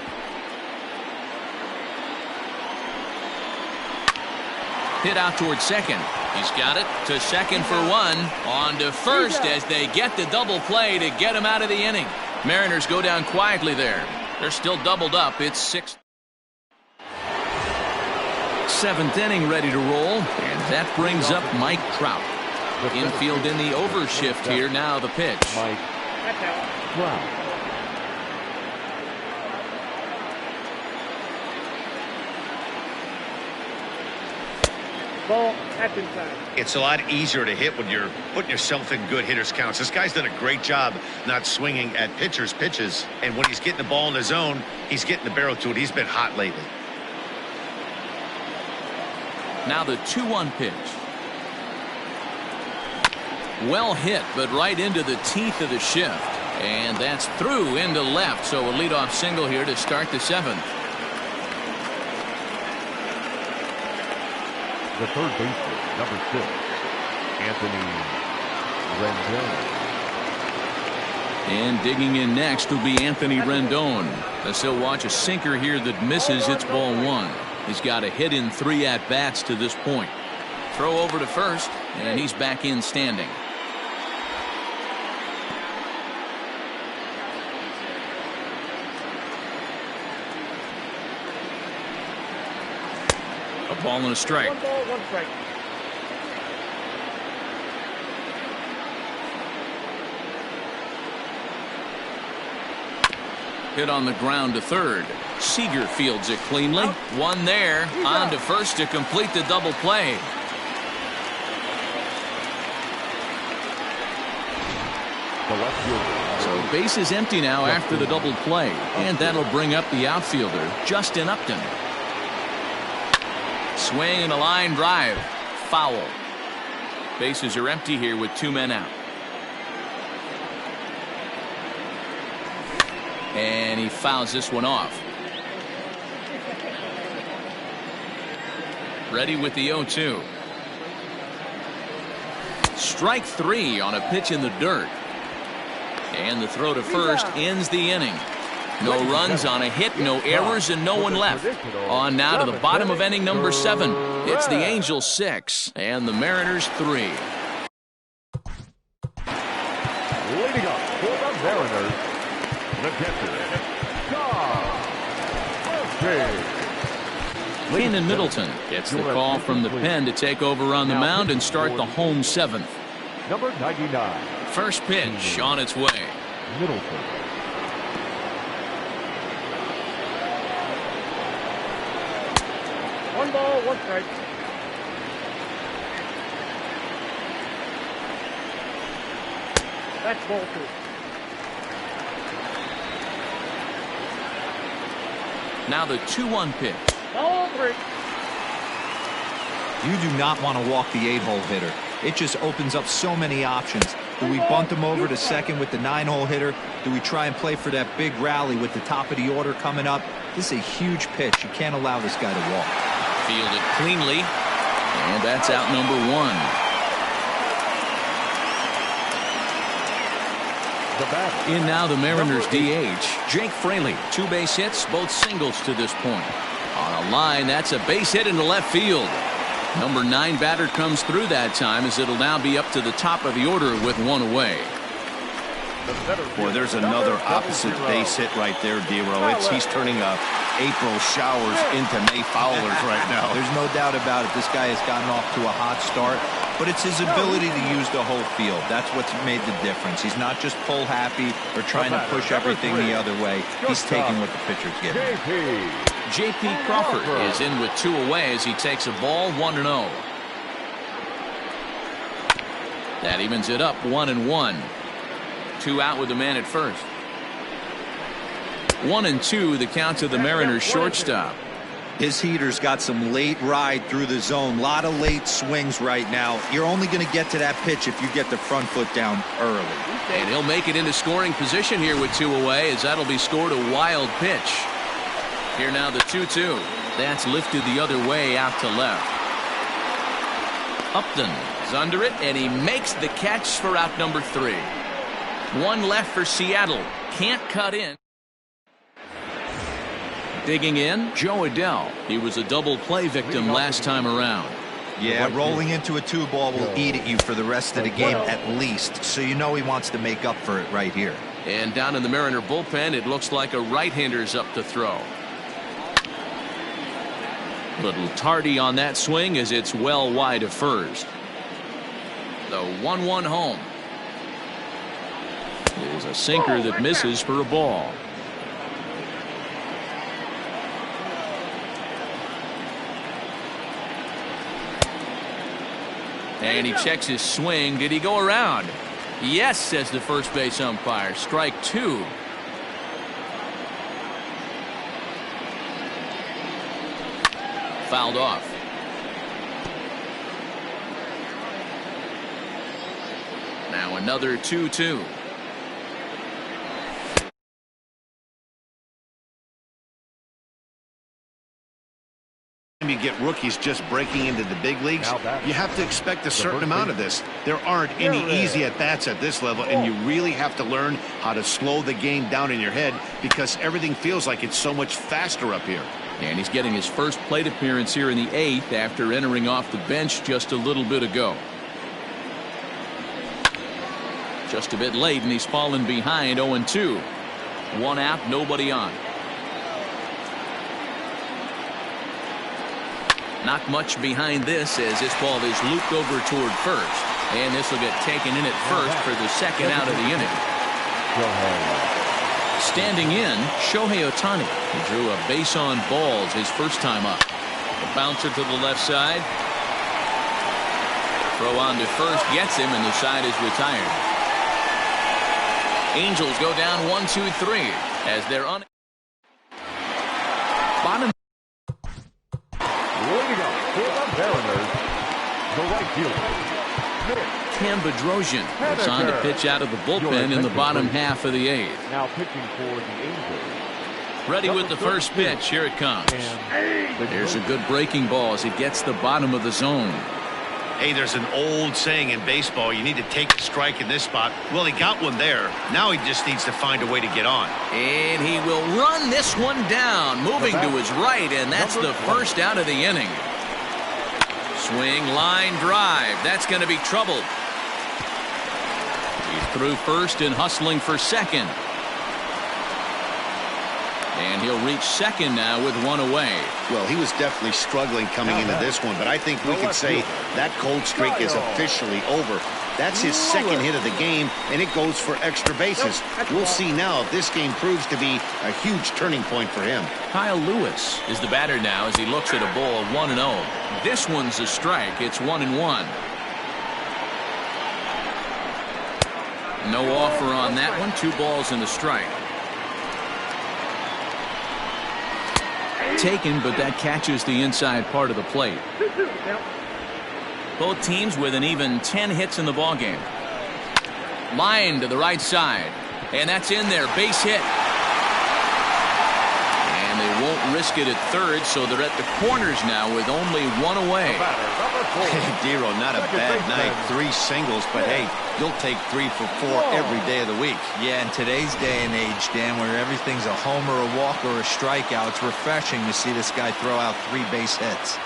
Hit out towards second. He's got it to second for 1. On to first as they get the double play to get him out of the inning. Mariners go down quietly there. They're still doubled up. It's 6th. 7th inning ready to roll. And that brings up Mike Trout. Infield in the overshift here. Now the pitch. Mike Trout. Ball, that's inside. It's a lot easier to hit when you're putting yourself in good hitters counts. This guy's done a great job not swinging at pitchers' pitches. And when he's getting the ball in the zone, he's getting the barrel to it. He's been hot lately. Now the 2-1 pitch. Well hit, but right into the teeth of the shift. And that's through into left. So a leadoff single here to start the 7th. The third baseman, number 6, Anthony Rendon. And digging in next will be Anthony Rendon. As he'll watch a sinker here that misses. It's ball 1. He's got a hit in 3 at-bats to this point. Throw over to first, and he's back in standing. A ball and a strike. 1 ball, 1 strike. Hit on the ground to third. Seager fields it cleanly. 1 there. On to first to complete the double play. So base is empty now after the double play. And that'll bring up the outfielder, Justin Upton. Swing and a line drive. Foul. Bases are empty here with 2 men out. And he fouls this one off. Ready with the 0-2. Strike 3 on a pitch in the dirt. And the throw to first ends the inning. No runs on a hit, no errors, and no one left. On now to the bottom of inning number 7. It's the Angels 6 and the Mariners 3. Leading up for the Mariners, the catcher, Landon Middleton gets the call from the pen to take over on the mound and start the home 7th. Number 99. First pitch on its way. Middleton. One ball, 1 strike. That's ball 2. Now the 2-1 pitch. Ball 3. You do not want to walk the 8-hole hitter. It just opens up so many options. Do we bunt him over to second with the 9-hole hitter? Do we try and play for that big rally with the top of the order coming up? This is a huge pitch. You can't allow this guy to walk. Fielded cleanly. And that's out number 1. In now the Mariners DH, Jake Fraley. 2 base hits, both singles to this point. On a line, that's a base hit into left field. Number 9 batter comes through that time, as it'll now be up to the top of the order with 1 away. Boy, there's another opposite base hit right there, Dero. He's turning April showers into May foulers right now. There's no doubt about it. This guy has gotten off to a hot start, but it's his ability to use the whole field. That's what's made the difference. He's not just pull happy or trying to push everything the other way. He's taking what the pitcher's giving. J.P. Crawford is in with 2 away as he takes a ball 1-0. That evens it up 1-1. 2 out with the man at first. 1-2 the count to the Mariners shortstop. His heater's got some late ride through the zone. A lot of late swings right now. You're only going to get to that pitch if you get the front foot down early. And he'll make it into scoring position here with 2 away, as that'll be scored a wild pitch. Here now the 2-2. That's lifted the other way out to left. Upton is under it, and he makes the catch for out number 3. 1 left for Seattle. Can't cut in. Digging in, Joe Adell. He was a double play victim last time around. Yeah, rolling into a 2-ball will eat at you for the rest of the game at least, so you know he wants to make up for it right here. And down in the Mariner bullpen, it looks like a right-hander's up to throw. Little tardy on that swing as it's well wide of first. The 1-1 home. Is a sinker that misses for a ball. And he checks his swing. Did he go around? Yes, says the first base umpire. Strike 2. Fouled off. Now another 2-2. You get rookies just breaking into the big leagues, you have to expect a certain amount of this. There aren't any easy at-bats at this level, and you really have to learn how to slow the game down in your head because everything feels like it's so much faster up here. And he's getting his first plate appearance here in the 8th after entering off the bench just a little bit ago. Just a bit late, and he's fallen behind 0-2. 1 out, nobody on. Not much behind this as this ball is looped over toward first. And this will get taken in at first for the second out of the inning. Standing in, Shohei Ohtani. He drew a base on balls his first time up. The bouncer to the left side. Throw on to first gets him, and the side is retired. Angels go down 1-2-3 as they're on. Bottom. Leading up for the Mariners, the right fielder, Cam Bedrosian is on to pitch out of the bullpen in the bottom half of the 8th. Now pitching for the Angels. Ready with the first pitch. Here it comes. There's a good breaking ball as he gets the bottom of the zone. Hey, there's an old saying in baseball, you need to take a strike in this spot. Well, he got one there. Now he just needs to find a way to get on. And he will run this one down, moving to his right, and that's the first out of the inning. Swing, line drive. That's going to be trouble. He's through first and hustling for second. And he'll reach second now with 1 away. Well, he was definitely struggling coming into this one, but I think we can say that cold streak is officially over. That's his second hit of the game, and it goes for extra bases. We'll see now if this game proves to be a huge turning point for him. Kyle Lewis is the batter now as he looks at a ball 1-0. This one's a strike. It's 1-1. No offer on that one. 2 balls and a strike. Taken, but that catches the inside part of the plate. Both teams with an even 10 hits in the ballgame. Line to the right side, and that's in there. Base hit. And they won't risk it at third, so they're at the corners now with only one away. Dero, not a bad night. 3 singles, but hey, you'll take 3 for 4 every day of the week. Yeah, in today's day and age, Dan, where everything's a homer, a walk, or a strikeout, it's refreshing to see this guy throw out 3 base hits.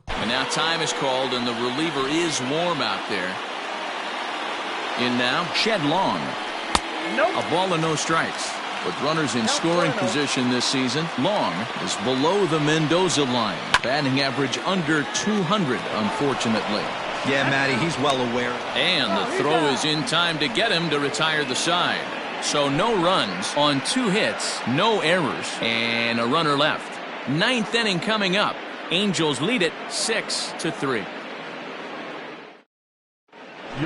And now time is called, and the reliever is warm out there. In now, Shed Long. A ball and no strikes. With runners in scoring position this season, Long is below the Mendoza line. Batting average under 200, unfortunately. Yeah, Matty, he's well aware. And the throw is in time to get him to retire the side. So no runs on 2 hits, no errors, and a runner left. 9th inning coming up. Angels lead it 6-3.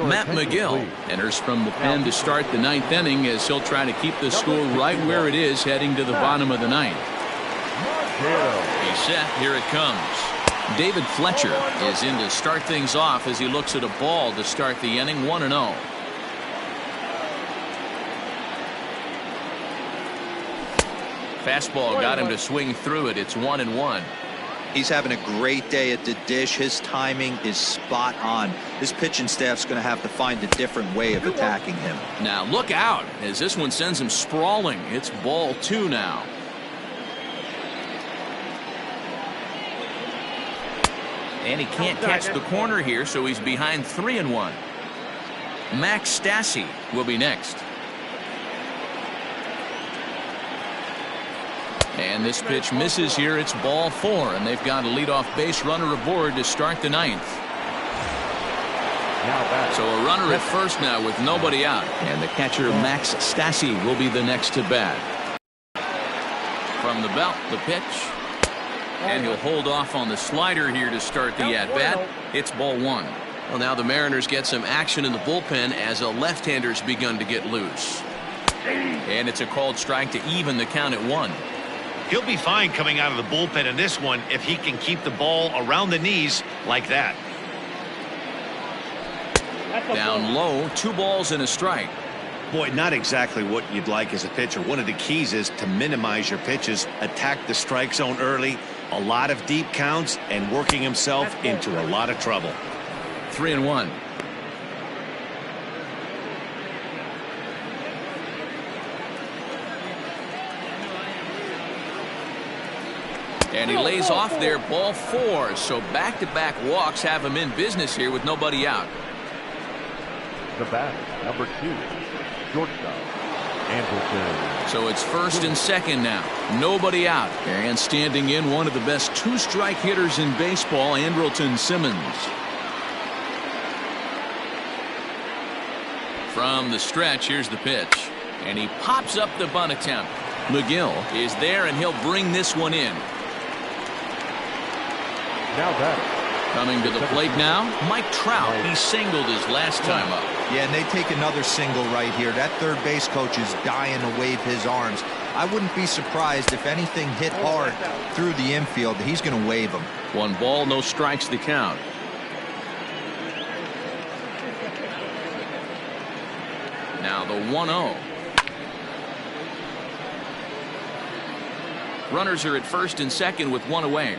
Matt McGill enters from the pen to start the 9th inning as he'll try to keep the score right where it is heading to the bottom of the 9th. He's set. Here it comes. David Fletcher is in to start things off as he looks at a ball to start the inning. 1-0. Fastball got him to swing through it. It's 1-1. He's having a great day at the dish. His timing is spot on. His pitching staff's going to have to find a different way of attacking him. Now look out as this one sends him sprawling. It's ball 2 now. And he can't catch the corner here, so he's behind 3-1. Max Stassi will be next. And this pitch misses here. It's ball 4, and they've got a leadoff base runner aboard to start the 9th. So a runner at first now with nobody out, and the catcher Max Stassi will be the next to bat. From the belt, the pitch, and he'll hold off on the slider here to start the at-bat. It's ball 1. Well, now the Mariners get some action in the bullpen as a left-hander's begun to get loose, and it's a called strike to even the count at 1. He'll be fine coming out of the bullpen in this one if he can keep the ball around the knees like that. Down low, 2 balls and a strike. Boy, not exactly what you'd like as a pitcher. One of the keys is to minimize your pitches, attack the strike zone early, a lot of deep counts, and working himself into a lot of trouble. 3-1. And he lays off there, ball 4. So back-to-back walks have him in business here with nobody out. The batter, number 2, shortstop, Anderson. So it's first and second now. Nobody out. And standing in, one of the best 2-strike hitters in baseball, Andrelton Simmons. From the stretch, here's the pitch. And he pops up the bunt attempt. McGill is there, and he'll bring this one in. Now that coming to the plate now, Mike Trout. He singled his last time up. Yeah, and they take another single right here. That third base coach is dying to wave his arms. I wouldn't be surprised if anything hit hard through the infield. He's going to wave them. 1 ball, no strikes the count. Now the 1-0. Runners are at first and second with 1 away.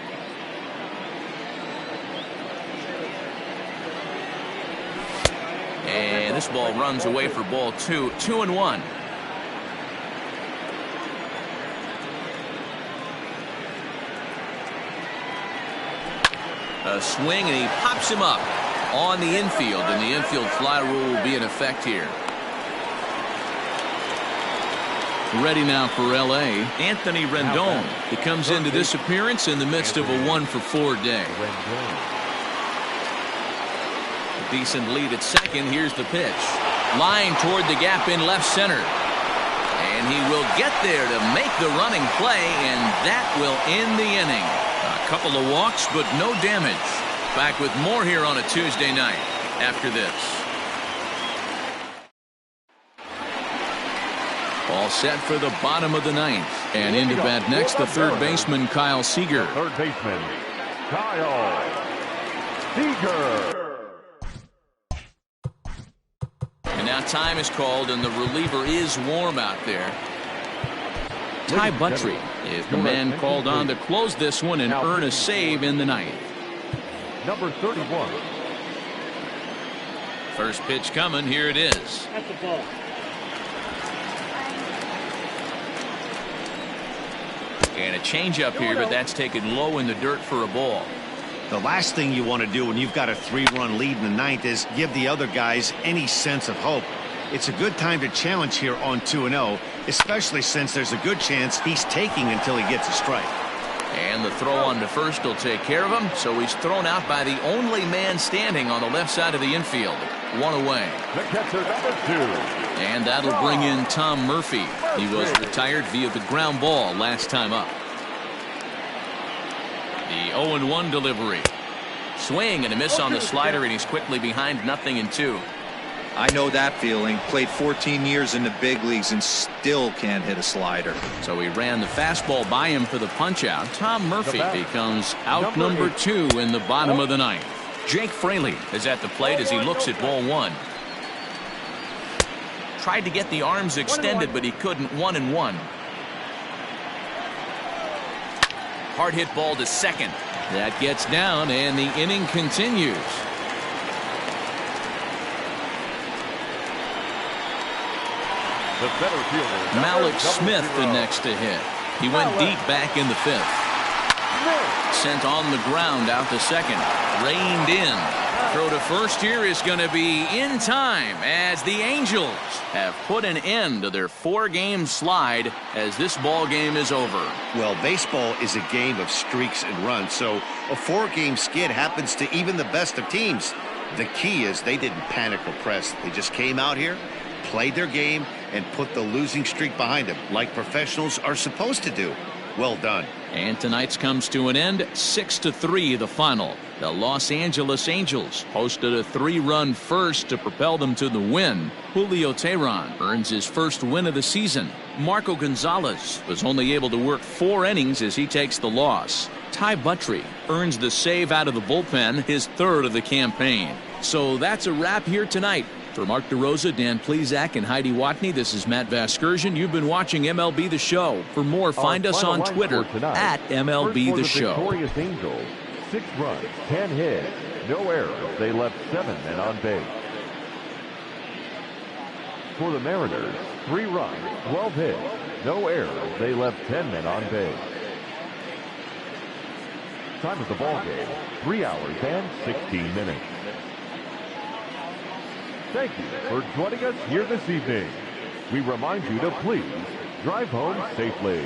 And this ball runs away for ball 2. 2-1. A swing, and he pops him up on the infield, and the infield fly rule will be in effect here. Ready now for L.A., Anthony Rendon. He comes into this appearance in the midst of a 1-for-4 day. A decent lead at second. Here's the pitch. Line toward the gap in left center. And he will get there to make the running play, and that will end the inning. A couple of walks, but no damage. Back with more here on a Tuesday night after this. All set for the bottom of the 9th. And into bat next, the third baseman, Kyle Seager. Third baseman, Kyle Seager. And Now time is called, and the reliever is warm out there. Ty Buttrey is the man called on to close this one and earn a save in the ninth. Number 31. First pitch coming. Here it is. That's the ball. And a changeup here, but that's taken low in the dirt for a ball. The last thing you want to do when you've got a 3-run lead in the ninth is give the other guys any sense of hope. It's a good time to challenge here on 2-0, especially since there's a good chance he's taking until he gets a strike. And the throw on to first will take care of him, so he's thrown out by the only man standing on the left side of the infield. One away. The catcher, number 2. And that'll bring in Tom Murphy. He was retired via the ground ball last time up. The 0-1 delivery. Swing and a miss on the slider, and he's quickly behind 0-2. I know that feeling. Played 14 years in the big leagues and still can't hit a slider. So he ran the fastball by him for the punch-out. Tom Murphy becomes out number 2 in the bottom of the ninth. Jake Fraley is at the plate as he looks at ball 1. Tried to get the arms extended, but he couldn't. 1-1. Hard hit ball to second. That gets down, and the inning continues. The center fielder, Malik Smith the next to hit. He went deep back in the 5th. Sent on the ground out to second. Reined in. Throw to first here is going to be in time as the Angels have put an end to their 4-game slide as this ball game is over. Well, baseball is a game of streaks and runs, so a 4-game skid happens to even the best of teams. The key is they didn't panic or press. They just came out here, played their game, and put the losing streak behind them like professionals are supposed to do. Well done. And tonight's comes to an end. 6-3 the final. The Los Angeles Angels hosted a 3-run first to propel them to the win. Julio Teheran earns his first win of the season. Marco Gonzalez was only able to work 4 innings as he takes the loss. Ty Buttrey earns the save out of the bullpen, his 3rd of the campaign. So that's a wrap here tonight. For Mark DeRosa, Dan Plesac, and Heidi Watney, this is Matt Vasgersian. You've been watching MLB The Show. For more, find us on Twitter at MLB The Show. Victorious Angels, 6 runs, 10 hits, no errors. They left 7 men on base. For the Mariners, 3 runs, 12 hits, no errors. They left 10 men on base. Time of the ball game, 3 hours and 16 minutes. Thank you for joining us here this evening. We remind you to please drive home safely.